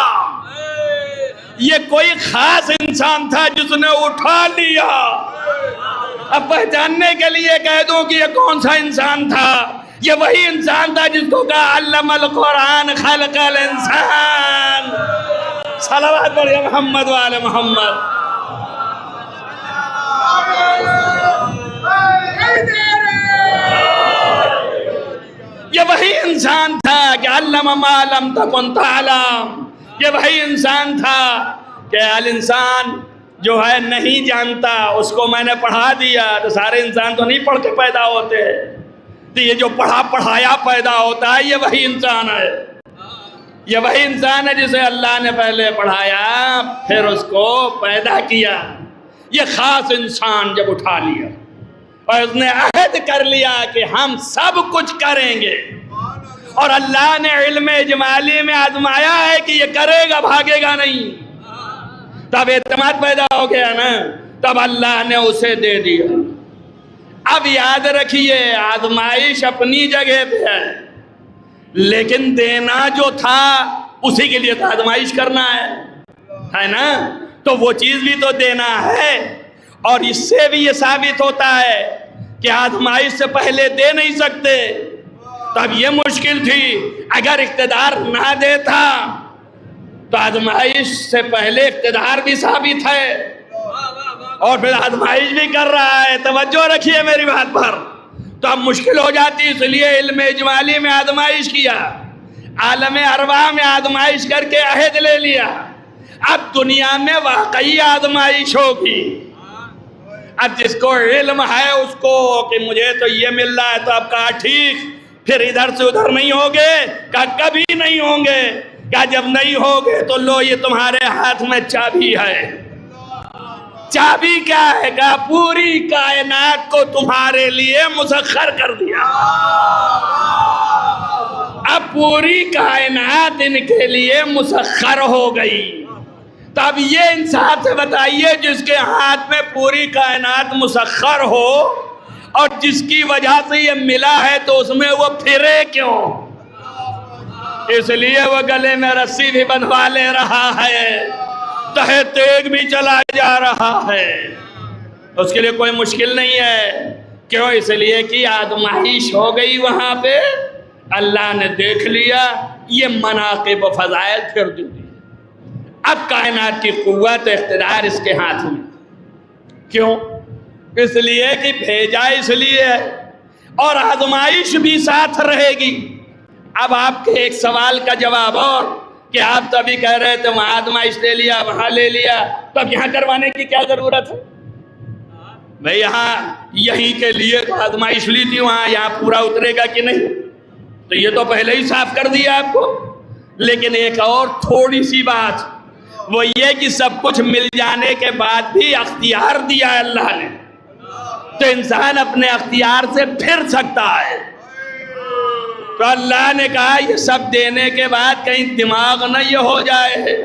یہ کوئی خاص انسان تھا جس نے اٹھا لیا۔ اب پہچاننے کے لیے کہہ دوں کہ یہ کون سا انسان تھا، یہ وہی انسان تھا جس کو کہا علم القرآن خلق الانسان۔ صلوات پڑھیے محمد وآل محمد۔ یہ وہی انسان تھا کہ علم ما لم تکن تعلم، یہ وہی انسان تھا کہ الانسان جو ہے نہیں جانتا اس کو میں نے پڑھا دیا۔ تو سارے انسان تو نہیں پڑھ کے پیدا ہوتے، تو یہ جو پڑھا پڑھایا پیدا ہوتا ہے یہ وہی انسان ہے، یہ وہی انسان ہے جسے اللہ نے پہلے پڑھایا پھر اس کو پیدا کیا۔ یہ خاص انسان جب اٹھا لیا اور اس نے عہد کر لیا کہ ہم سب کچھ کریں گے، اور اللہ نے علم اجمالی میں آزمایا ہے کہ یہ کرے گا، بھاگے گا نہیں، تب اعتماد پیدا ہو گیا نا، تب اللہ نے اسے دے دیا۔ اب یاد رکھیے آزمائش اپنی جگہ پہ ہے، لیکن دینا جو تھا اسی کے لیے تو آزمائش کرنا ہے نا، تو وہ چیز بھی تو دینا ہے، اور اس سے بھی یہ ثابت ہوتا ہے کہ آزمائش سے پہلے دے نہیں سکتے۔ تب یہ مشکل تھی، اگر اقتدار نہ دیتا تو آزمائش سے پہلے اقتدار بھی ثابت ہے، اور پھر آزمائش بھی کر رہا ہے۔ توجہ رکھیے میری بات پر، تو اب مشکل ہو جاتی، اس لیے علم اجمالی میں آزمائش کیا، عالم ارواح میں آزمائش کر کے عہد لے لیا۔ اب دنیا میں واقعی آزمائش ہوگی۔ اب جس کو علم ہے اس کو کہ مجھے تو یہ مل رہا ہے، تو اب کہا ٹھیک، پھر ادھر سے ادھر نہیں ہوگے، کہا کبھی نہیں ہوں گے، کہا جب نہیں ہوگے تو لو یہ تمہارے ہاتھ میں چابی ہے۔ چابی کیا ہے؟ کہا پوری کائنات کو تمہارے لیے مسخر کر دیا۔ اب پوری کائنات ان کے لیے مسخر ہو گئی۔ تب یہ انصاف سے بتائیے، جس کے ہاتھ میں پوری کائنات مسخر ہو اور جس کی وجہ سے یہ ملا ہے، تو اس میں وہ پھرے کیوں؟ اس لیے وہ گلے میں رسی بھی بندھوا لے رہا ہے، تہے تیگ بھی چلا جا رہا ہے، اس کے لیے کوئی مشکل نہیں ہے۔ کیوں؟ اس لیے کہ آزمائش ہو گئی وہاں پہ، اللہ نے دیکھ لیا، یہ مناقب و فضائل پھر دے دی۔ اب کائنات کی قوت اقتدار اس کے ہاتھ میں۔ کیوں؟ اس لیے کہ بھیجا اس لیے ہے، اور آزمائش بھی ساتھ رہے گی۔ اب آپ کے ایک سوال کا جواب اور کہ آپ تو ابھی کہہ رہے تھے وہاں آزمائش لے لیا، وہاں لے لیا، تو اب یہاں کروانے کی کیا ضرورت ہے؟ بھئی یہاں یہی کے لیے تو آزمائش لی تھی، وہاں یہاں پورا اترے گا کہ نہیں؟ تو یہ تو پہلے ہی صاف کر دیا آپ کو۔ لیکن ایک اور تھوڑی سی بات، وہ یہ کہ سب کچھ مل جانے کے بعد بھی اختیار دیا ہے اللہ نے، تو انسان اپنے اختیار سے پھر سکتا ہے۔ تو اللہ نے کہا یہ سب دینے کے بعد کہیں دماغ نہ یہ ہو جائے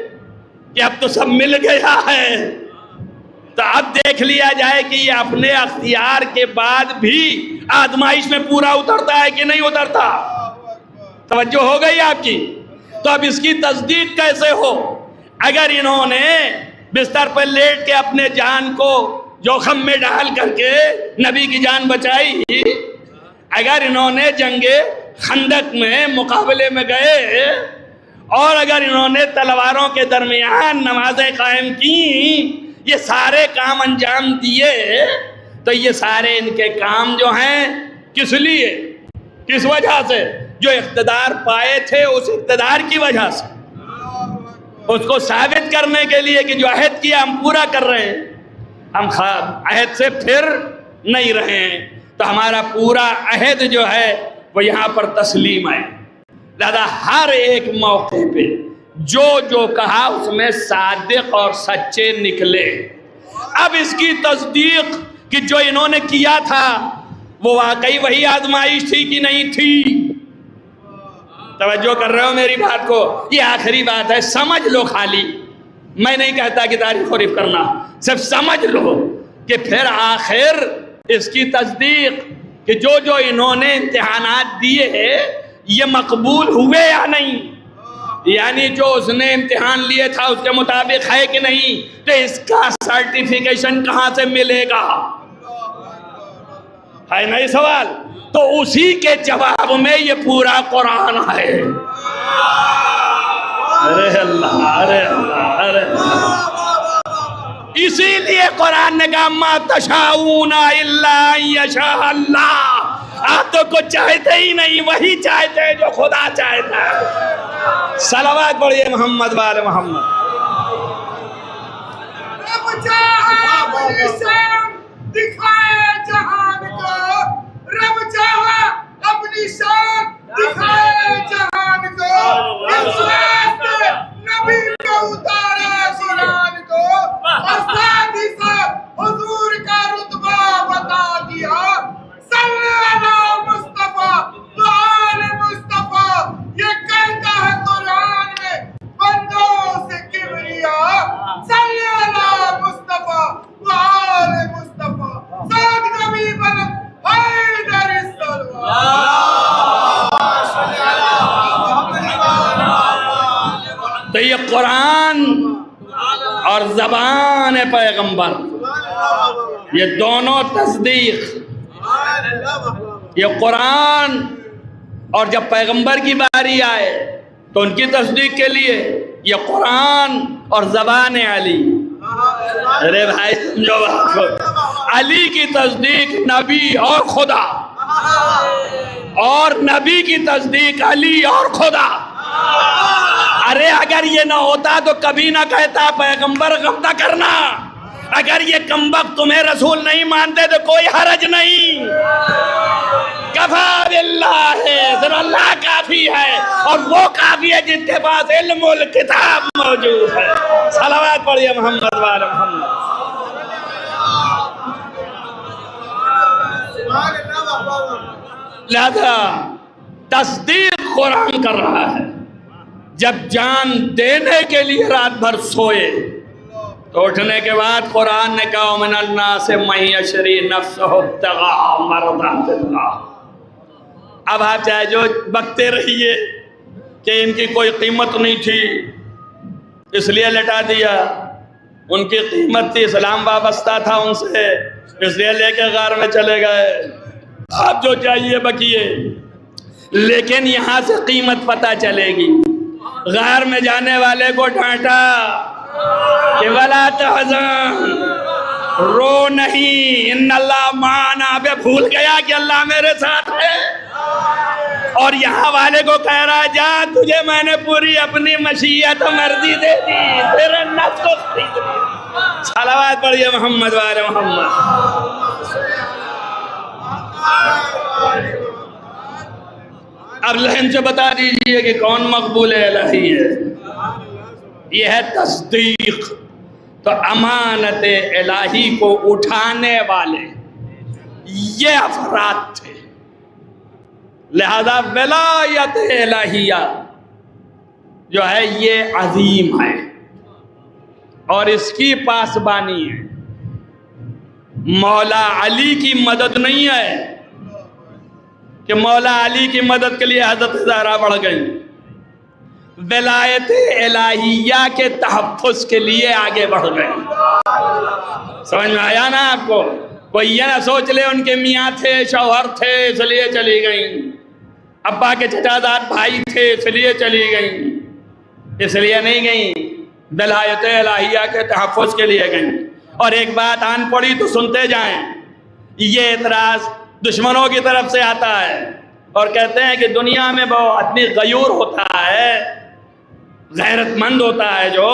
کہ اب تو سب مل گیا ہے، تو اب دیکھ لیا جائے کہ یہ اپنے اختیار کے بعد بھی آزمائش میں پورا اترتا ہے کہ نہیں اترتا۔ توجہ ہو گئی آپ کی؟ تو اب اس کی تصدیق کیسے ہو؟ اگر انہوں نے بستر پر لیٹ کے اپنے جان کو جوخم میں ڈال کر کے نبی کی جان بچائی، اگر انہوں نے جنگ خندق میں مقابلے میں گئے، اور اگر انہوں نے تلواروں کے درمیان نمازیں قائم کی، یہ سارے کام انجام دیے، تو یہ سارے ان کے کام جو ہیں کس لیے، کس وجہ سے؟ جو اقتدار پائے تھے اس اقتدار کی وجہ سے، اس کو ثابت کرنے کے لیے کہ جو عہد کیا ہم پورا کر رہے ہیں، ہم عہد سے پھر نہیں رہے ہیں، تو ہمارا پورا عہد جو ہے وہ یہاں پر تسلیم ہے۔ لہذا ہر ایک موقع پہ جو کہا اس میں صادق اور سچے نکلے۔ اب اس کی تصدیق کہ جو انہوں نے کیا تھا وہ واقعی وہی آزمائش تھی کہ نہیں تھی؟ توجہ کر رہے ہو میری بات کو؟ یہ آخری بات ہے، سمجھ لو خالی، میں نہیں کہتا کہ تعریف خریف کرنا، صرف سمجھ لو کہ پھر آخر اس کی تصدیق کہ جو انہوں نے امتحانات دیے ہیں یہ مقبول ہوئے یا نہیں، یعنی جو اس نے امتحان لیے تھا اس کے مطابق ہے کہ نہیں، تو اس کا سرٹیفیکیشن کہاں سے ملے گا؟ ہے نا یہ سوال؟ تو اسی کے جواب میں یہ پورا قرآن ہے۔ ارے اللہ، ارے اللہ، ارے اللہ۔ اسی لیے قرآن نے کہا ما تشاؤون الا ان یشاء اللہ، آپ تو کچھ چاہتے ہی نہیں، وہی چاہتے ہیں جو خدا چاہتا ہے۔ صلوات پڑھیے محمد وآل محمد۔ رب چاہا اپنی شان دکھائے جہان کو، رب چاہا اپنی شان دکھائے جہان کو، اس واسطے نبی کو اتارا قرآن کو، اور ساتھ ہی ساتھ حضور کا رتبہ بتا دیا۔ صلی اللہ مصطفیٰ وآل مصطفیٰ، یہ کہتا ہے قرآن میں بندوں سے کبریا۔ صلی اللہ مصطفیٰ وآل مصطفیٰ، ساتھ نبی بلند حیدر تو یہ قرآن اور زبان پیغمبر، یہ دونوں تصدیق، یہ قرآن اور جب پیغمبر کی باری آئے تو ان کی تصدیق کے لیے یہ قرآن اور زبان علی۔ ارے بھائی سمجھو بات کو، علی کی تصدیق نبی اور خدا، اور نبی کی تصدیق علی اور خدا۔ ارے اگر یہ نہ ہوتا تو کبھی نہ کہتا پیغمبر غم نہ کرنا، اگر یہ کمبخت تمہیں رسول نہیں مانتے تو کوئی حرج نہیں، کفا باللہ ہے، صرف اللہ کافی ہے، اور وہ کافی ہے جن کے پاس علم الکتاب موجود ہے۔ صلوات پڑھیے محمد وآل محمد۔ لہذا تصدیق قرآن کر رہا ہے، جب جان دینے کے لیے رات بھر سوئے تو اٹھنے کے بعد قرآن نے کہا من الناس من یشری نفسہ ابتغاء مرضات اللہ۔ اب آپ چاہے جو بکتے رہیے کہ ان کی کوئی قیمت نہیں تھی اس لیے لٹا دیا، ان کی قیمت تھی، اسلام وابستہ تھا ان سے اس لیے لے کے غار میں چلے گئے، آپ جو چاہیے بکیے، لیکن یہاں سے قیمت پتہ چلے گی۔ غار میں جانے والے کو ڈانٹا کہ وَلَا تَحْزَن، رو نہیں، ان اللہ معنا، بے بھول گیا کہ اللہ میرے ساتھ ہے، اور یہاں والے کو کہہ رہا جا تجھے میں نے پوری اپنی مشیت و مرضی دے دی، تیرے نفس کو خرید لی۔ صلوات پڑھیے محمد وآل محمد۔ اب لہن سے بتا دیجئے کہ کون مقبول الہی ہے؟ یہ ہے تصدیق۔ تو امانت الہی کو اٹھانے والے یہ افراد تھے، لہذا ولایت الہیہ جو ہے یہ عظیم ہے اور اس کی پاسبانی ہے۔ مولا علی کی مدد نہیں ہے کہ مولا علی کی مدد کے لیے حضرت زہرا بڑھ گئی، ولایت الہیہ کے تحفظ کے لیے آگے بڑھ گئی۔ سمجھ میں آیا نا آپ کو؟ کوئی یہ نہ سوچ لے ان کے میاں تھے، شوہر تھے اس لیے چلی گئیں، ابا کے چچا زاد بھائی تھے اس لیے چلی گئیں، اس لیے نہیں گئیں، ولایت الہیہ کے تحفظ کے لیے گئیں۔ اور ایک بات آن پڑی تو سنتے جائیں، یہ اعتراض دشمنوں کی طرف سے آتا ہے اور کہتے ہیں کہ دنیا میں وہ آدمی غیور ہوتا ہے، غیرت مند ہوتا ہے جو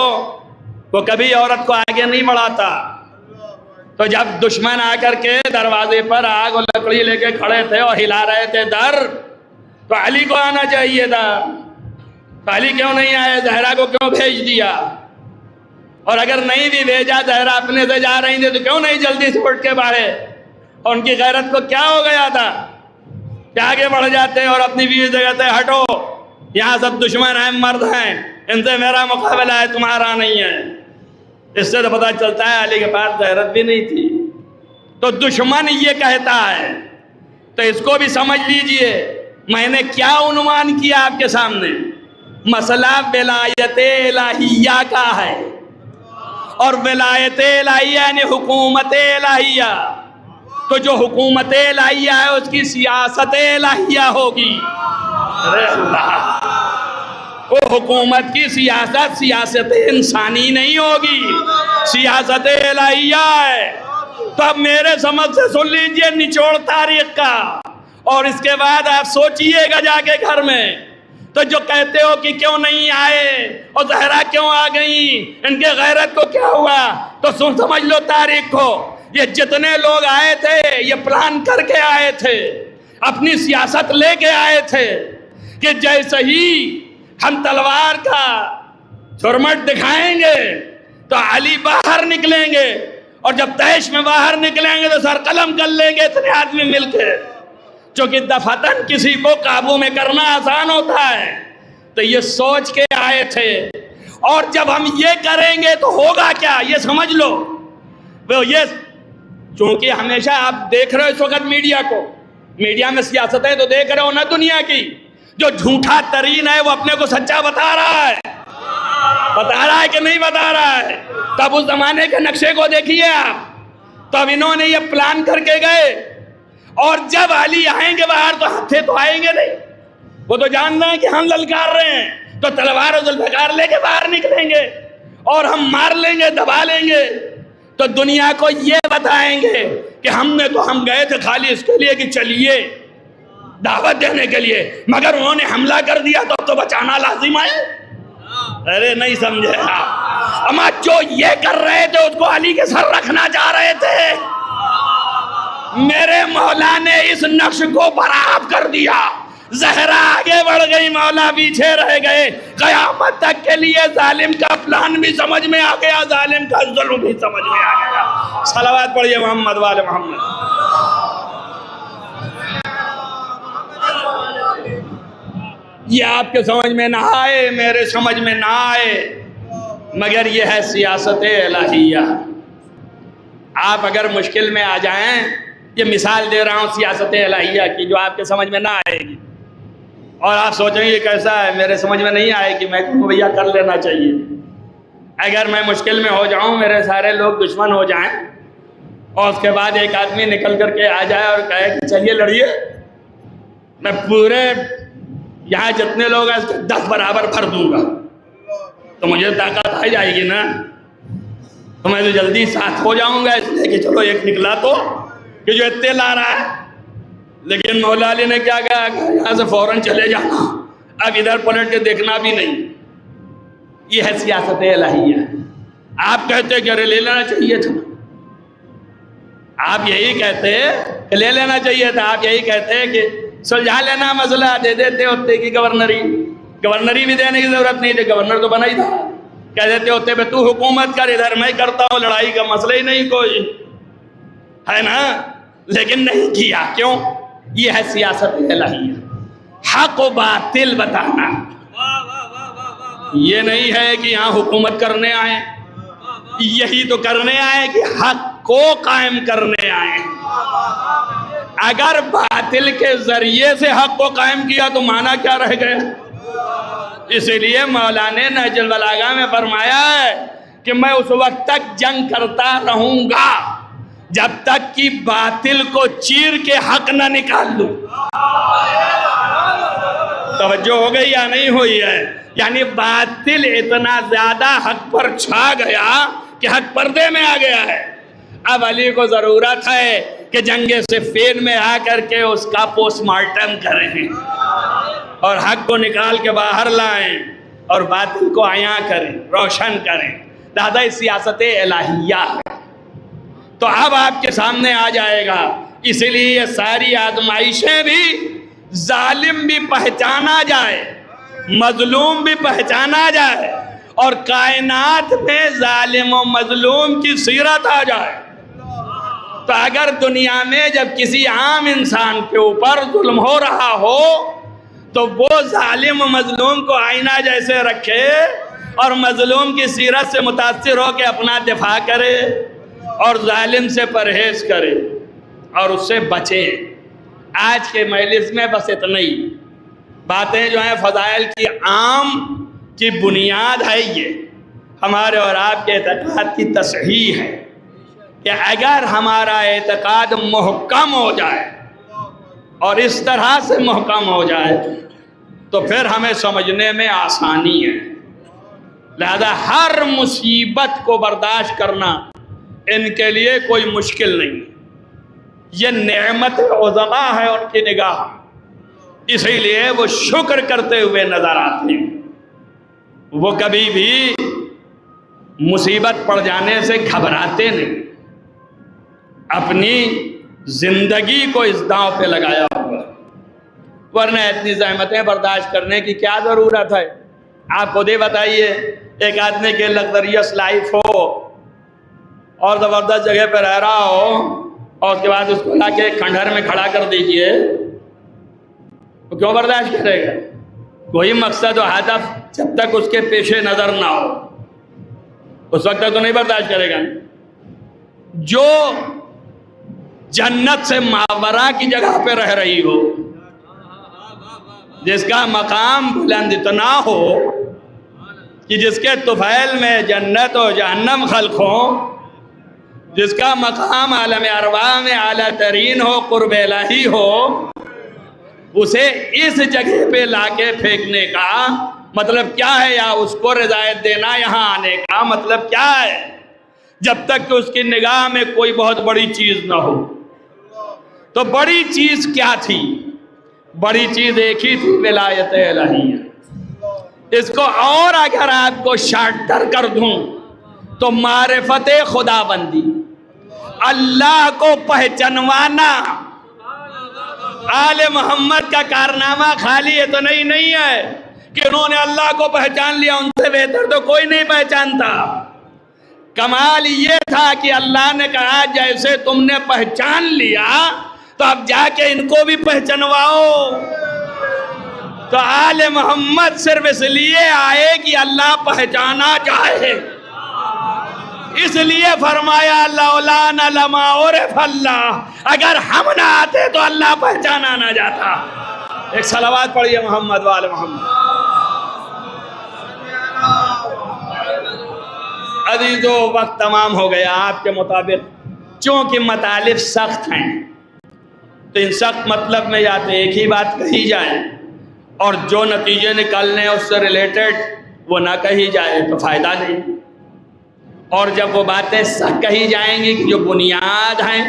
وہ کبھی عورت کو آگے نہیں بڑھاتا، تو جب دشمن آ کر کے دروازے پر آگ اور لکڑی لے کے کھڑے تھے اور ہلا رہے تھے در، تو علی کو آنا چاہیے تھا، تو علی کیوں نہیں آئے؟ زہرا کو کیوں بھیج دیا؟ اور اگر نہیں بھی بھیجا، زہرا اپنے سے جا رہی تھی تو کیوں نہیں جلدی سے اٹھ کے بڑھے؟ اور ان کی غیرت کو کیا ہو گیا تھا کہ آگے بڑھ جاتے اور اپنی بیوی سے کہتے ہٹو، یہاں سب دشمن ہیں، مرد ہیں، ان سے میرا مقابلہ ہے، تمہارا نہیں ہے۔ اس سے تو پتہ چلتا ہے علی کے پاس غیرت بھی نہیں تھی۔ تو دشمن یہ کہتا ہے تو اس کو بھی سمجھ لیجئے میں نے کیا عنوان کیا آپ کے سامنے، مسئلہ ولایت الہیہ کا ہے، اور ولایت الہیہ یعنی حکومت الہیہ، تو جو حکومت الہیہ ہے اس کی سیاست الہیہ ہوگی۔ ارے اللہ، وہ حکومت کی سیاست انسانی نہیں ہوگی، سیاست الہیہ ہے۔ تو اب میرے سمجھ سے سن لیجئے نچوڑ تاریخ کا، اور اس کے بعد آپ سوچئے گا جا کے گھر میں۔ تو جو کہتے ہو کہ کیوں نہیں آئے اور زہرا کیوں آ گئیں، ان کے غیرت کو کیا ہوا، تو سمجھ لو تاریخ کو، یہ جتنے لوگ آئے تھے یہ پلان کر کے آئے تھے، اپنی سیاست لے کے آئے تھے کہ جیسے ہی ہم تلوار کا چھرمٹ دکھائیں گے تو علی باہر نکلیں گے، اور جب طیش میں باہر نکلیں گے تو سر قلم کر لیں گے اتنے آدمی مل کے، چونکہ دفعتاً کسی کو قابو میں کرنا آسان ہوتا ہے۔ تو یہ سوچ کے آئے تھے، اور جب ہم یہ کریں گے تو ہوگا کیا یہ سمجھ لو۔ یہ چونکہ ہمیشہ آپ دیکھ رہے ہو اس وقت میڈیا کو، میڈیا میں سیاستیں تو دیکھ رہے ہو نا دنیا کی، جو جھوٹا ترین ہے وہ اپنے کو سچا بتا رہا ہے کہ نہیں بتا رہا ہے۔ تب اس زمانے کے نقشے کو دیکھیے آپ، تب انہوں نے یہ پلان کر کے گئے، اور جب علی آئیں گے باہر تو ہتھے تو آئیں گے نہیں، وہ تو جان رہے ہیں کہ ہم للکار رہے ہیں، تو تلوار و ذوالفقار لے کے باہر نکلیں گے اور ہم مار لیں گے، دبا لیں گے، تو دنیا کو یہ بتائیں گے کہ ہم گئے تھے خالی اس کے لیے کہ چلیے دعوت دینے کے لیے، مگر انہوں نے حملہ کر دیا تو بچانا لازم ہے۔ ارے نہیں سمجھے آپ، اما جو یہ کر رہے تھے اس کو علی کے سر رکھنا چاہ رہے تھے، میرے مولا نے اس نقش کو برآب کر دیا، زہرا آگے بڑھ گئی، مولا پیچھے رہ گئے، قیامت تک کے لیے ظالم کا پلان بھی سمجھ میں آ گیا، ظالم کا ظلم بھی سمجھ میں آ گیا۔ صلوات پڑھیے محمد والے محمد۔ یہ آپ کے سمجھ میں نہ آئے، میرے سمجھ میں نہ آئے، مگر یہ ہے سیاست الہیہ۔ آپ اگر مشکل میں آ جائیں، یہ مثال دے رہا ہوں سیاست الہیہ کی جو آپ کے سمجھ میں نہ آئے گی، اور آپ سوچیں یہ کیسا ہے، میرے سمجھ میں نہیں آئے گی، میں کہوں بھیا کر لینا چاہیے۔ اگر میں مشکل میں ہو جاؤں، میرے سارے لوگ دشمن ہو جائیں، اور اس کے بعد ایک آدمی نکل کر کے آ جائے اور کہے کہ چلیے لڑیے، میں پورے یہاں جتنے لوگ ہیں اس کے 10 برابر بھر دوں گا، تو مجھے طاقت آ جائے گی نا، تو میں تو جلدی ساتھ ہو جاؤں گا، اس لیے کہ چلو ایک نکلا تو کہ جو اتنے لا رہا ہے۔ لیکن مولا علی نے کیا کہا کہ یہاں سے فوراً چلے جانا، اب ادھر پلٹ کے دیکھنا بھی نہیں۔ یہ ہے سیاست الہیہ۔ آپ کہتے کہ ارے لے لینا چاہیے تھا، آپ یہی کہتے کہ لے لینا چاہیے تھا، آپ یہی کہتے کہ سلجھا لینا مسئلہ، دے دیتے ہوتے کی گورنری بھی دینے کی ضرورت نہیں تھی، گورنر تو بنا ہی تھا، کہہ دیتے ہوتے بے تو حکومت کر، ادھر میں کرتا ہوں، لڑائی کا مسئلہ ہی نہیں کوئی ہے نا۔ لیکن نہیں کیا، کیوں؟ یہ ہے سیاست الہیہ، حق و باطل بتانا۔ یہ نہیں ہے کہ یہاں حکومت کرنے آئے، یہی تو کرنے آئے کہ حق کو قائم کرنے آئے۔ اگر باطل کے ذریعے سے حق کو قائم کیا تو معنی کیا رہ گیا؟ اسی لیے مولا نے نہج البلاغہ میں فرمایا ہے کہ میں اس وقت تک جنگ کرتا رہوں گا جب تک کہ باطل کو چیر کے حق نہ نکال لوں۔ توجہ ہو گئی یا نہیں ہوئی ہے؟ یعنی باطل اتنا زیادہ حق پر چھا گیا کہ حق پردے میں آ گیا ہے۔ اب علی کو ضرورت ہے کہ جنگ صفین میں آ کر کے اس کا پوسٹ مارٹم کریں اور حق کو نکال کے باہر لائیں اور باطل کو عیاں کریں، روشن کریں۔ لہذا سیاست الہیہ ہے۔ تو اب آپ کے سامنے آ جائے گا، اسی لیے یہ ساری آزمائشیں بھی ظالم بھی پہچانا جائے، مظلوم بھی پہچانا جائے، اور کائنات میں ظالم و مظلوم کی سیرت آ جائے۔ تو اگر دنیا میں جب کسی عام انسان کے اوپر ظلم ہو رہا ہو تو وہ ظالم و مظلوم کو آئینہ جیسے رکھے اور مظلوم کی سیرت سے متاثر ہو کے اپنا دفاع کرے اور ظالم سے پرہیز کرے اور اس سے بچے۔ آج کے مجلس میں بس اتنا ہی باتیں جو ہیں فضائل کی عام کی بنیاد ہے، یہ ہمارے اور آپ کے اعتقاد کی تصحیح ہے کہ اگر ہمارا اعتقاد محکم ہو جائے اور اس طرح سے محکم ہو جائے تو پھر ہمیں سمجھنے میں آسانی ہے۔ لہذا ہر مصیبت کو برداشت کرنا ان کے لیے کوئی مشکل نہیں، یہ نعمت عظما ہے ان کی نگاہ، اسی لیے وہ شکر کرتے ہوئے نظر آتے ہیں۔ وہ کبھی بھی مصیبت پڑ جانے سے گھبراتے نہیں، اپنی زندگی کو اس داؤ پہ لگایا ہوا، ورنہ اتنی زحمتیں برداشت کرنے کی کیا ضرورت ہے؟ آپ خود ہی بتائیے، ایک آدمی کے لگزریس لائف ہو اور زبردست جگہ پہ رہ رہا ہو اور اس کے بعد اس کو لا کے کھنڈر میں کھڑا کر دیجئے، تو کیوں برداشت کرے گا؟ کوئی مقصد و ہدف جب تک اس کے پیش نظر نہ ہو اس وقت تک تو نہیں برداشت کرے گا۔ جو جنت سے ماورا کی جگہ پہ رہ رہی ہو، جس کا مقام بلند اتنا ہو کہ جس کے طفیل میں جنت و جہنم خلق ہو، جس کا مقام عالم ارواح میں اعلیٰ ترین ہو، قرب الہی ہو، اسے اس جگہ پہ لا کے پھینکنے کا مطلب کیا ہے؟ یا اس کو رضایت دینا یہاں آنے کا مطلب کیا ہے؟ جب تک کہ اس کی نگاہ میں کوئی بہت بڑی چیز نہ ہو۔ تو بڑی چیز کیا تھی؟ بڑی چیز ایک ہی تھی، ولایت الہیہ۔ اس کو اور اگر آپ کو شارٹر کر دوں تو معرفت خدا بندی، اللہ کو پہچانوانا۔ آل محمد کا کارنامہ خالی اتنا ہی نہیں ہے کہ انہوں نے اللہ کو پہچان لیا، ان سے بہتر تو کوئی نہیں پہچانتا۔ کمال یہ تھا کہ اللہ نے کہا جیسے تم نے پہچان لیا تو اب جا کے ان کو بھی پہچانواؤ۔ تو آل محمد صرف اس لیے آئے کہ اللہ پہچانا چاہے، اس لیے فرمایا لولا نہ لما عرف اللہ، اگر ہم نہ آتے تو اللہ پہچانا نہ جاتا۔ ایک صلوات پڑھیے محمد وآل محمد۔ عزیزو وقت تمام ہو گیا آپ کے مطابق، چونکہ مطالب سخت ہیں تو ان سخت مطلب میں یا تو ایک ہی بات کہی جائے اور جو نتیجے نکلنے اس سے ریلیٹڈ وہ نہ کہی جائے تو فائدہ نہیں، اور جب وہ باتیں سخت کہی جائیں گی جو بنیاد ہیں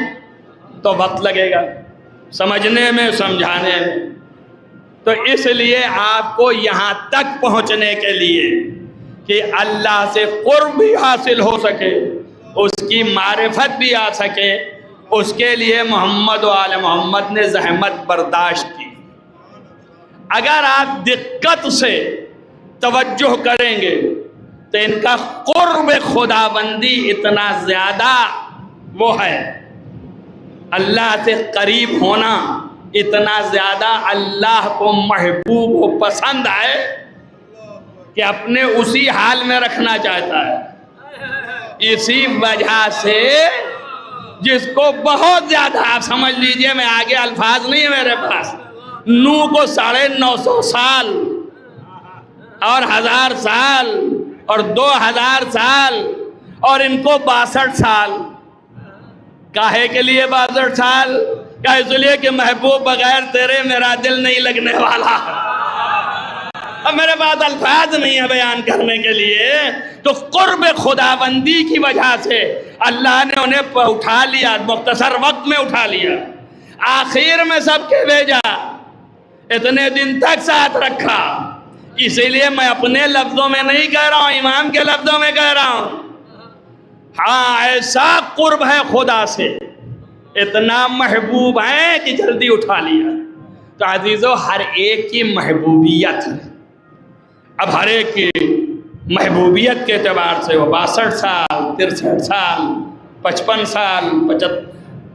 تو وقت لگے گا سمجھنے میں، سمجھانے میں۔ تو اس لیے آپ کو یہاں تک پہنچنے کے لیے کہ اللہ سے قرب بھی حاصل ہو سکے، اس کی معرفت بھی آ سکے، اس کے لیے محمد و آل محمد نے زحمت برداشت کی۔ اگر آپ دقت سے توجہ کریں گے تو ان کا قرب خدا بندی اتنا زیادہ وہ ہے، اللہ سے قریب ہونا اتنا زیادہ اللہ کو محبوب و پسند ہے کہ اپنے اسی حال میں رکھنا چاہتا ہے۔ اسی وجہ سے جس کو بہت زیادہ، آپ سمجھ لیجئے، میں آگے الفاظ نہیں ہے میرے پاس، نوح کو 950 سال اور 1000 سال اور 2000 سال اور ان کو 62 سال۔ کاہے کے لیے 62 سال؟ کیا اس لیے کہ محبوب بغیر تیرے میرا دل نہیں لگنے والا۔ اب میرے پاس الفاظ نہیں ہے بیان کرنے کے لیے، تو قرب خدا بندی کی وجہ سے اللہ نے انہیں اٹھا لیا، مختصر وقت میں اٹھا لیا، آخر میں سب کے بھیجا، اتنے دن تک ساتھ رکھا۔ اسی لیے میں اپنے لفظوں میں نہیں کہہ رہا ہوں، امام کے لفظوں میں کہہ رہا ہوں۔ ہاں، ایسا قرب ہے خدا سے، اتنا محبوب ہے کہ جلدی اٹھا لیا۔ تو عزیزو، ہر ایک کی محبوبیت ہے۔ اب ہر ایک کی محبوبیت کے اعتبار سے وہ 62 سال، 63 سال، 55 سال،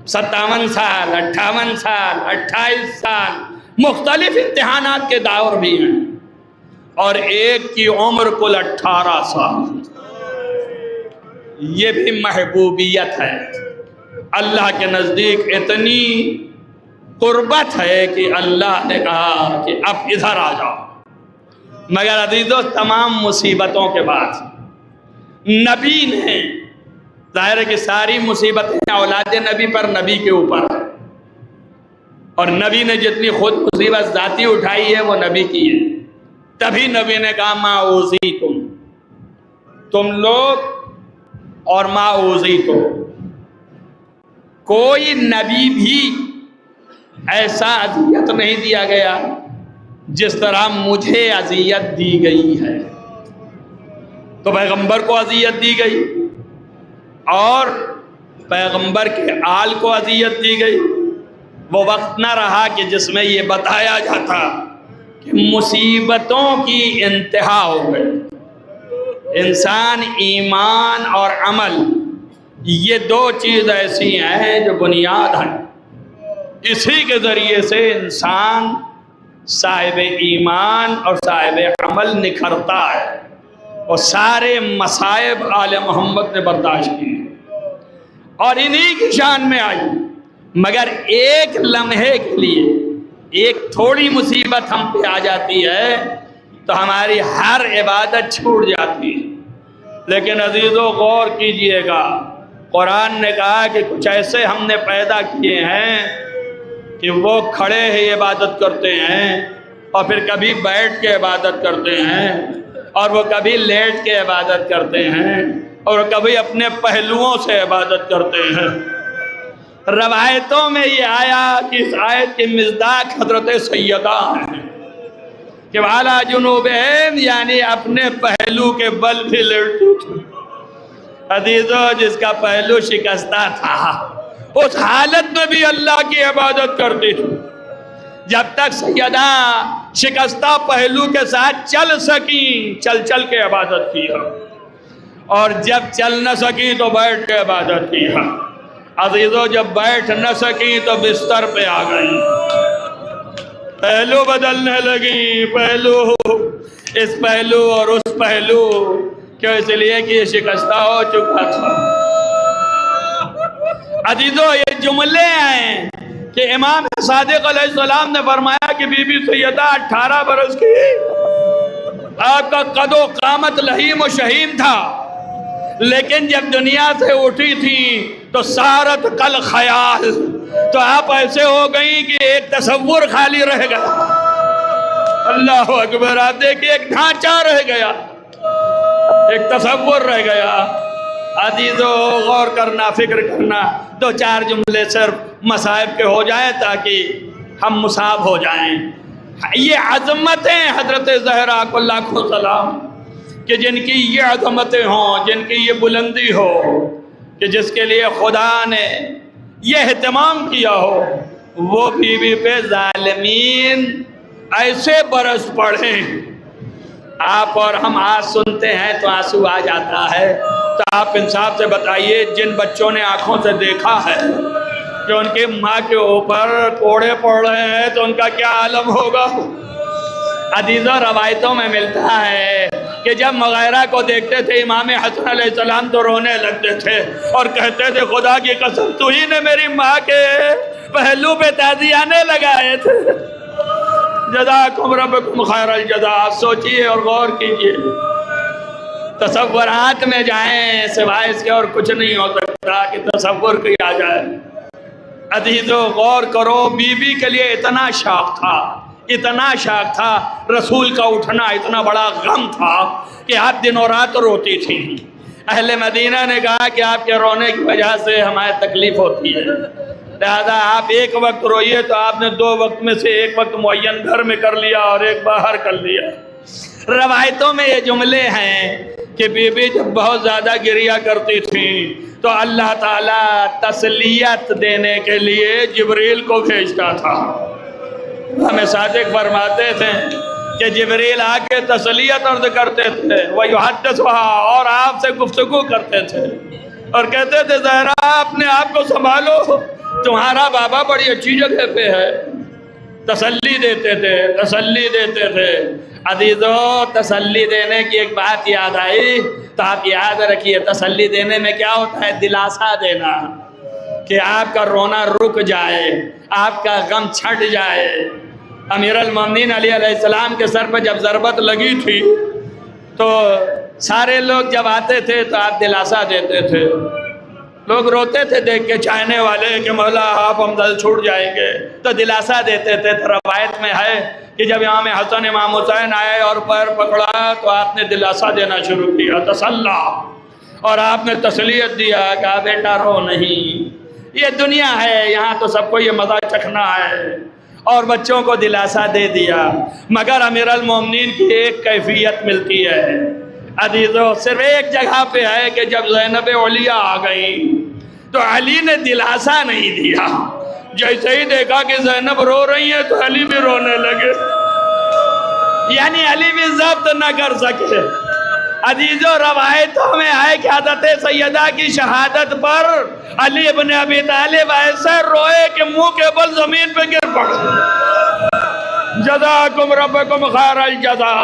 57 سال، 58 سال، 28 سال، مختلف امتحانات کے دور بھی ہیں، اور ایک کی عمر کل 18 سال۔ یہ بھی محبوبیت ہے اللہ کے نزدیک، اتنی قربت ہے کہ اللہ نے کہا کہ اب ادھر آ جاؤ۔ مگر عزیزو تمام مصیبتوں کے بعد نبی نے، ظاہر ہے کہ ساری مصیبتیں اولاد نبی پر، نبی کے اوپر ہے، اور نبی نے جتنی خود مصیبت ذاتی اٹھائی ہے وہ نبی کی ہے۔ تبھی نبی نے کہا ما اوذیتم، تم لوگ اور ما اوذیتم، کوئی نبی بھی ایسا اذیت نہیں دیا گیا جس طرح مجھے اذیت دی گئی ہے۔ تو پیغمبر کو اذیت دی گئی اور پیغمبر کے آل کو اذیت دی گئی۔ وہ وقت نہ رہا کہ جس میں یہ بتایا جاتا کہ مصیبتوں کی انتہا ہو گئی۔ انسان ایمان اور عمل، یہ دو چیز ایسی ہیں جو بنیاد ہیں، اسی کے ذریعے سے انسان صاحب ایمان اور صاحب عمل نکھرتا ہے، اور سارے مصائب آل محمد نے برداشت کی اور انہی کی شان میں آئی۔ مگر ایک لمحے کے لیے ایک تھوڑی مصیبت ہم پہ آ جاتی ہے تو ہماری ہر عبادت چھوٹ جاتی ہے۔ لیکن عزیزو غور کیجئے گا، قرآن نے کہا کہ کچھ ایسے ہم نے پیدا کیے ہیں کہ وہ کھڑے ہی عبادت کرتے ہیں، اور پھر کبھی بیٹھ کے عبادت کرتے ہیں، اور وہ کبھی لیٹ کے عبادت کرتے ہیں، اور کبھی اپنے پہلوؤں سے عبادت کرتے ہیں۔ روایتوں میں یہ آیا کہ اس آیت کے مصداق حضرت سیدہ ہیں کہ والا جنوبہم، یعنی اپنے پہلو کے بل بھی لیٹتی تھی۔ عزیزو جس کا پہلو شکستہ تھا اس حالت میں بھی اللہ کی عبادت کرتی تھی، جب تک سیدہ شکستہ پہلو کے ساتھ چل سکیں، چل چل کے عبادت کی ہے، اور جب چل نہ سکی تو بیٹھ کے عبادت کی ہے۔ عزیزو جب بیٹھ نہ سکی تو بستر پہ آ گئی، پہلو بدلنے لگی، پہلو اس پہلو اور اس پہلو، کیوں؟ اس لیے کہ یہ شکستہ ہو چکا تھا۔ عزیزو یہ جملے ہیں کہ امام صادق علیہ السلام نے فرمایا کہ بی بی سیدہ 18 برس کی، آپ کا قد و قامت لحیم و شہیم تھا، لیکن جب دنیا سے اٹھی تھی تو سارت کل خیال، تو آپ ایسے ہو گئی کہ ایک تصور خالی رہ گیا۔ اللہ اکبر، آپ دیکھیں ایک ڈھانچہ رہ گیا، ایک تصور رہ گیا۔ عزیزو غور کرنا، فکر کرنا، دو چار جملے صرف مصائب کے ہو جائیں تاکہ ہم مصاب ہو جائیں۔ یہ عظمتیں حضرت زہرا کو لاکھوں سلام، کہ جن کی یہ عظمتیں ہوں، جن کی یہ بلندی ہو، کہ جس کے لیے خدا نے یہ اہتمام کیا ہو، وہ بی بی پہ ظالمین ایسے برس پڑے۔ آپ اور ہم آج سنتے ہیں تو آنسو آ جاتا ہے۔ تو آپ انصاف سے بتائیے، جن بچوں نے آنکھوں سے دیکھا ہے کہ ان کی ماں کے اوپر کوڑے پڑ رہے ہیں تو ان کا کیا عالم ہوگا؟ عزیزوں روایتوں میں ملتا ہے کہ جب مغیرہ کو دیکھتے تھے امام حسن علیہ السلام تو رونے لگتے تھے اور کہتے تھے خدا کی قسم تو ہی نے میری ماں کے پہلو پہ تازیانے لگائے تھے۔ جزاکم ربکم خیر الجزا۔ سوچئے اور غور کیجئے، تصورات میں جائیں، سوائے اس کے اور کچھ نہیں ہو سکتا کہ تصور کیا جائے۔ عزیزو غور کرو، بی بی کے لیے اتنا شوق تھا، اتنا شوق تھا، رسول کا اٹھنا اتنا بڑا غم تھا کہ آپ دن و رات روتی تھی۔ اہل مدینہ نے کہا کہ آپ کے رونے کی وجہ سے ہمیں تکلیف ہوتی ہے، لہذا آپ ایک وقت روئیے، تو آپ نے 2 وقت میں سے ایک وقت معین گھر میں کر لیا اور ایک باہر کر لیا۔ روایتوں میں یہ جملے ہیں کہ بی بی جب بہت زیادہ گریا کرتی تھی تو اللہ تعالیٰ تسلیت دینے کے لیے جبریل کو بھیجتا تھا۔ ہمیں صادق فرماتے تھے کہ جبریل آ کے تسلیت عرض کرتے تھے، وَيُحَدِّثُهَا، اور آپ سے گفتگو کرتے تھے اور کہتے تھے زہرا اپنے آپ کو سنبھالو، تمہارا بابا بڑی اچھی جگہ پہ ہے۔ تسلی دیتے تھے، تسلی دیتے تھے۔ عزیزو تسلی دینے کی ایک بات یاد آئی تو آپ یاد رکھیے، تسلی دینے میں کیا ہوتا ہے؟ دلاسا دینا۔ کہ آپ کا رونا رک جائے، آپ کا غم چھٹ جائے۔ امیر المومنین علی علیہ السلام کے سر پہ جب ضربت لگی تھی تو سارے لوگ جب آتے تھے تو آپ دلاسا دیتے تھے، لوگ روتے تھے دیکھ کے چاہنے والے کہ مولا آپ ہم دل چھوٹ جائیں گے، تو دلاسا دیتے تھے۔ تو روایت میں ہے کہ جب امام حسن امام حسین آئے اور پیر پکڑا تو آپ نے دلاسا دینا شروع کیا، تسلی، اور آپ نے تسلیت دیا کہ بیٹا رو نہیں، یہ دنیا ہے، یہاں تو سب کو یہ مزہ چکھنا ہے، اور بچوں کو دلاسا دے دیا۔ مگر امیر المومنین کی ایک کیفیت ملتی ہے عزیزو، صرف ایک جگہ پہ ہے کہ جب زینب علیہ آ گئی تو علی نے دلاسا نہیں دیا، جیسے ہی دیکھا کہ زینب رو رہی ہے تو علی بھی رونے لگے، یعنی علی بھی ضبط نہ کر سکے۔ عزیزو روایتوں میں ہے کہ حضرت سیدہ کی شہادت پر علی ابن ابی طالب ایسے روئے کہ منہ کے بل زمین پہ گر پڑے۔ جزاکم ربکم خیر الجزا۔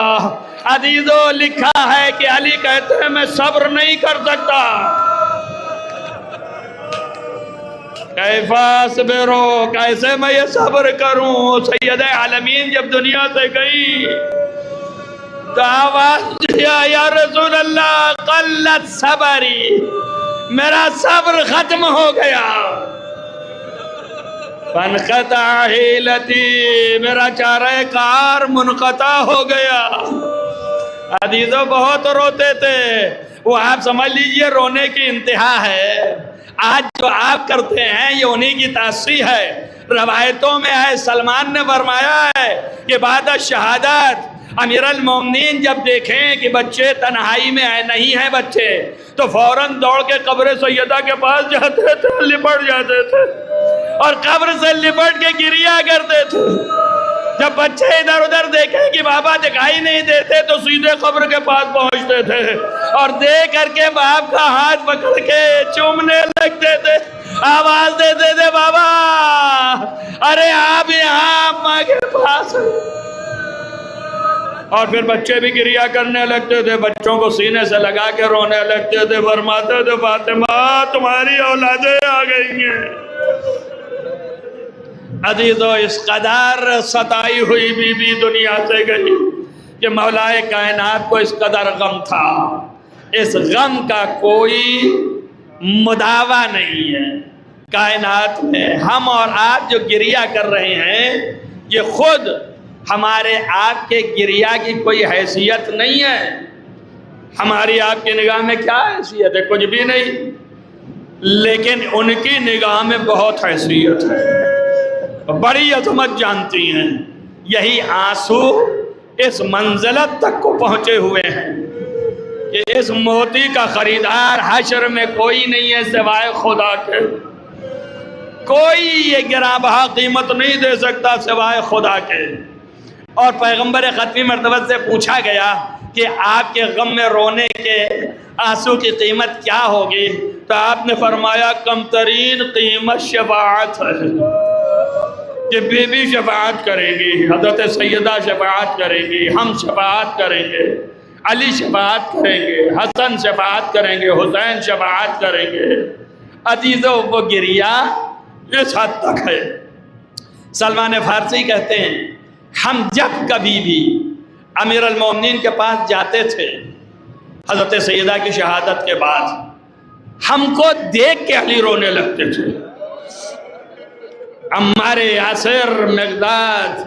عزیزو لکھا ہے کہ علی کہتے ہیں میں صبر نہیں کر سکتا، کیف اصبرو، کیسے میں یہ صبر کروں؟ سید عالمین جب دنیا سے گئی تو آواز دیا یا رسول اللہ قلت صبری، میرا صبر ختم ہو گیا، فانقطع حیلتی، میرا چارہ کار منقطع ہو گیا۔ عزیزو بہت روتے تھے، وہ آپ سمجھ لیجئے رونے کی انتہا ہے۔ آج جو آپ کرتے ہیں یہ انہی کی تاثیر ہے۔ روایتوں میں ہے سلمان نے فرمایا ہے کہ بعد شہادت امیر المومنین جب دیکھیں کہ بچے تنہائی میں نہیں ہیں بچے، تو فوراً دوڑ کے قبر سیدہ کے پاس جاتے تھے، لپٹ جاتے تھے اور قبر سے لپٹ کے گریا کرتے تھے۔ جب بچے ادھر ادھر دیکھیں کہ بابا دکھائی نہیں دیتے تو سیدھے قبر کے پاس پہنچتے تھے اور دیکھ کر کے باپ کا ہاتھ پکڑ کے چومنے لگتے تھے، آواز دیتے تھے بابا ارے آپ یہاں اماں کے پاس۔ اور پھر بچے بھی گریا کرنے لگتے تھے، بچوں کو سینے سے لگا کے رونے لگتے تھے، فرماتے تھے فاطمہ تمہاری اولادیں آ گئی ہیں۔ عزیزو اس قدر ستائی ہوئی بی بی دنیا سے گئی کہ مولا کائنات کو اس قدر غم تھا، اس غم کا کوئی مداوع نہیں ہے کائنات میں۔ ہم اور آپ جو گریا کر رہے ہیں یہ خود ہمارے آپ کے گریا کی کوئی حیثیت نہیں ہے، ہماری آپ کی نگاہ میں کیا حیثیت ہے؟ کچھ بھی نہیں، لیکن ان کی نگاہ میں بہت حیثیت ہے، بڑی عظمت جانتی ہیں۔ یہی آنسو اس منزلت تک کو پہنچے ہوئے ہیں کہ اس موتی کا خریدار حشر میں کوئی نہیں ہے سوائے خدا کے، کوئی یہ گراں بہا قیمت نہیں دے سکتا سوائے خدا کے۔ اور پیغمبر ختمی مرتبہ سے پوچھا گیا کہ آپ کے غم میں رونے کے آنسو کی قیمت کیا ہوگی، تو آپ نے فرمایا کم ترین قیمت شفاعت ہے، کہ بی بی شفاعت کرے گی، حضرت سیدہ شفاعت کرے گی، ہم شفاعت کریں گے، علی شفاعت کریں گے، حسن شفاعت کریں گے، حسین شفاعت کریں گے۔ عزیزو وہ گریا اس حد تک ہے۔ سلمان فارسی کہتے ہیں ہم جب کبھی بھی امیر المومنین کے پاس جاتے تھے حضرت سیدہ کی شہادت کے بعد، ہم کو دیکھ کے علی رونے لگتے تھے۔ عمار یاسر مقداد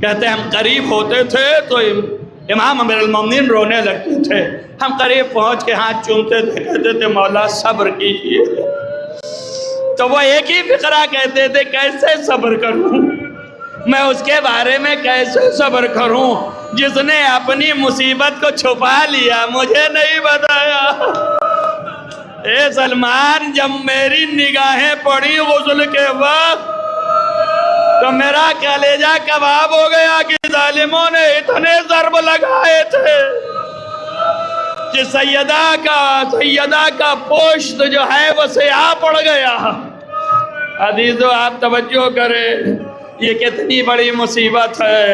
کہتے ہیں ہم قریب ہوتے تھے تو امام امیر المومنین رونے لگتے تھے، ہم قریب پہنچ کے ہاتھ چومتے تھے، کہتے تھے مولا صبر کیجئے، تو وہ ایک ہی فقرہ کہتے تھے کیسے صبر کروں میں، اس کے بارے میں کیسے صبر کروں جس نے اپنی مصیبت کو چھپا لیا، مجھے نہیں بتایا۔ اے سلمان جب میری نگاہیں پڑی غسل کے وقت تو میرا کلیجہ کباب ہو گیا کہ ظالموں نے اتنے ضرب لگائے تھے کہ سیدہ کا پوشت جو ہے وہ سیاہ پڑ گیا۔ عزیزو آپ توجہ کریں، یہ کتنی بڑی مصیبت ہے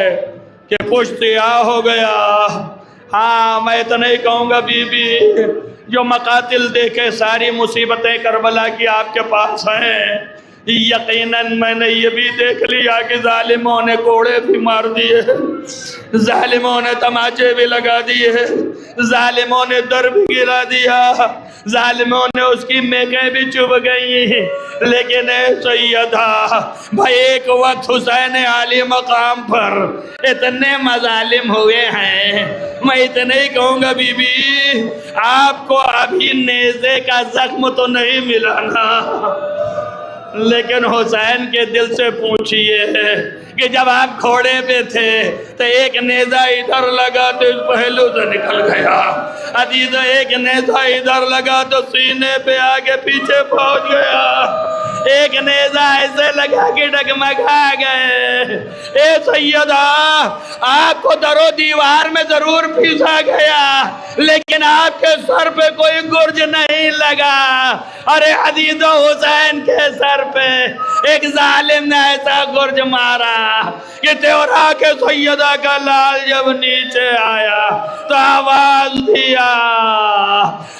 کہ پوشت سیاہ ہو گیا۔ ہاں میں تو نہیں کہوں گا بی بی جو مقاتل دیکھے ساری مصیبتیں کربلا کی آپ کے پاس ہیں، یقیناً میں نے یہ بھی دیکھ لیا کہ ظالموں نے کوڑے بھی مار دیے، ظالموں نے تماچے بھی لگا دیے، ظالموں نے در بھی گرا دیا، ظالموں نے اس کی میکیں بھی چبھ گئی، لیکن اے سیدہ بھائی ایک وقت حسین عالی مقام پر اتنے مظالم ہوئے ہیں، میں اتنے ہی کہوں گا بی بی آپ کو ابھی نیزے کا زخم تو نہیں ملا نا، لیکن حسین کے دل سے پوچھئے کہ جب آپ گھوڑے پہ تھے تو ایک نیزہ ادھر لگا تو اس پہلو سے نکل گیا، عزیز ایک نیزہ ادھر لگا تو سینے پہ آگے پیچھے پہنچ گیا، ایک نیزہ ایسے لگا کہ ڈگمگا گئے۔ اے سیدہ آپ کو در و دیوار میں ضرور پیسا گیا لیکن آپ کے سر پہ کوئی گرج نہیں لگا۔ ارے عزیز حسین کے سر پہ ایک ظالم نے ایسا گرج مارا کہ تیورا کے سیدہ کا لال جب نیچے آیا تو آواز دیا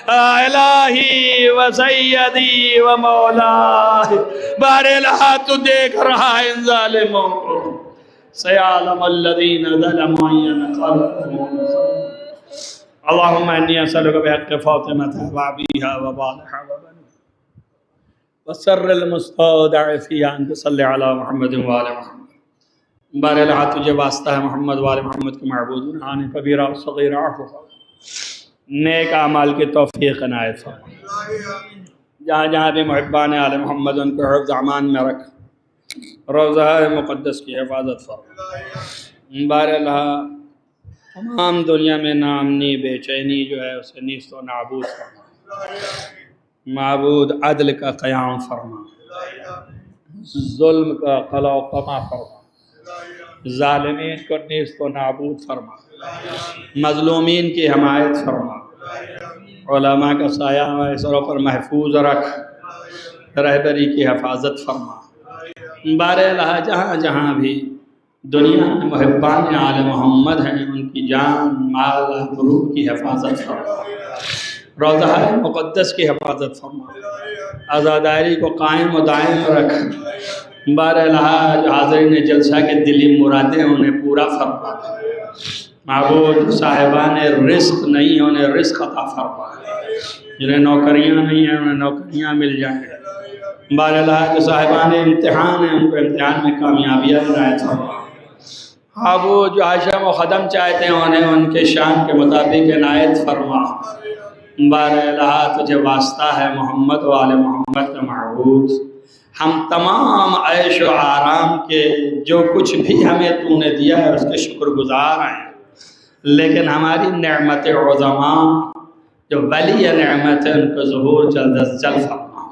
الہی و سیدی و مولا، بار الہ تو دیکھ رہا ہے ان ظالموں کو، سیعلم الذین ظلموا اینقلبهم اللہم انی اسألک بحق فاطمة وابیہا وبالہا وبنیہا وسر المستودع فیہا ان تصلی علی محمد وآل محمد، بار الہ تجھے واسطہ ہے محمد وآل محمد کے معبود آنے کبیرہ و صغیرہ عفو نیک اعمال کی توفیق عنایت فرما، جہاں جہاں بھی محبان آل محمد ان کو حفظ امان میں رکھ، روضہ مقدس کی حفاظت فرما، بار الہ تمام دنیا میں نامنی بے چینی جو ہے اسے نیست و نابود فرما، معبود عدل کا قیام فرما، ظلم کا قلع و قمع فرما، ظالمین کو نیست و نابود فرما، مظلومین کی حمایت فرما، علماء کا سایہ ہمارے سروں پر محفوظ رکھ، رہبری کی حفاظت فرما، بار الہ جہاں جہاں بھی دنیا میں محبان آل محمد ہیں ان کی جان مال روح کی حفاظت فرما، روضہ مقدس کی حفاظت فرما، عزاداری کو قائم و دائم رکھ، بار الہ جو حاضرین جلسہ کے دلی مرادیں انہیں پورا فرما، معبود صاحبان رزق نہیں انہیں رزق عطا فرما، جنہیں نوکریاں نہیں ہیں انہیں نوکریاں مل جائیں، بار الہ کے صاحبان امتحان ہیں ان کو امتحان میں کامیابیاں عنایت فرما، وہ جو عاشم و خدم چاہتے ہیں انہیں ان کے شان کے مطابق عنایت فرما، بار الہ تجھے واسطہ ہے محمد و آل محمد کا معبود، ہم تمام عیش و آرام کے جو کچھ بھی ہمیں تو نے دیا ہے اس کے شکر گزار ہیں، لیکن ہماری نعمت عظما جو ولی نعمت ہے ان کو ظہور جلد از جلد فرما،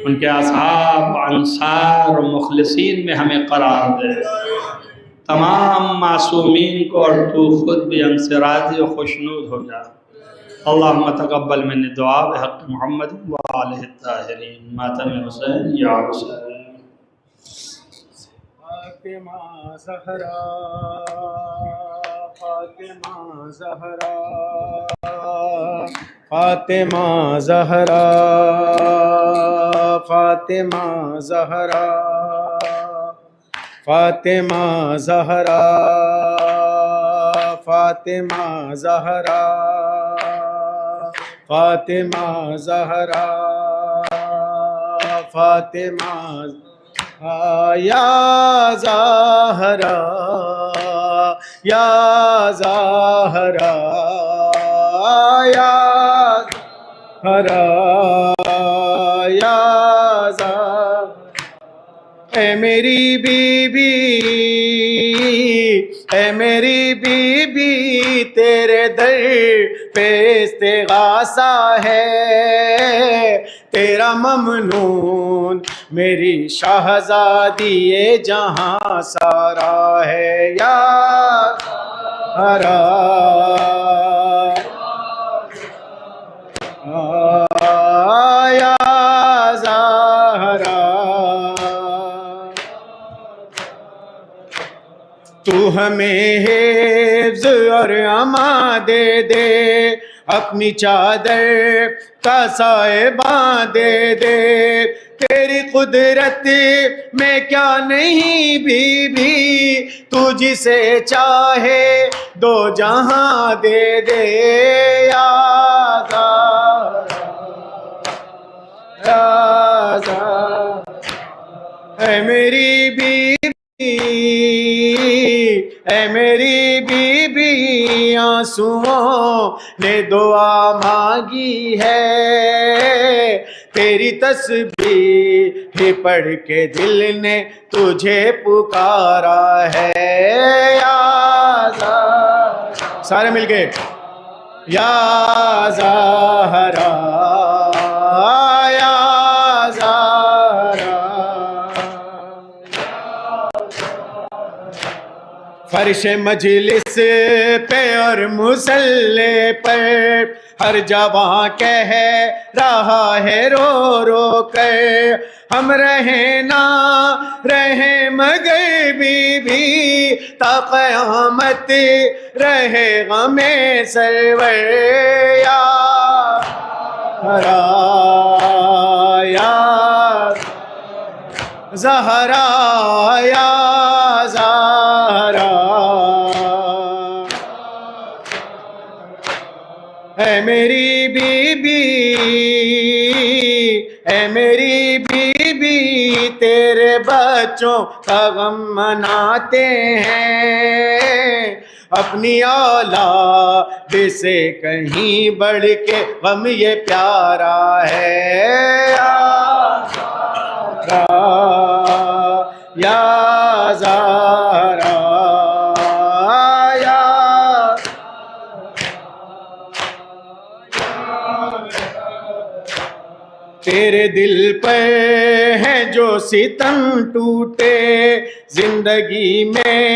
ان کے اصحاب انصار و مخلصین میں ہمیں قرار دے، تمام معصومین کو اور تو خود بھی ہم سے راضی و خوشنود ہو جا، اللہم تقبل من دعا بحق محمد وآلہ الطاہرین، ماتم حسین یا حسین، فاطمہ زہرا فاطمہ زہرا فاطمہ زہرا فاطمہ زہرا فاطمہ زہرا فاطمہ زہرا فاطمہ زہرا فاطمہ یا زہرا یا زہرا یا زہرا یا زہرا، اے میری بی بی اے میری بی بی تیرے در پہ استغاثہ ہے، تیرا ممنون میری شہزادی جہاں سارا ہے، یا ہرا یا زہرا، تو ہمیں حفظ اور امان دے دے، اپنی چادر کا سائباں دے دے، تیری قدرت میں کیا نہیں بی بی، تو جسے چاہے دو جہاں دے دے، یا زہرا یا زہرا اے میری بی بی، اے میری بی بی، آنسوؤں نے دعا مانگی ہے، تیری تسبیح پڑھ کے دل نے تجھے پکارا ہے، یا زہرا، سارے مل کے یا زہرا یا زہرا، فرش مجلس پہ اور مصلی پر ہر جوان کہہ رہا ہے رو رو کر، ہم رہیں نہ رہیں مگر بی بی، تا قیامت رہے غم سرور، یا زہرا یا زہرا، اے میری بی بی، اے میری بی بی، تیرے بچوں کا غم مناتے ہیں، اپنی اولاد سے کہیں بڑھ کے غم یہ پیارا ہے، یا زہرا یا تیرے دل پہ ہیں جو ستم ٹوٹے، زندگی میں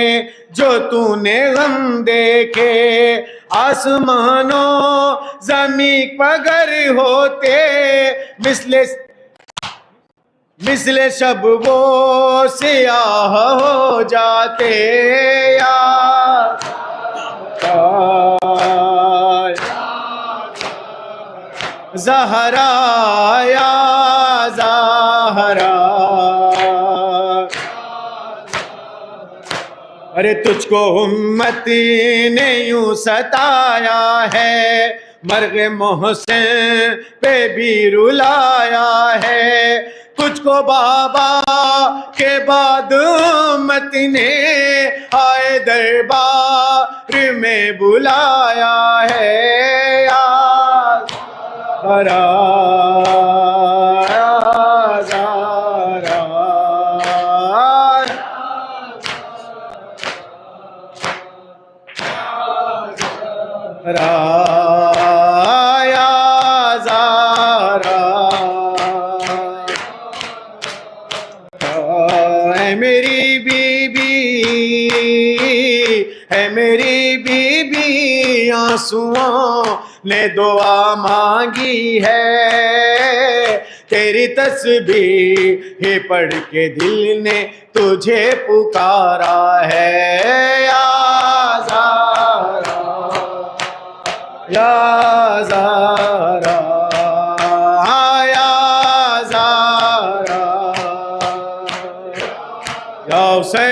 جو تو نے غم دیکھے، آسمانوں زمین پگر ہوتے، مثل شب وہ سیاہ ہو جاتے، یا زہرا یا زہرا، ارے تجھ کو امت نے یوں ستایا ہے، مرغ محسن پہ بھی رلایا ہے، تجھ کو بابا کے بعد امت نے آئے دربار میں بلایا ہے، یا زہرا یا زہرا، یا زہرا، اے میری بی بی، اے میری بی بی، آنسوؤں نے دعا مانگی ہے، تیری تسبیح پڑھ کے دل نے تجھے پکارا ہے، یا زہرا یا زہرا یا زہرا یا حسین۔